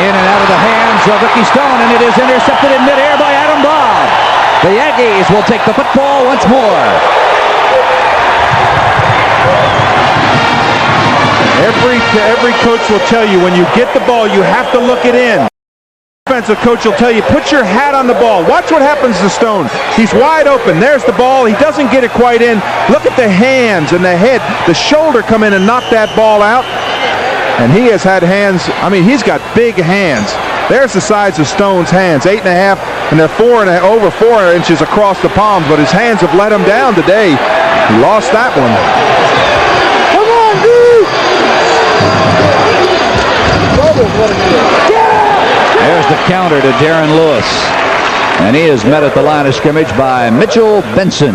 in and out of the hands of Ricky Stone, and it is intercepted in midair by Adam Bob. The Aggies will take the football once more. Every coach will tell you when you get the ball, you have to look it in. Defensive coach will tell you, put your hat on the ball. Watch what happens to Stone. He's wide open. There's the ball. He doesn't get it quite in. Look at the hands and the head, the shoulder come in and knock that ball out. And he has had hands. I mean, he's got big hands. There's the size of Stone's hands, 8.5, and they're over 4 inches across the palms, but his hands have let him down today. He lost that one. Come on, dude! There's the counter to Darren Lewis, and he is met at the line of scrimmage by Mitchell Benson.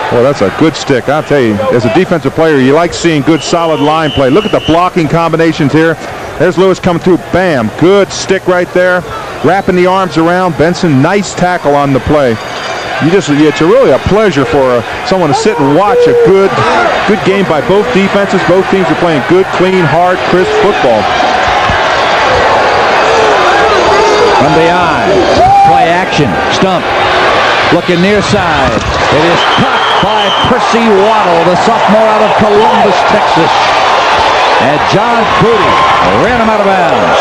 Well, that's a good stick. I'll tell you, as a defensive player, you like seeing good, solid line play. Look at the blocking combinations here. There's Lewis coming through. Bam. Good stick right there. Wrapping the arms around. Benson, nice tackle on the play. It's really a pleasure for someone to sit and watch a good game by both defenses. Both teams are playing good, clean, hard, crisp football. From behind, play action, Stump, looking near side. It is caught by Percy Waddle, the sophomore out of Columbus, Texas. And John Cody ran him out of bounds.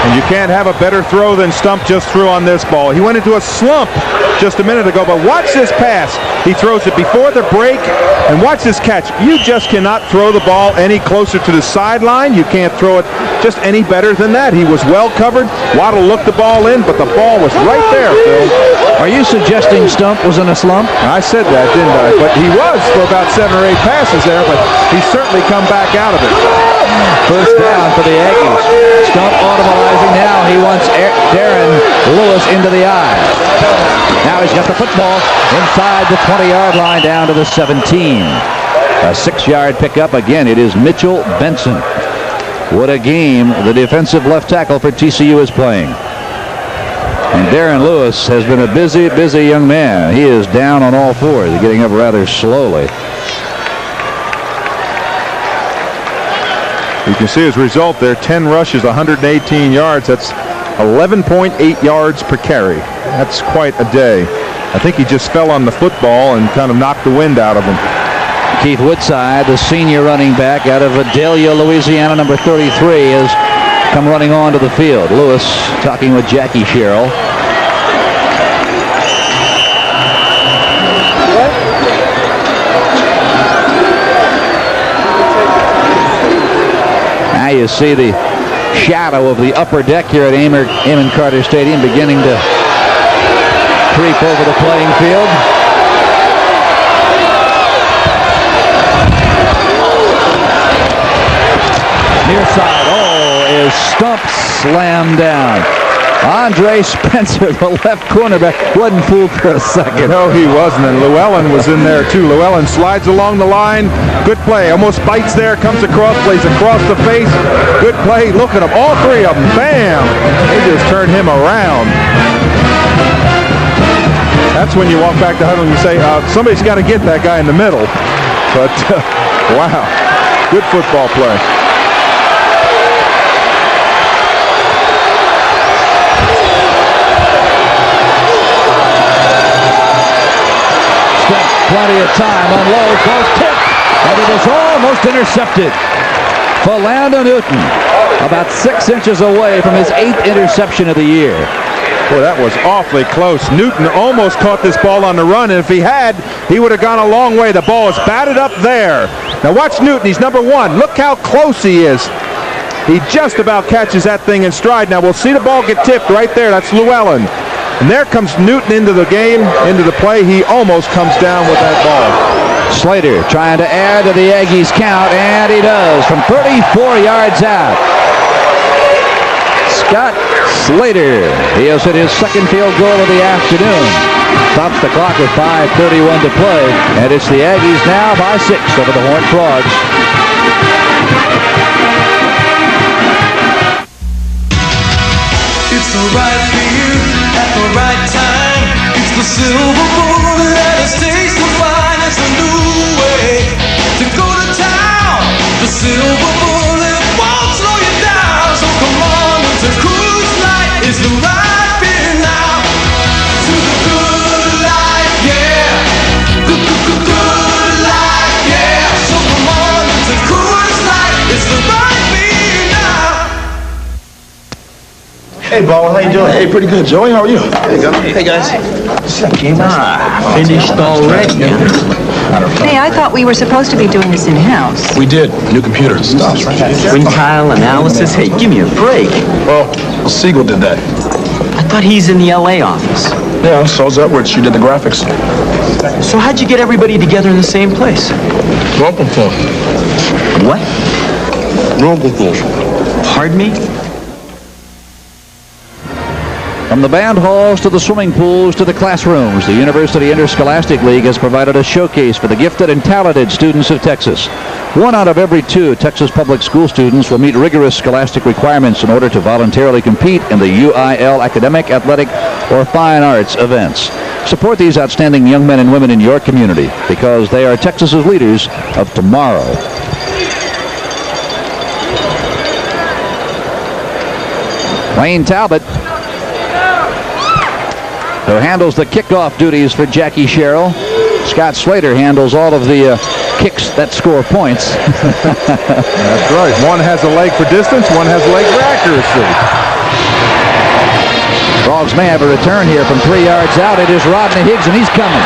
And you can't have a better throw than Stump just threw on this ball. He went into a slump just a minute ago, but watch this pass. He throws it before the break, and watch this catch. You just cannot throw the ball any closer to the sideline. You can't throw it just any better than that. He was well covered. Waddle looked the ball in, but the ball was right there, Phil. Are you suggesting Stump was in a slump? I said that, didn't I? But he was for about 7 or 8 passes there, but he's certainly come back out of it. First down for the Aggies. Stump automatizing now. He wants Darren Lewis into the eye. Now he's got the football inside the 20-yard line down to the 17. A 6-yard pickup. Again, it is Mitchell Benson. What a game the defensive left tackle for TCU is playing. And Darren Lewis has been a busy, busy young man. He is down on all fours, getting up rather slowly. You can see his result there, 10 rushes, 118 yards. That's 11.8 yards per carry. That's quite a day. I think he just fell on the football and kind of knocked the wind out of him. Keith Woodside, the senior running back out of Adelia, Louisiana, number 33, has come running onto the field. Lewis talking with Jackie Sherrill. Now you see the shadow of the upper deck here at Amon Carter Stadium beginning to creep over the playing field. Near side, is Stump slammed down. Andre Spencer, the left cornerback, wasn't fooled for a second. No, he wasn't, and Llewellyn was in there too. Llewellyn slides along the line. Good play, almost bites there, comes across, plays across the face. Good play, look at them, all 3 of them, bam! They just turned him around. That's when you walk back to huddle and you say, somebody's got to get that guy in the middle. But, wow, good football play. plenty of time. Unload, close tip, and it is almost intercepted. Philando Newton, about 6 inches away from his 8th interception of the year. Boy, that was awfully close. Newton almost caught this ball on the run, and if he had, he would have gone a long way. The ball is batted up there. Now watch Newton. He's number 1. Look how close he is. He just about catches that thing in stride. Now we'll see the ball get tipped right there. That's Llewellyn. And there comes Newton into the game, into the play. He almost comes down with that ball. Slater trying to add to the Aggies' count, and he does from 34 yards out. Scott Slater, he has hit his second field goal of the afternoon. Stops the clock with 5:31 to play, and it's the Aggies now by 6 over the Horned Frogs. It's the right beer at the right time. It's the silver bullet that has tasted fine. It's a new way to go to town. The silver bullet won't slow you down. So come on, it's a Coors Light. It's the right beer now. To the good life, yeah. Good life, yeah. So come on, it's a Coors Light. It's the right beer now. Hey, Ball, how you doing? Hey, pretty good. Joey, how are you? There you go. Hey, guys. Finished already. Hey, I thought we were supposed to be doing this in-house. We did. New computer stuff. Quintile analysis? Hey, give me a break. Well, Siegel did that. I thought he's in the LA office. Yeah, so's Edwards. She did the graphics. So how'd you get everybody together in the same place? What? Pardon me? From the band halls to the swimming pools to the classrooms, the University Interscholastic League has provided a showcase for the gifted and talented students of Texas. 1 out of every 2 Texas public school students will meet rigorous scholastic requirements in order to voluntarily compete in the UIL academic, athletic, or fine arts events. Support these outstanding young men and women in your community because they are Texas's leaders of tomorrow. Wayne Talbot, who handles the kickoff duties for Jackie Sherrill. Scott Slater handles all of the kicks that score points. That's right. One has a leg for distance, one has a leg for accuracy. Frogs may have a return here from 3 yards out. It is Rodney Higgs, and he's coming.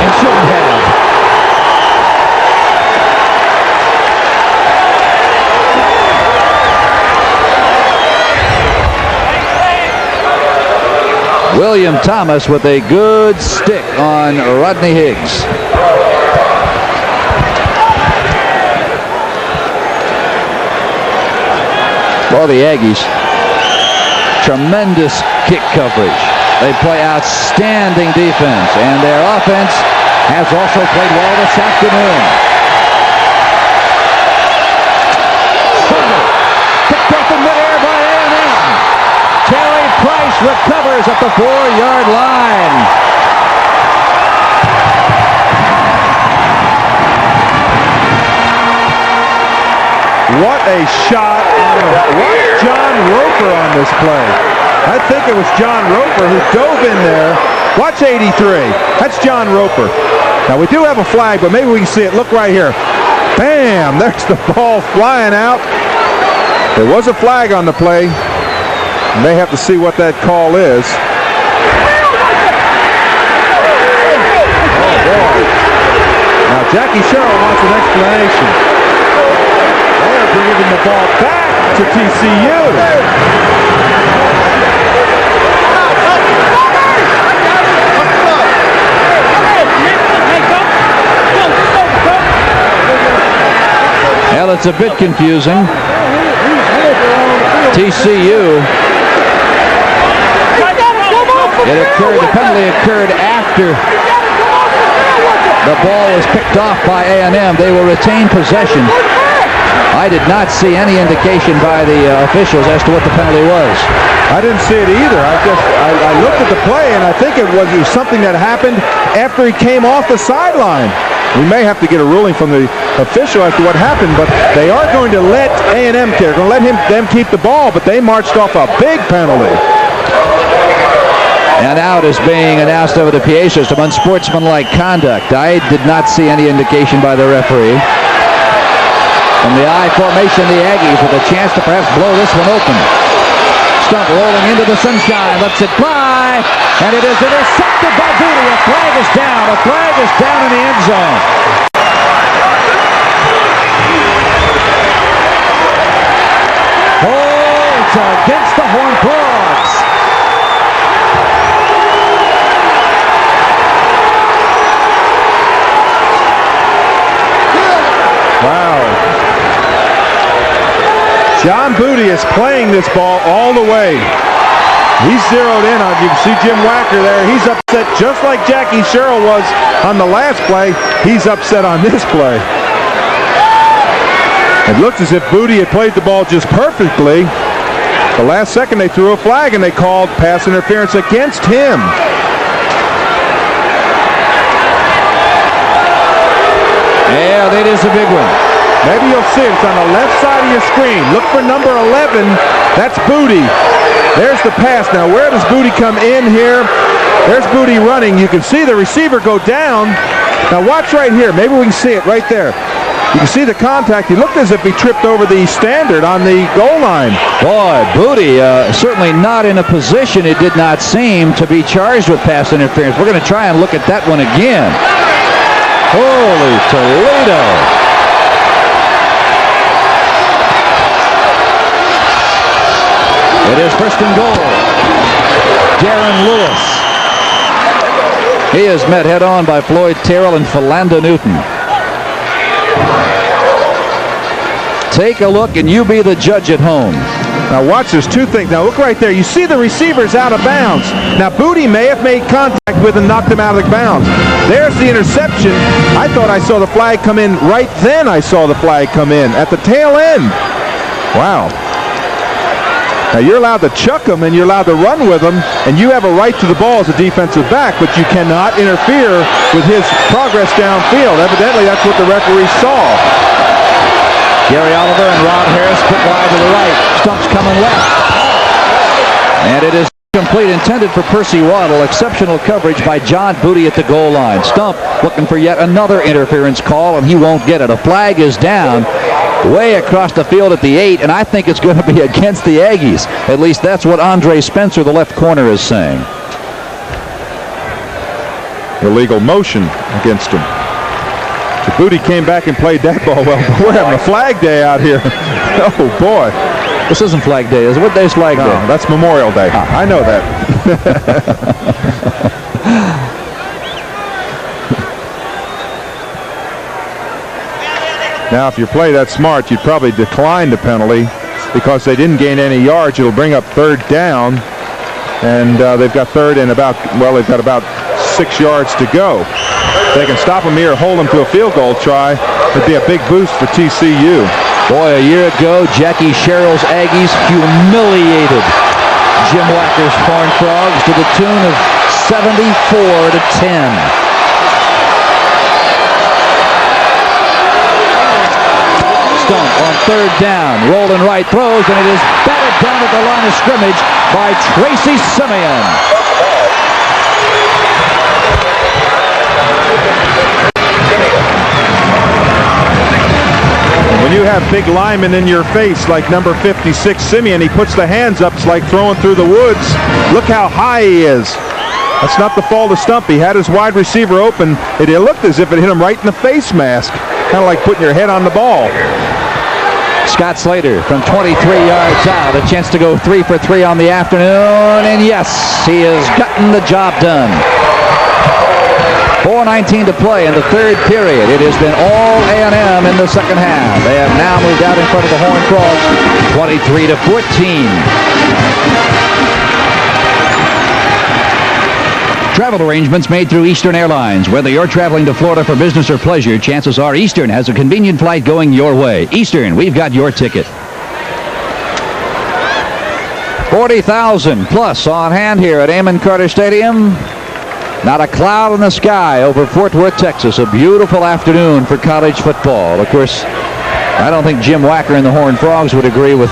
And shouldn't have. William Thomas with a good stick on Rodney Higgs. For the Aggies, tremendous kick coverage. They play outstanding defense, and their offense has also played well this afternoon. Picked up in midair by A&M. Terry Price recovers at the 4-yard line. What a shot. Watch John Roper on this play. I think it was John Roper who dove in there. Watch 83. That's John Roper. Now we do have a flag, but maybe we can see it. Look right here. Bam! There's the ball flying out. There was a flag on the play. You may have to see what that call is. Oh, boy. Now, Jackie Sherrill wants an explanation. They are bringing the ball back to TCU. Well, it's a bit confusing. TCU. The penalty occurred after the ball was picked off by A&M. They will retain possession. I did not see any indication by the officials as to what the penalty was. I didn't see it either. I looked at the play, and I think it was something that happened after he came off the sideline. We may have to get a ruling from the official as to what happened, but they are going to let A&M, they're going to let them keep the ball, but they marched off a big penalty. And out is being announced over the PA system. Unsportsmanlike conduct. I did not see any indication by the referee. From the I formation, the Aggies with a chance to perhaps blow this one open. Stump rolling into the sunshine, lets it fly, and it is intercepted by Booty. A flag is down. A flag is down in the end zone. Oh, it's against the Horned Frogs. Wow. John Booty is playing this ball all the way. He's zeroed in on, you can see Jim Wacker there. He's upset just like Jackie Sherrill was on the last play. He's upset on this play. It looked as if Booty had played the ball just perfectly. The last second they threw a flag and they called pass interference against him. Yeah, that is a big one. Maybe you'll see it. It's on the left side of your screen. Look for number 11. That's Booty. There's the pass. Now, where does Booty come in here? There's Booty running. You can see the receiver go down. Now, watch right here. Maybe we can see it right there. You can see the contact. He looked as if he tripped over the standard on the goal line. Boy, Booty certainly not in a position, it did not seem, to be charged with pass interference. We're going to try and look at that one again. Holy Toledo. It is first and goal. Darren Lewis. He is met head-on by Floyd Terrell and Philando Newton. Take a look and you be the judge at home. Now watch, there's two things. Now look right there. You see the receiver's out of bounds. Now Booty may have made contact with and knocked him out of bounds. There's the interception. I thought I saw the flag come in right then. I saw the flag come in at the tail end. Wow. Now you're allowed to chuck him and you're allowed to run with him, and you have a right to the ball as a defensive back, but you cannot interfere with his progress downfield. Evidently that's what the referee saw. Gary Oliver and Rob Harris put wide to the right. Stump's coming left. And it is complete, intended for Percy Waddle. Exceptional coverage by John Booty at the goal line. Stump looking for yet another interference call, and he won't get it. A flag is down way across the field at the 8, and I think it's going to be against the Aggies. At least that's what Andre Spencer, the left corner, is saying. Illegal motion against him. The Booty came back and played that ball well, but we're having a flag day out here. Oh, boy. This isn't Flag Day, is it? What day's Flag Day? No, that's Memorial Day. I know that. Now, if you play that smart, you'd probably decline the penalty because they didn't gain any yards. It'll bring up third down, and they've got third and about 6 yards to go. If they can stop him here, hold him to a field goal try, it'd be a big boost for TCU. Boy, a year ago, Jackie Sherrill's Aggies humiliated Jim Wacker's Horned Frogs to the tune of 74-10. Stump on third down, rolling right, throws, and it is batted down at the line of scrimmage by Tracy Simeon. When you have big linemen in your face like number 56 Simeon, he puts the hands up. It's like throwing through the woods. Look how high he is. That's not the fault of Stump. He had his wide receiver open. It looked as if it hit him right in the face mask. Kind of like putting your head on the ball. Scott Slater from 23 yards out. A chance to go 3 for 3 on the afternoon. And yes, he has gotten the job done. 4:19 to play in the third period. It has been all A&M in the second half. They have now moved out in front of the Horned Frogs, 23-14. Travel arrangements made through Eastern Airlines. Whether you're traveling to Florida for business or pleasure, chances are Eastern has a convenient flight going your way. Eastern, we've got your ticket. 40,000 plus on hand here at Amon Carter Stadium. Not a cloud in the sky over Fort Worth, Texas. A beautiful afternoon for college football. Of course, I don't think Jim Wacker and the Horned Frogs would agree with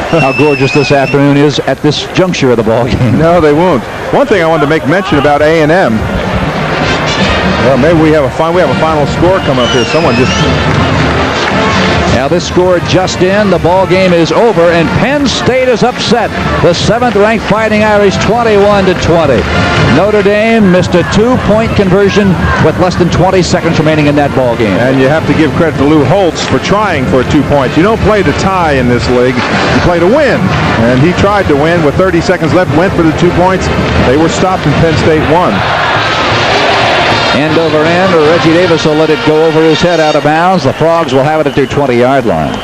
how gorgeous this afternoon is at this juncture of the ball game. No, they won't. One thing I wanted to make mention about A&M. Well, maybe we have a final score come up here. Someone just. Now this score just in, the ball game is over, and Penn State is upset. The 7th-ranked Fighting Irish 21-20. Notre Dame missed a 2-point conversion with less than 20 seconds remaining in that ball game. And you have to give credit to Lou Holtz for trying for 2 points. You don't play to tie in this league. You play to win. And he tried to win with 30 seconds left, went for the 2 points. They were stopped and Penn State won. End over end, Reggie Davis will let it go over his head out of bounds. The Frogs will have it at their 20-yard line.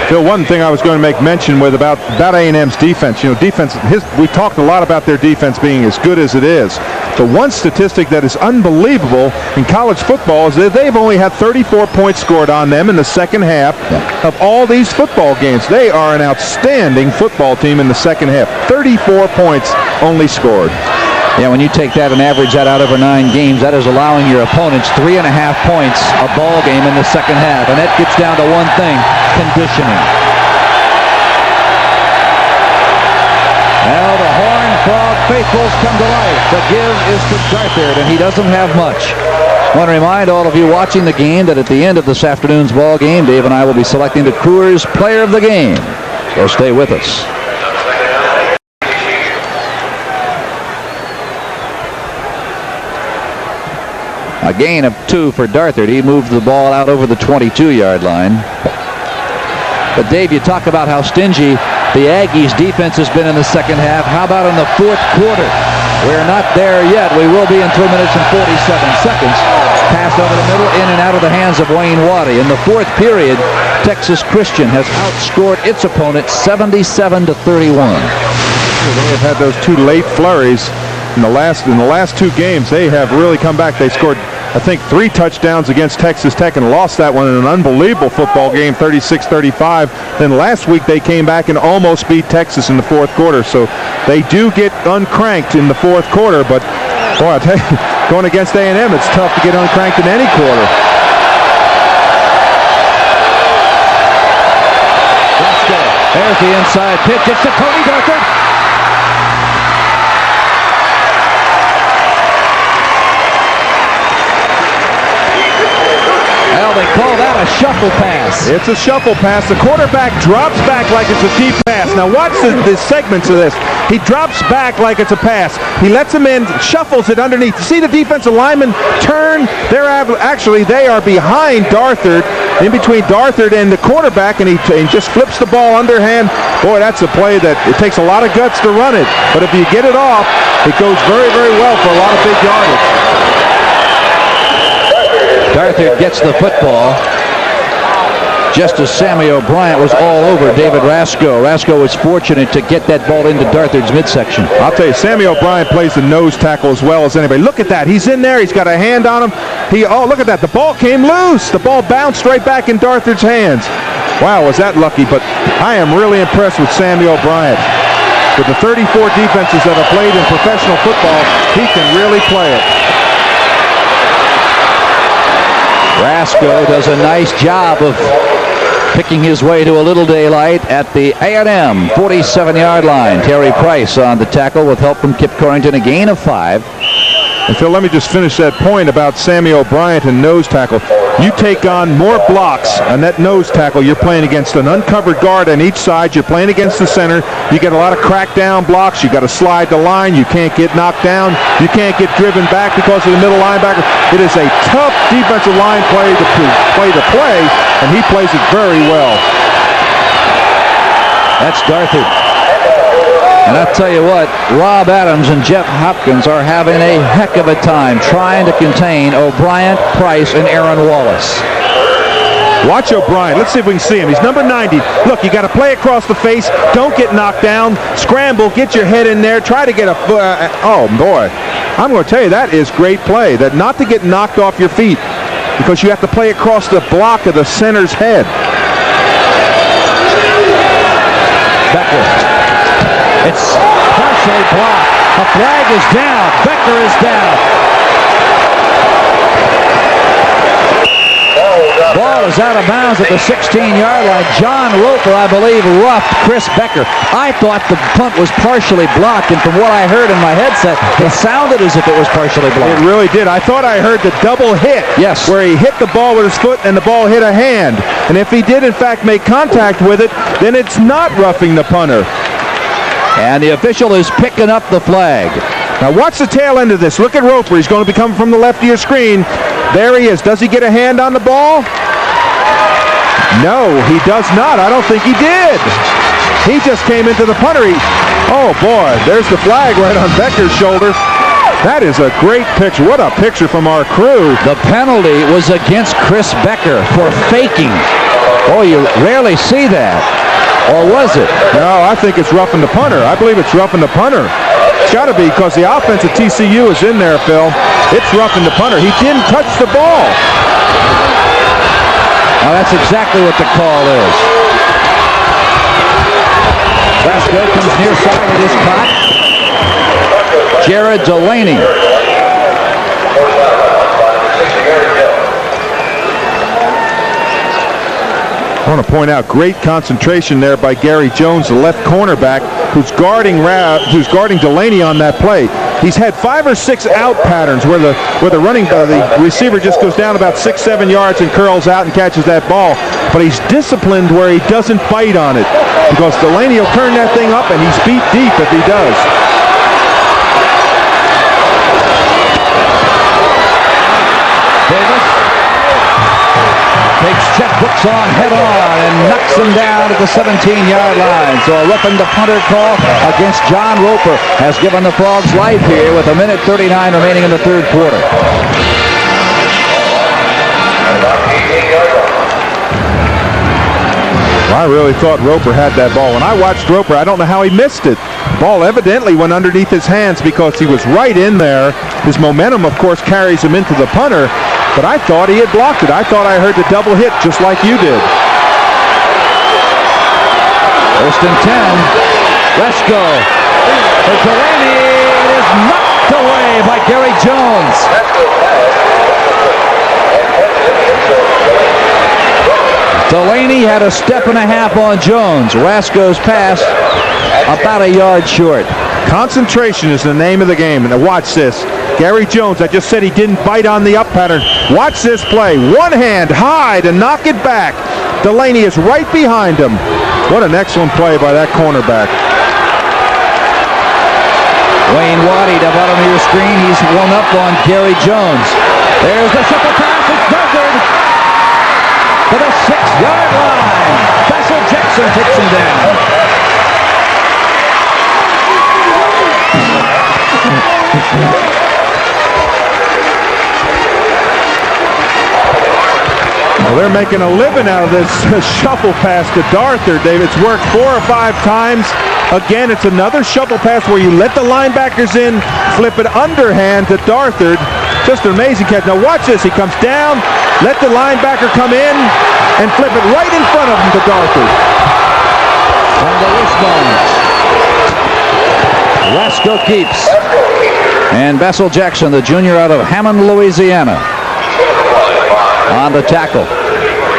Phil, one thing I was going to make mention with about A&M's defense. You know, defense. We talked a lot about their defense being as good as it is. The one statistic that is unbelievable in college football is that they've only had 34 points scored on them in the second half of all these football games. They are an outstanding football team in the second half. 34 points only scored. Yeah, when you take that and average that out over 9 games, that is allowing your opponents 3.5 points a ball game in the second half. And that gets down to one thing, conditioning. Now the Horned Frog faithfuls come to life. The give is to Darthard, and he doesn't have much. I want to remind all of you watching the game that at the end of this afternoon's ball game, Dave and I will be selecting the Coors Player of the Game. So stay with us. A gain of 2 for Darthard. He moved the ball out over the 22-yard line. But Dave, you talk about how stingy the Aggies defense has been in the second half. How about in the fourth quarter? We're not there yet. We will be in 3 minutes and 47 seconds. Pass over the middle, in and out of the hands of Wayne Waddy. In the fourth period, Texas Christian has outscored its opponent 77-31. They have had those 2 late flurries. In the last 2 games, they have really come back. They scored, I think, 3 touchdowns against Texas Tech and lost that one in an unbelievable football game, 36-35. Then last week they came back and almost beat Texas in the fourth quarter. So they do get uncranked in the fourth quarter. But boy, I tell you, going against A&M, it's tough to get uncranked in any quarter. There's the inside pitch. It's to Tony Darthard. They call that a shuffle pass. It's a shuffle pass. The quarterback drops back like it's a deep pass. Now watch the segments of this. He drops back like it's a pass. He lets him in, shuffles it underneath. See the defensive lineman turn? They are behind Darthard, in between Darthard and the quarterback, and he just flips the ball underhand. Boy, that's a play that it takes a lot of guts to run it. But if you get it off, it goes very, very well for a lot of big yardage. Darthard gets the football just as Sammy O'Bryant was all over David Rasco. Rasco was fortunate to get that ball into Darthard's midsection. I'll tell you, Sammy O'Bryant plays the nose tackle as well as anybody. Look at that. He's in there. He's got a hand on him. Look at that. The ball came loose. The ball bounced right back in Darthard's hands. Wow, was that lucky. But I am really impressed with Sammy O'Bryant. With the 34 defenses that have played in professional football, he can really play it. Rasco does a nice job of picking his way to a little daylight at the A&M 47-yard line. Terry Price on the tackle with help from Kip Corrington, a gain of 5. And Phil, let me just finish that point about Sammy O'Bryant and nose tackle. You take on more blocks on that nose tackle. You're playing against an uncovered guard on each side. You're playing against the center. You get a lot of crackdown blocks. You got to slide the line. You can't get knocked down. You can't get driven back because of the middle linebacker. It is a tough defensive line play, and he plays it very well. That's Darthard. And I'll tell you what, Rob Adams and Jeff Hopkins are having a heck of a time trying to contain O'Bryant, Price, and Aaron Wallace. Watch O'Brien. Let's see if we can see him. He's number 90. Look, you got to play across the face. Don't get knocked down. Scramble. Get your head in there. Try to get a... oh, boy. I'm going to tell you, that is great play. That not to get knocked off your feet because you have to play across the block of the center's head. Becker. It's partially blocked. A flag is down. Becker is down. Ball is out of bounds at the 16-yard line. John Roper, I believe, roughed Chris Becker. I thought the punt was partially blocked, and from what I heard in my headset, it sounded as if it was partially blocked. It really did. I thought I heard the double hit. Yes. Where he hit the ball with his foot and the ball hit a hand. And if he did, in fact, make contact with it, then it's not roughing the punter. And the official is picking up the flag. Now watch the tail end of this. Look at Roper. He's going to be coming from the left of your screen. There he is. Does he get a hand on the ball? No, he does not. I don't think he did. He just came into the punter. Oh, boy. There's the flag right on Becker's shoulder. That is a great picture. What a picture from our crew. The penalty was against Chris Becker for faking. Oh, you rarely see that. Or was it? No, I think it's roughing the punter. I believe it's roughing the punter. It's got to be because the offense at TCU is in there, Phil. It's roughing the punter. He didn't touch the ball. Now that's exactly what the call is. Vasco comes near side of this clock. Jared Delaney. I want to point out great concentration there by Gary Jones, the left cornerback, who's guarding Delaney on that play. He's had 5 or 6 out patterns where the receiver just goes down about 6-7 yards and curls out and catches that ball. But he's disciplined where he doesn't bite on it because Delaney will turn that thing up and he's beat deep if he does. Davis takes checkbooks on head-on and knocks him down at the 17-yard line. So a roughing the punter call against John Roper has given the Frogs life here with 1:39 remaining in the third quarter. I really thought Roper had that ball. When I watched Roper, I don't know how he missed it. The ball evidently went underneath his hands because he was right in there. His momentum, of course, carries him into the punter. But I thought he had blocked it. I thought I heard the double hit just like you did. First and 10. Let's go. For Delaney, it is knocked away by Gary Jones. Delaney had a step and a half on Jones. Rasco's pass about a yard short. Concentration is the name of the game. And now watch this. Gary Jones, I just said he didn't bite on the up pattern. Watch this play. One hand high to knock it back. Delaney is right behind him. What an excellent play by that cornerback. Wayne Waddy, the bottom of your screen. He's one up on Gary Jones. There's the triple pass. It's Duggard to the 6-yard line. Vessel Jackson takes him down. Well, they're making a living out of this shuffle pass to Darthur, Dave. It's worked 4 or 5 times. Again, it's another shuffle pass where you let the linebackers in, flip it underhand to Darthur. Just an amazing catch. Now watch this. He comes down, let the linebacker come in, and flip it right in front of him to Darthur. On the wishbone. Rasco keeps. And Vessel Jackson, the junior out of Hammond, Louisiana, on the tackle.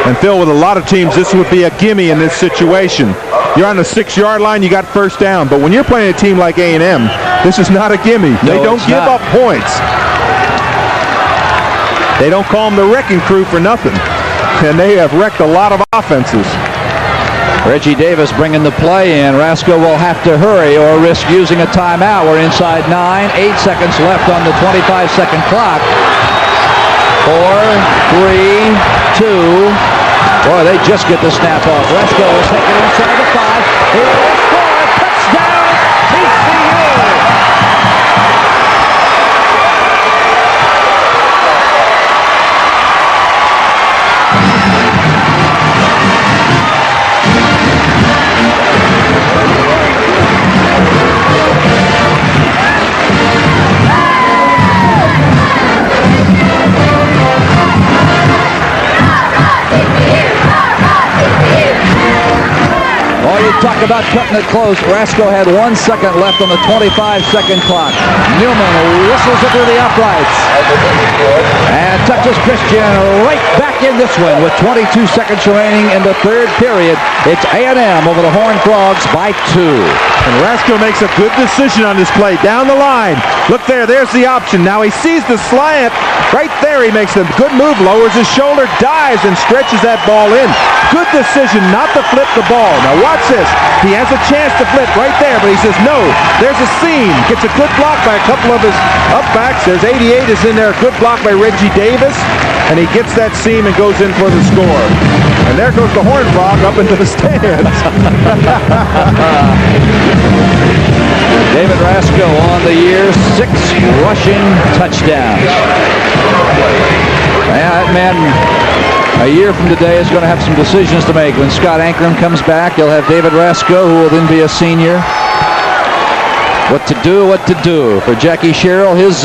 And Phil, with a lot of teams, this would be a gimme in this situation. You're on the 6-yard line, you got first down. But when you're playing a team like A&M, this is not a gimme. They don't give up points. They don't call them the wrecking crew for nothing. And they have wrecked a lot of offenses. Reggie Davis bringing the play in. Rasco will have to hurry or risk using a timeout. We're inside 9, 8 seconds left on the 25-second clock. 4, 3, 2. Boy, they just get the snap off. Rasco will take it inside the 5. He will score. Touchdown, TCU. Talk Talk about cutting it close. Rasco had 1 second left on the 25-second clock. Newman whistles it through the uprights. And touches Christian right back in this one with 22 seconds remaining in the third period. It's A&M over the Horned Frogs by 2. And Rasco makes a good decision on this play. Down the line. Look there. There's the option. Now he sees the slant. Right there he makes a good move. Lowers his shoulder, dives, and stretches that ball in. Good decision not to flip the ball. Now watch this. He has a chance to flip right there, but he says no. There's a seam. Gets a good block by a couple of his upbacks. There's 88 is in there. Good block by Reggie Davis. And he gets that seam and goes in for the score. And there goes the Horned Frog up into the stands. David Rasco on the year, 6 rushing touchdowns. That man, a year from today, is going to have some decisions to make. When Scott Ankrum comes back, he'll have David Rasco, who will then be a senior. What to do. For Jackie Sherrill, his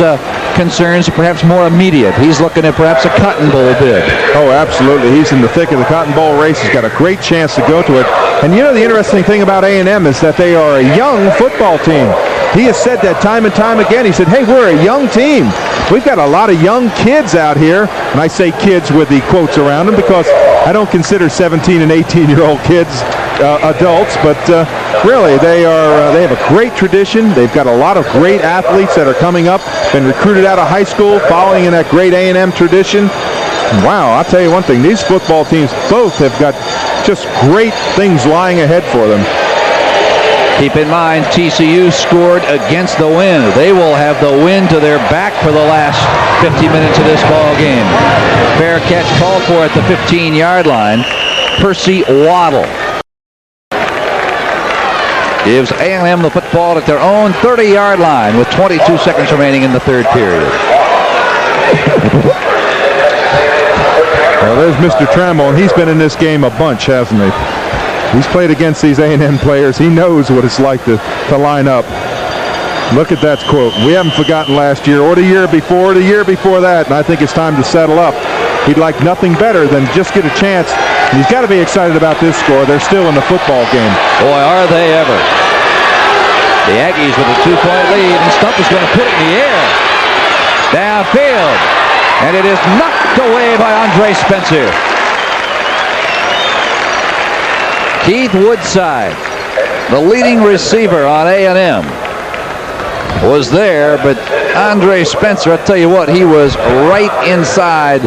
concerns are perhaps more immediate. He's looking at perhaps a Cotton Bowl bid. Oh, absolutely. He's in the thick of the Cotton Bowl race. He's got a great chance to go to it. And you know, the interesting thing about A&M is that they are a young football team. He has said that time and time again. He said, hey, we're a young team. We've got a lot of young kids out here. And I say kids with the quotes around them because I don't consider 17 and 18-year-old kids adults, but really they have a great tradition. They've got a lot of great athletes that are coming up, been recruited out of high school, following in that great A&M tradition. Wow, I'll tell you one thing, these football teams both have got just great things lying ahead for them. Keep in mind, TCU scored against the wind. They will have the wind to their back for the last 50 minutes of this ball game. Fair catch called for at the 15-yard line. Percy Waddle gives A&M the football at their own 30-yard line with 22 seconds remaining in the third period. Well, there's Mr. Trammell, and he's been in this game a bunch, hasn't he? He's played against these A&M players. He knows what it's like to line up. Look at that quote. We haven't forgotten last year or the year before that, and I think it's time to settle up. He'd like nothing better than just get a chance. And he's got to be excited about this score. They're still in the football game. Boy, are they ever. The Aggies with a 2-point lead, and Stump is going to put it in the air. Downfield. And it is knocked away by Andre Spencer. Keith Woodside, the leading receiver on A&M, was there, but Andre Spencer, I'll tell you what, he was right inside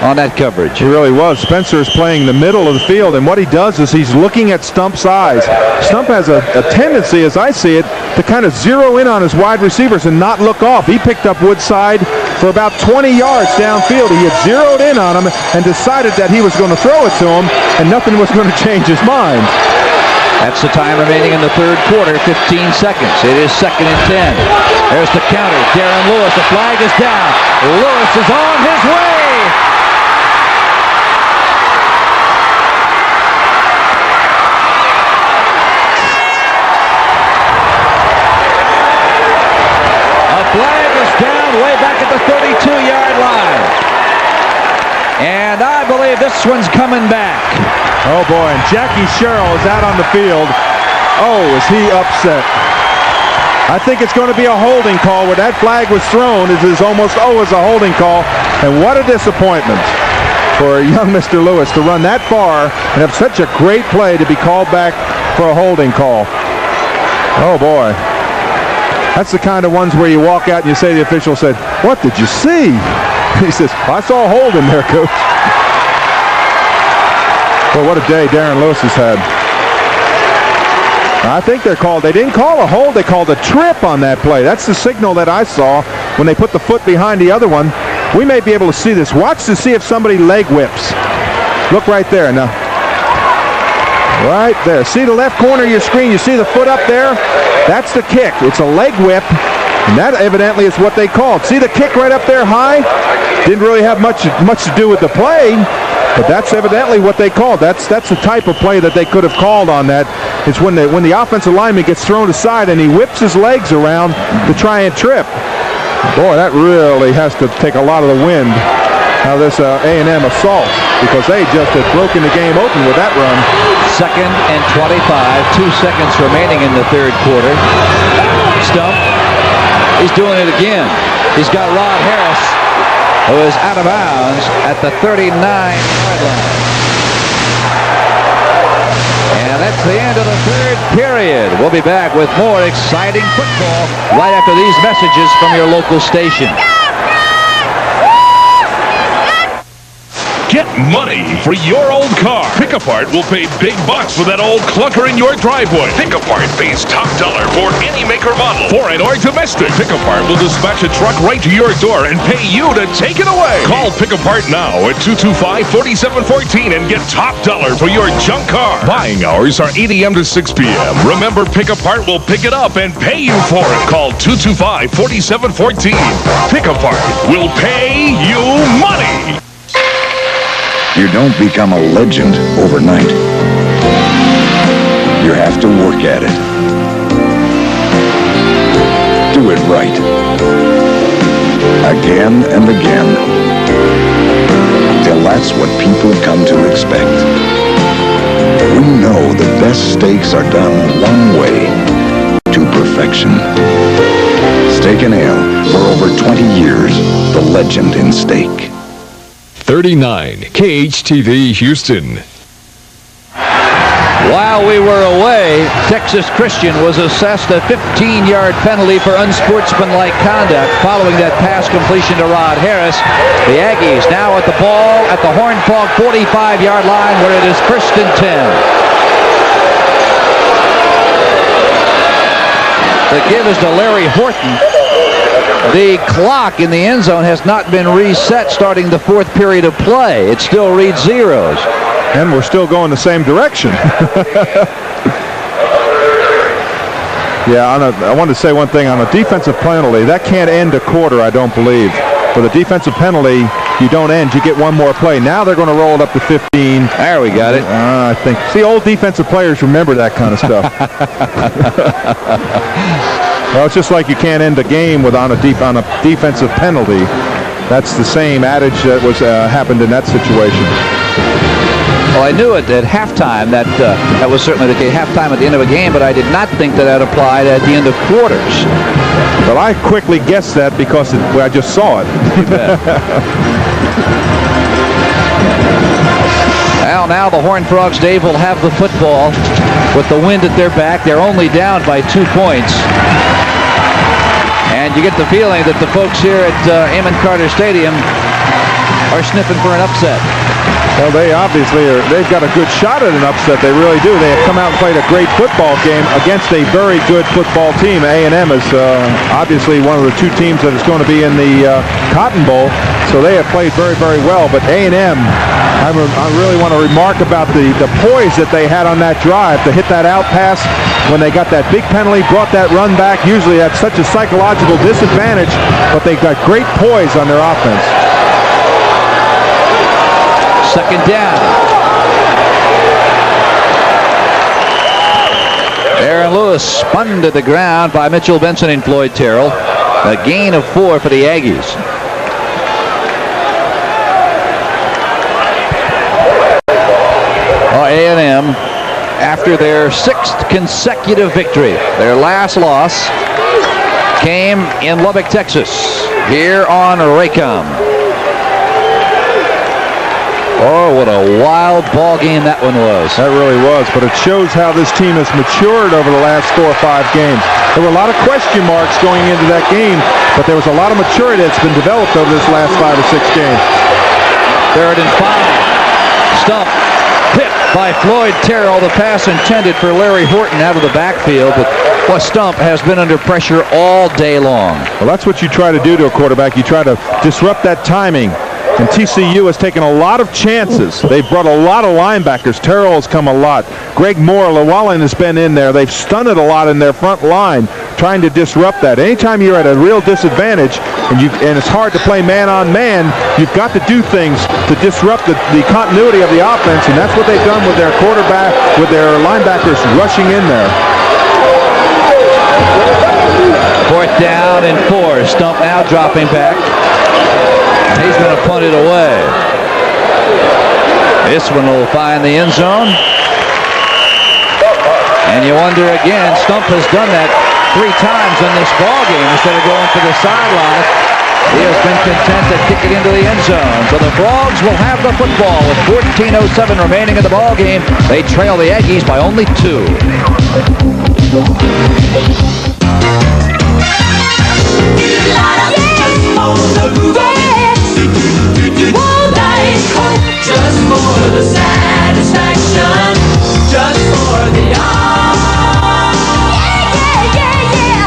on that coverage. He really was. Spencer is playing the middle of the field, and what he does is he's looking at Stump's eyes. Stump has a tendency, as I see it, to kind of zero in on his wide receivers and not look off. He picked up Woodside for about 20 yards downfield. He had zeroed in on him and decided that he was going to throw it to him, and nothing was going to change his mind. That's the time remaining in the third quarter, 15 seconds. It is 2nd and 10. There's the counter. Darren Lewis, the flag is down. Lewis is on his way. Flag is down way back at the 32-yard line. And I believe this one's coming back. Oh, boy, and Jackie Sherrill is out on the field. Oh, is he upset. I think it's going to be a holding call. Where that flag was thrown, it is almost always a holding call. And what a disappointment for young Mr. Lewis to run that far and have such a great play to be called back for a holding call. Oh, boy. That's the kind of ones where you walk out and you say to the official said, "What did you see?" He says, "I saw a hold in there, coach." Well, what a day Darren Lewis has had. I think they didn't call a hold, they called a trip on that play. That's the signal that I saw when they put the foot behind the other one. We may be able to see this. Watch to see if somebody leg whips. Look right there now. Right there. See the left corner of your screen? You see the foot up there? That's the kick. It's a leg whip, and that evidently is what they called. See the kick right up there high? Didn't really have much to do with the play, but that's evidently what they called. That's the type of play that they could have called on that. It's when the offensive lineman gets thrown aside and he whips his legs around to try and trip. Boy, that really has to take a lot of the wind out of this A&M assault, because they just had broken the game open with that run. 2nd and 25. 2 seconds remaining in the third quarter. Stump. He's doing it again. He's got Rod Harris, who is out of bounds at the 39-yard line. And that's the end of the third period. We'll be back with more exciting football right after these messages from your local station. Get money for your old car. Pick Apart will pay big bucks for that old clunker in your driveway. Pick Apart pays top dollar for any make or model, foreign or domestic. Pick Apart will dispatch a truck right to your door and pay you to take it away. Call Pick Apart now at 225-4714 and get top dollar for your junk car. Buying hours are 8 a.m. to 6 p.m. Remember, Pick Apart will pick it up and pay you for it. Call 225-4714. Pick Apart will pay you money. You don't become a legend overnight. You have to work at it. Do it right. Again and again. Till that's what people come to expect. We know the best steaks are done one way, to perfection. Steak and Ale, for over 20 years, the legend in steak. 39 KHTV Houston. While we were away, Texas Christian was assessed a 15-yard penalty for unsportsmanlike conduct following that pass completion to Rod Harris. The Aggies now at the ball at the Horned Frog 45-yard line where it is 1st and 10. The give is to Larry Horton. The clock in the end zone has not been reset starting the fourth period of play. It still reads zeros. And we're still going the same direction. Yeah, I wanted to say one thing on a defensive penalty. That can't end a quarter, I don't believe. With a defensive penalty, you don't end. You get one more play. Now they're going to roll it up to 15. There we got it. I think. See, old defensive players remember that kind of stuff. Well, it's just like you can't end a game on a defensive penalty. That's the same adage that was happened in that situation. Well, I knew it at halftime. That was certainly the case. Halftime at the end of a game, but I did not think that applied at the end of quarters. But I quickly guessed that because I just saw it. You bet. Well, now the Horned Frogs, Dave, will have the football with the wind at their back. They're only down by 2 points. And you get the feeling that the folks here at Amon Carter Stadium are sniffing for an upset. Well, they obviously they've got a good shot at an upset. They really do. They have come out and played a great football game against a very good football team. A&M is obviously one of the two teams that is going to be in the Cotton Bowl. So they have played very, very well. But A&M, I really want to remark about the poise that they had on that drive to hit that out pass when they got that big penalty, brought that run back. Usually that's such a psychological disadvantage, but they got great poise on their offense. 2nd down. Aaron Lewis spun to the ground by Mitchell Benson and Floyd Terrell. A gain of 4 for the Aggies. A&M, after their 6th consecutive victory, their last loss came in Lubbock, Texas, here on Raycom. Oh, what a wild ball game that one was. That really was, but it shows how this team has matured over the last 4 or 5 games. There were a lot of question marks going into that game, but there was a lot of maturity that's been developed over this last 5 or 6 games. 3rd and 5. Stump hit by Floyd Terrell. The pass intended for Larry Horton out of the backfield, but Stump has been under pressure all day long. Well, that's what you try to do to a quarterback. You try to disrupt that timing. And TCU has taken a lot of chances. They've brought a lot of linebackers. Terrell has come a lot. Greg Moore, Llewellyn has been in there. They've stunted a lot in their front line, trying to disrupt that. Anytime you're at a real disadvantage and it's hard to play man-on-man, you've got to do things to disrupt the continuity of the offense, and that's what they've done with their quarterback, with their linebackers rushing in there. 4th down and 4. Stump now dropping back. He's going to punt it away. This one will find the end zone. And you wonder again, Stump has done that 3 times in this ball game. Instead of going for the sideline, he has been content to kick it into the end zone. So the Frogs will have the football with 14:07 remaining in the ball game. They trail the Aggies by only 2. Just for the satisfaction, just for the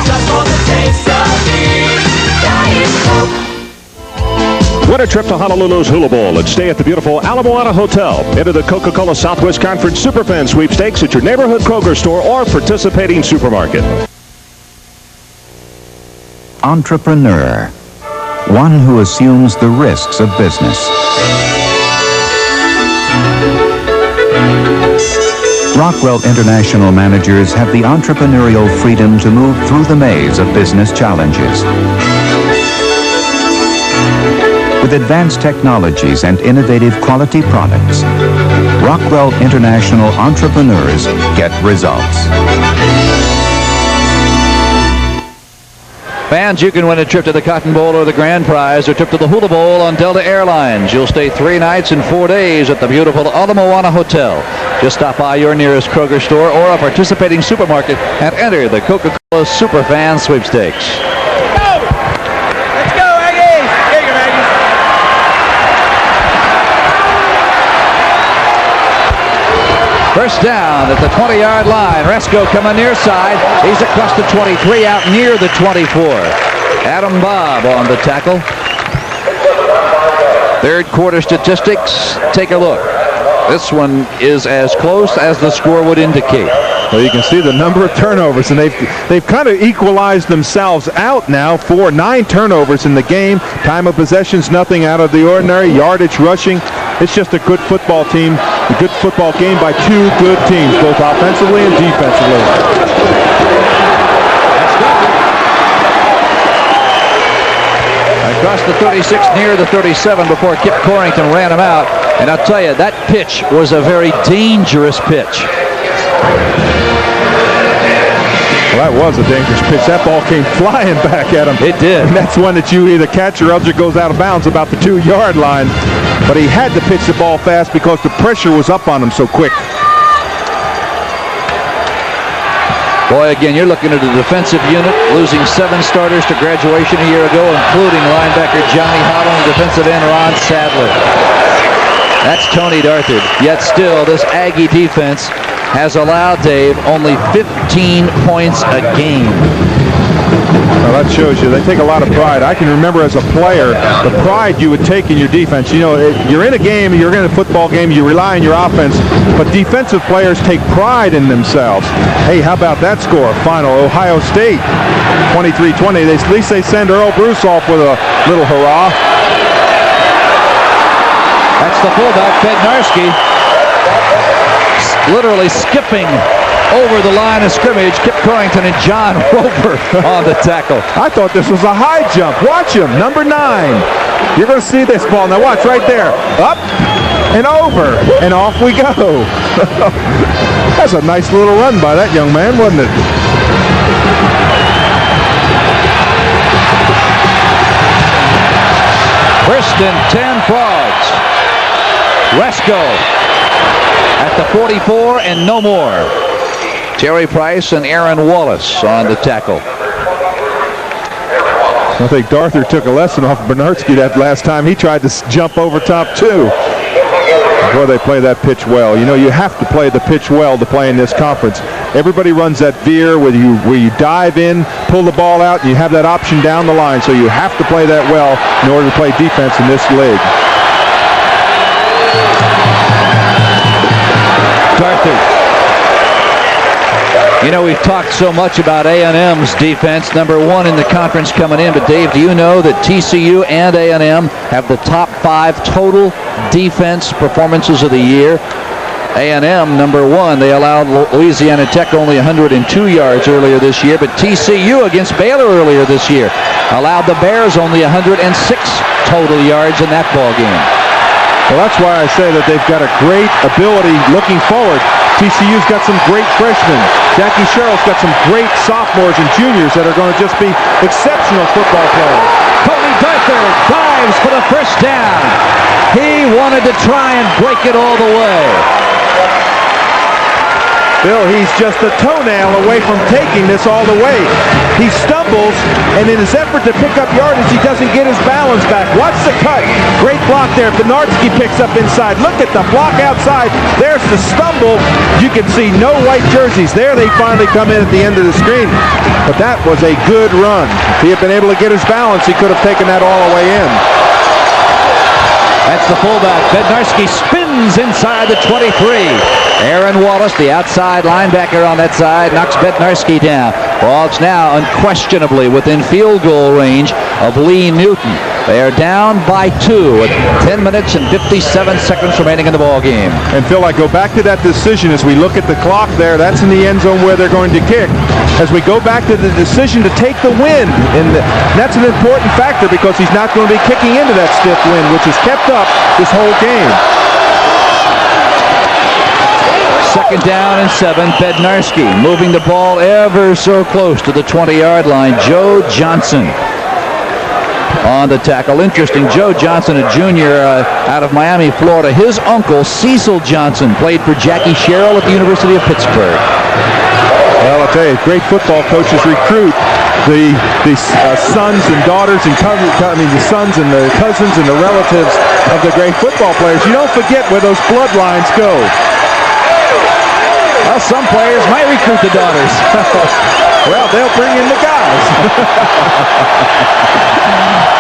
just for the taste of Diet Coke. Win a trip to Honolulu's Hula Bowl and stay at the beautiful Ala Moana Hotel. Enter the Coca-Cola Southwest Conference Superfan Sweepstakes at your neighborhood Kroger store or participating supermarket. Entrepreneur. One who assumes the risks of business. Rockwell International managers have the entrepreneurial freedom to move through the maze of business challenges. With advanced technologies and innovative quality products, Rockwell International entrepreneurs get results. Fans, you can win a trip to the Cotton Bowl or the Grand Prize, or a trip to the Hula Bowl on Delta Airlines. You'll stay 3 nights and 4 days at the beautiful Ala Moana Hotel. Just stop by your nearest Kroger store or a participating supermarket and enter the Coca-Cola Superfan Sweepstakes. Let's go, Aggies! Here you go, Aggies. First down at the 20-yard line. Resco coming near side. He's across the 23, out near the 24. Adam Bob on the tackle. Third quarter statistics. Take a look. This one is as close as the score would indicate. Well, you can see the number of turnovers, and they've kind of equalized themselves out now. 9 turnovers in the game. Time of possession's nothing out of the ordinary. Yardage, rushing. It's just a good football team. A good football game by 2 good teams, both offensively and defensively. Across the 36, near the 37, before Kip Corrington ran him out. And I'll tell you, that pitch was a very dangerous pitch. Well, that was a dangerous pitch. That ball came flying back at him. It did. And that's one that you either catch or else it goes out of bounds about the 2-yard line. But he had to pitch the ball fast because the pressure was up on him so quick. Boy, again, you're looking at a defensive unit losing 7 starters to graduation a year ago, including linebacker Johnny Howell and defensive end Ron Sadler. That's Tony Darthard. Yet still, this Aggie defense has allowed, Dave, only 15 points a game. Well, that shows you they take a lot of pride. I can remember as a player the pride you would take in your defense. You know, you're in a game, you're in a football game, you rely on your offense, but defensive players take pride in themselves. Hey, how about that score? Final, Ohio State, 23-20. At least they send Earl Bruce off with a little hurrah. That's the fullback, Bednarski, literally skipping over the line of scrimmage. Kip Corrington and John Roper on the tackle. I thought this was a high jump. Watch him, number 9. You're going to see this ball. Now watch right there. Up and over, and off we go. That's a nice little run by that young man, wasn't it? First and 10 Frogs. Resco at the 44 and no more. Terry Price and Aaron Wallace on the tackle. I think Darthard took a lesson off Bernardsky that last time he tried to jump over top 2. Boy, they play that pitch well. You know, you have to play the pitch well to play in this conference. Everybody runs that veer where you dive in, pull the ball out, and you have that option down the line. So you have to play that well in order to play defense in this league. Darthard. You know, we've talked so much about A&M's defense, number 1 in the conference coming in. But, Dave, do you know that TCU and A&M have the top 5 total defense performances of the year? A&M, number 1, they allowed Louisiana Tech only 102 yards earlier this year. But TCU against Baylor earlier this year allowed the Bears only 106 total yards in that ball game. Well, that's why I say that they've got a great ability looking forward. TCU's got some great freshmen. Jackie Sherrill's got some great sophomores and juniors that are going to just be exceptional football players. Tony Darthard dives for the first down. He wanted to try and break it all the way. Bill, he's just a toenail away from taking this all the way. He stumbles, and in his effort to pick up yardage, he doesn't get his balance back. Watch the cut. Great block there. Bednarski picks up inside. Look at the block outside. There's the stumble. You can see no white jerseys. There they finally come in at the end of the screen. But that was a good run. If he had been able to get his balance, he could have taken that all the way in. That's the fullback. Bednarski spins inside the 23. Aaron Wallace, the outside linebacker on that side, knocks Bednarski down. Frogs now unquestionably within field goal range of Lee Newton. They are down by 2 with 10 minutes and 57 seconds remaining in the ball game. And Phil, I go back to that decision as we look at the clock there. That's in the end zone where they're going to kick. As we go back to the decision to take the wind, and that's an important factor because he's not going to be kicking into that stiff wind, which has kept up this whole game. Second down and 7. Bednarski moving the ball ever so close to the 20-yard line. Joe Johnson on the tackle. Interesting, Joe Johnson, a junior out of Miami, Florida. His uncle, Cecil Johnson, played for Jackie Sherrill at the University of Pittsburgh. Well, I'll tell you, great football coaches recruit the sons and daughters and the sons and the cousins and the relatives of the great football players. You don't forget where those bloodlines go. Well, some players might recruit the daughters. Well, they'll bring in the guys.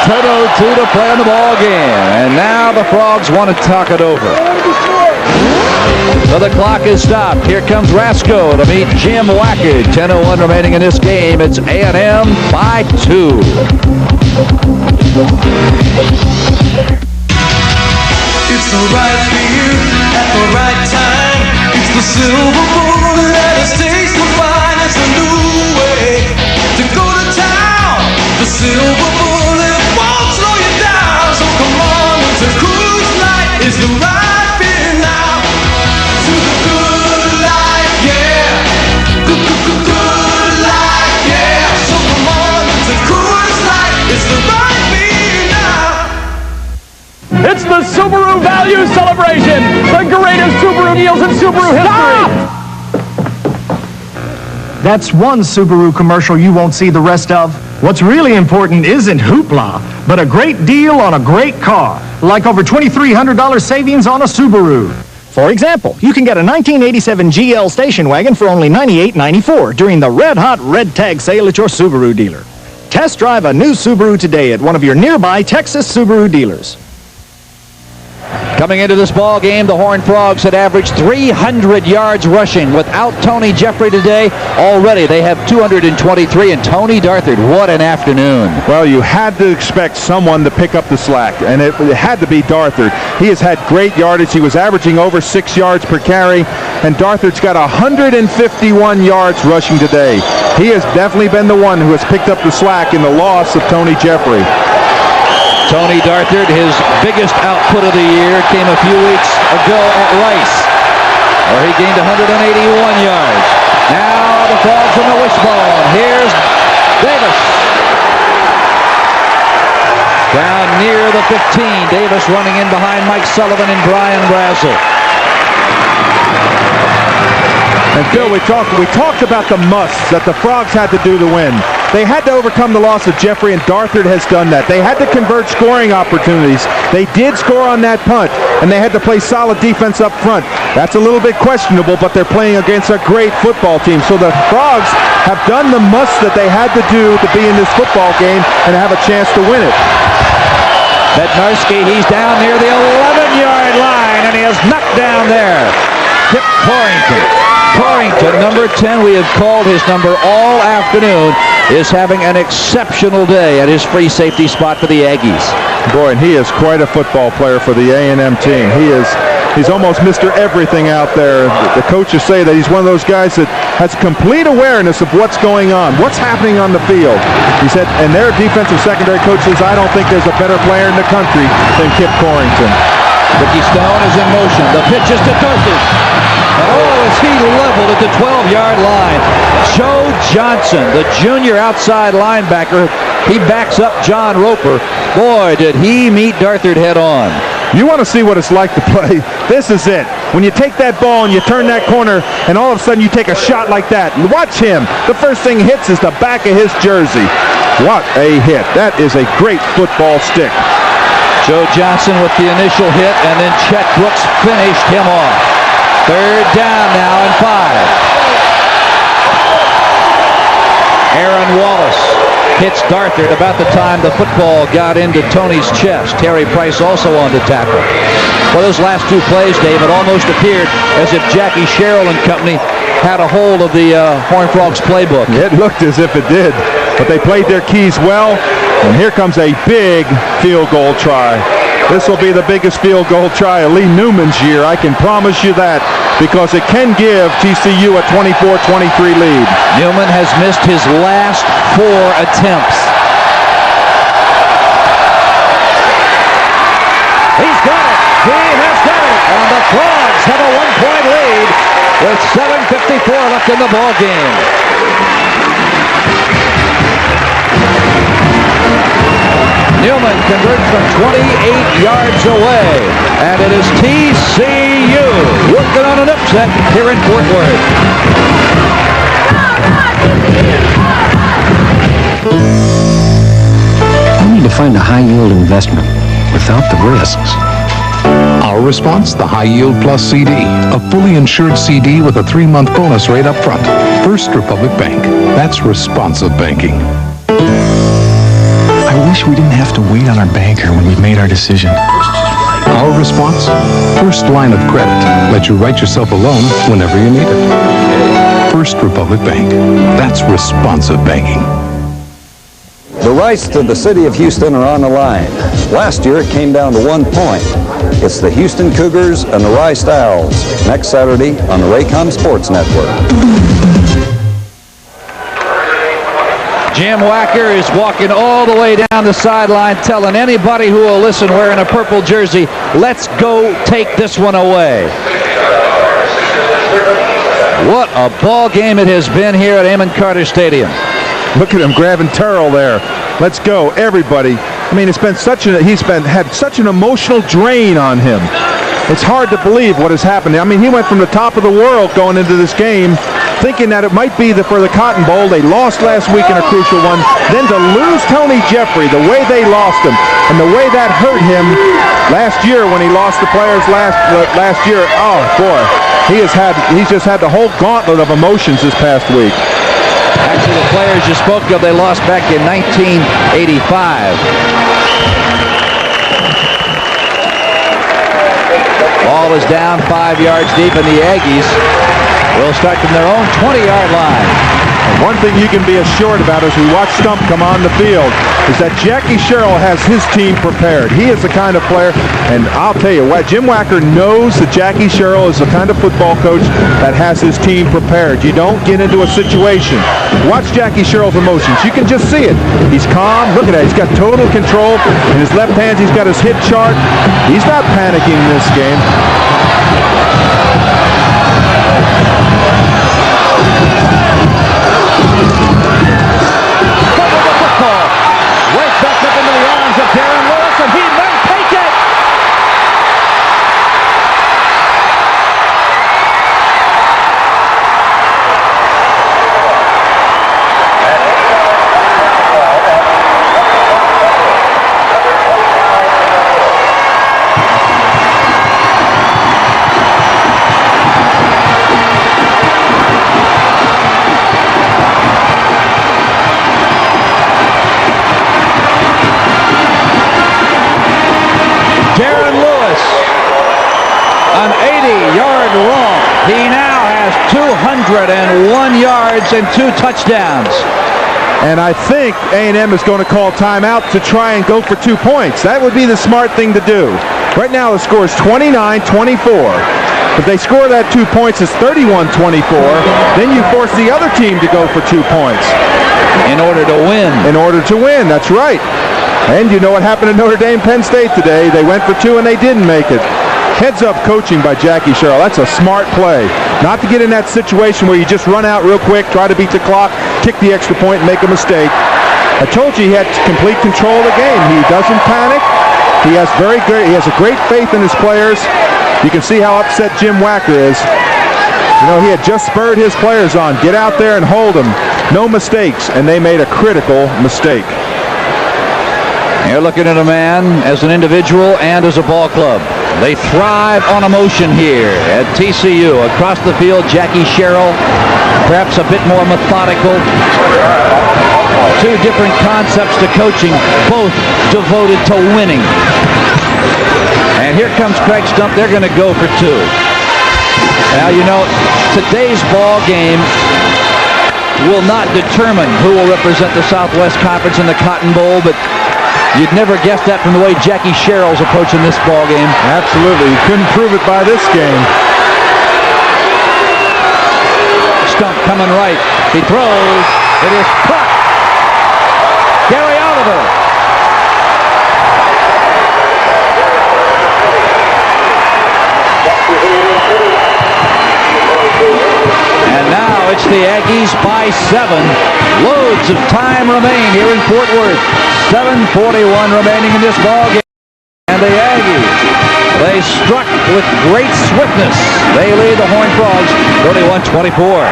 10:02 to play in the ball game. And now the Frogs want to talk it over. So the clock is stopped. Here comes Rasco to meet Jim Wackett. 10:01 remaining in this game. It's A&M by 2. It's the right field at the right time. It's the silver bullet that has tasted fine. It's a new way to go to town. The silver bullet won't slow you down. So come on, it's a cruise light. It's the right field now. To the good life, yeah. Good life, yeah. So come on, it's a cruise light. It's the right field now. It's the Subaru Value Celebration, the greatest Subaru deals in Subaru history. That's one Subaru commercial you won't see the rest of. What's really important isn't hoopla, but a great deal on a great car, like over $2,300 savings on a Subaru. For example, you can get a 1987 GL station wagon for only $98.94 during the red-hot red tag sale at your Subaru dealer. Test drive a new Subaru today at one of your nearby Texas Subaru dealers. Coming into this ball game, the Horned Frogs had averaged 300 yards rushing. Without Tony Jeffrey today, already they have 223. And Tony Darthard, what an afternoon. Well, you had to expect someone to pick up the slack, and it had to be Darthard. He has had great yardage. He was averaging over 6 yards per carry, and Darthard's got 151 yards rushing today. He has definitely been the one who has picked up the slack in the loss of Tony Jeffrey. Tony Darthard, his biggest output of the year, came a few weeks ago at Rice, where he gained 181 yards. Now the Frogs from the wishbone. Here's Davis. Down near the 15. Davis running in behind Mike Sullivan and Brian Brazel. And Phil, we talked about the musts that the Frogs had to do to win. They had to overcome the loss of Jeffrey, and Darthard has done that. They had to convert scoring opportunities. They did score on that punt, and they had to play solid defense up front. That's a little bit questionable, but they're playing against a great football team. So the Frogs have done the musts that they had to do to be in this football game and have a chance to win it. Bednarski, he's down near the 11-yard line, and he is knocked down there. Kip Corrington, number 10, we have called his number all afternoon, is having an exceptional day at his free safety spot for the Aggies. Boy, and he is quite a football player for the A&M team. He's almost Mr. Everything out there. The coaches say that he's one of those guys that has complete awareness of what's going on, what's happening on the field. He said, and their defensive secondary coach says, I don't think there's a better player in the country than Kip Corrington. Ricky Stone is in motion. The pitch is to Darthard. Oh, is he leveled at the 12-yard line. Joe Johnson, the junior outside linebacker, he backs up John Roper. Boy, did he meet Darthard head on. You want to see what it's like to play. This is it. When you take that ball and you turn that corner, and all of a sudden you take a shot like that. And watch him. The first thing hits is the back of his jersey. What a hit. That is a great football stick. Joe Johnson with the initial hit, and then Chet Brooks finished him off. Third down now and 5. Aaron Wallace hits Darthard about the time the football got into Tony's chest. Terry Price also on the tackle. Well, those last two plays, Dave, it almost appeared as if Jackie Sherrill and company had a hold of the Horned Frogs playbook. It looked as if it did, but they played their keys well, and here comes a big field goal try. This will be the biggest field goal try of Lee Newman's year, I can promise you that, because it can give TCU a 24-23 lead. Newman has missed his last 4 attempts. He's got it. He has got it. And the Frogs have a 1-point lead with 7:54 left in the ball game. Newman converts from 28 yards away, and it is TCU working on an upset here in Fort Worth. We need to find a high-yield investment without the risks. Our response, the High Yield Plus CD, a fully insured CD with a 3-month bonus rate up front. First Republic Bank. That's responsive banking. I wish we didn't have to wait on our banker when we've made our decision. Our response, First Line of Credit. Let you write yourself a loan whenever you need it. First Republic Bank. That's responsive banking. The rights to the city of Houston are on the line. Last year it came down to 1 point. It's the Houston Cougars and the Rice Owls next Saturday on the Raycom Sports Network. Jim Wacker is walking all the way down the sideline, telling anybody who will listen wearing a purple jersey, let's go take this one away. What a ball game it has been here at Amon Carter Stadium. Look at him grabbing Terrell there. Let's go, everybody. I mean, he's had such an emotional drain on him. It's hard to believe what has happened. I mean, he went from the top of the world going into this game, thinking that it might be for the Cotton Bowl. They lost last week in a crucial one. Then to lose Tony Jeffrey, the way they lost him, and the way that hurt him last year when he lost the players last year. Oh boy, he's just had the whole gauntlet of emotions this past week. Actually, the players you spoke of, they lost back in 1985. Ball is down 5 yards deep, and the Aggies will start from their own 20-yard line. And one thing you can be assured about as we watch Stump come on the field is that Jackie Sherrill has his team prepared. He is the kind of player, and I'll tell you what, Jim Wacker knows that Jackie Sherrill is the kind of football coach that has his team prepared. You don't get into a situation. Watch Jackie Sherrill's emotions. You can just see it. He's calm. Look at that. He's got total control. In his left hand, he's got his hip chart. He's not panicking in this game. Back up into the arms of Darren Lewis, and he may take it! An 80-yard romp. He now has 201 yards and 2 touchdowns. And I think A&M is going to call timeout to try and go for 2 points. That would be the smart thing to do. Right now the score is 29-24. If they score that 2 points, it's 31-24. Then you force the other team to go for 2 points. In order to win. In order to win, that's right. And you know what happened at Notre Dame Penn State today. They went for 2 and they didn't make it. Heads-up coaching by Jackie Sherrill. That's a smart play. Not to get in that situation where you just run out real quick, try to beat the clock, kick the extra point, and make a mistake. I told you he had complete control of the game. He doesn't panic. He has a great faith in his players. You can see how upset Jim Wacker is. You know, he had just spurred his players on. Get out there and hold them. No mistakes, and they made a critical mistake. You're looking at a man as an individual and as a ball club. They thrive on emotion here at TCU. Across the field, Jackie Sherrill, perhaps a bit more methodical. Two different concepts to coaching, both devoted to winning. And here comes Craig Stump. They're going to go for two. Now, you know, today's ball game will not determine who will represent the Southwest Conference in the Cotton Bowl, but you'd never guess that from the way Jackie Sherrill's approaching this ball game. Absolutely. You couldn't prove it by this game. Stump coming right. He throws. It is caught. Gary Oliver. And now it's the Aggies by 7. Loads of time remain here in Fort Worth. 7:41 remaining in this ball game. And the Aggies, they struck with great swiftness. They lead the Horned Frogs 31-24.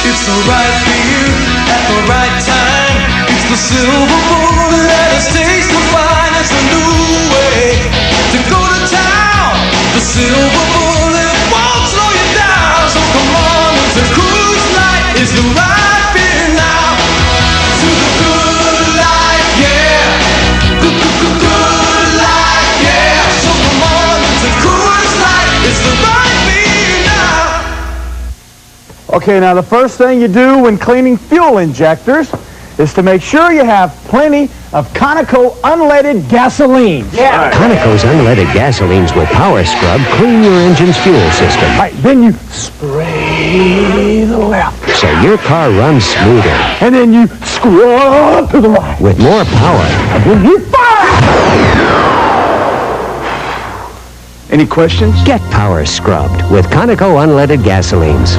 It's the right beer at the right time. It's the silver bullet that has tasted the finest. A new way to go to town. The silver bullet won't slow you down. So come on, the Coors Light is the right beer now. To the good life, yeah. Good life, yeah. So come on, the Coors Light is the right beer now. Okay, now the first thing you do when cleaning fuel injectors is to make sure you have plenty of Conoco unleaded gasoline. Yeah. Conoco's unleaded gasolines with Power Scrub clean your engine's fuel system. Right, then you spray the left. So your car runs smoother. And then you scrub to the right. With more power. And then you fire! Any questions? Get Power Scrubbed with Conoco unleaded gasolines.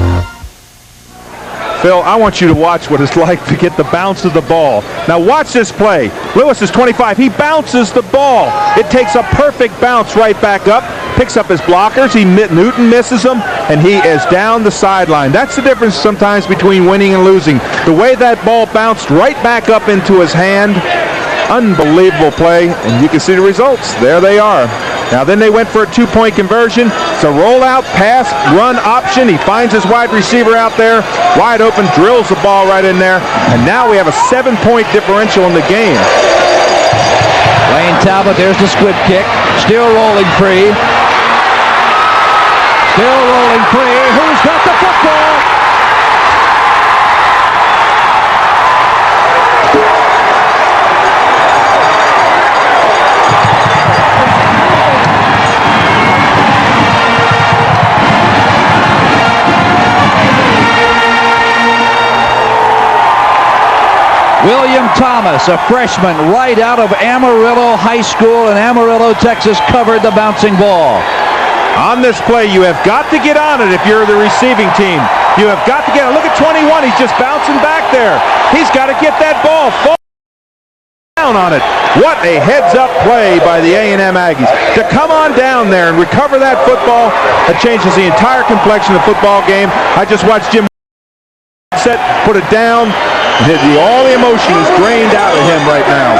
Phil, I want you to watch what it's like to get the bounce of the ball. Now watch this play. Lewis is 25. He bounces the ball. It takes a perfect bounce right back up, picks up his blockers. Newton misses them, and he is down the sideline. That's the difference sometimes between winning and losing. The way that ball bounced right back up into his hand, unbelievable play, and you can see the results. There they are. Now then they went for a two-point conversion. It's a rollout, pass, run option. He finds his wide receiver out there, wide open, drills the ball right in there, and now we have a 7-point differential in the game. Lane Talbot, there's the squib kick. Still rolling free. Still rolling free. Who's got the football? William Thomas, a freshman right out of Amarillo High School in Amarillo, Texas, covered the bouncing ball. On this play, you have got to get on it if you're the receiving team. You have got to get it. Look at 21. He's just bouncing back there. He's got to get that ball. Fall down on it. What a heads-up play by the A&M Aggies. To come on down there and recover that football, that changes the entire complexion of the football game. I just watched Jim set, put it down. All the emotion is drained out of him right now.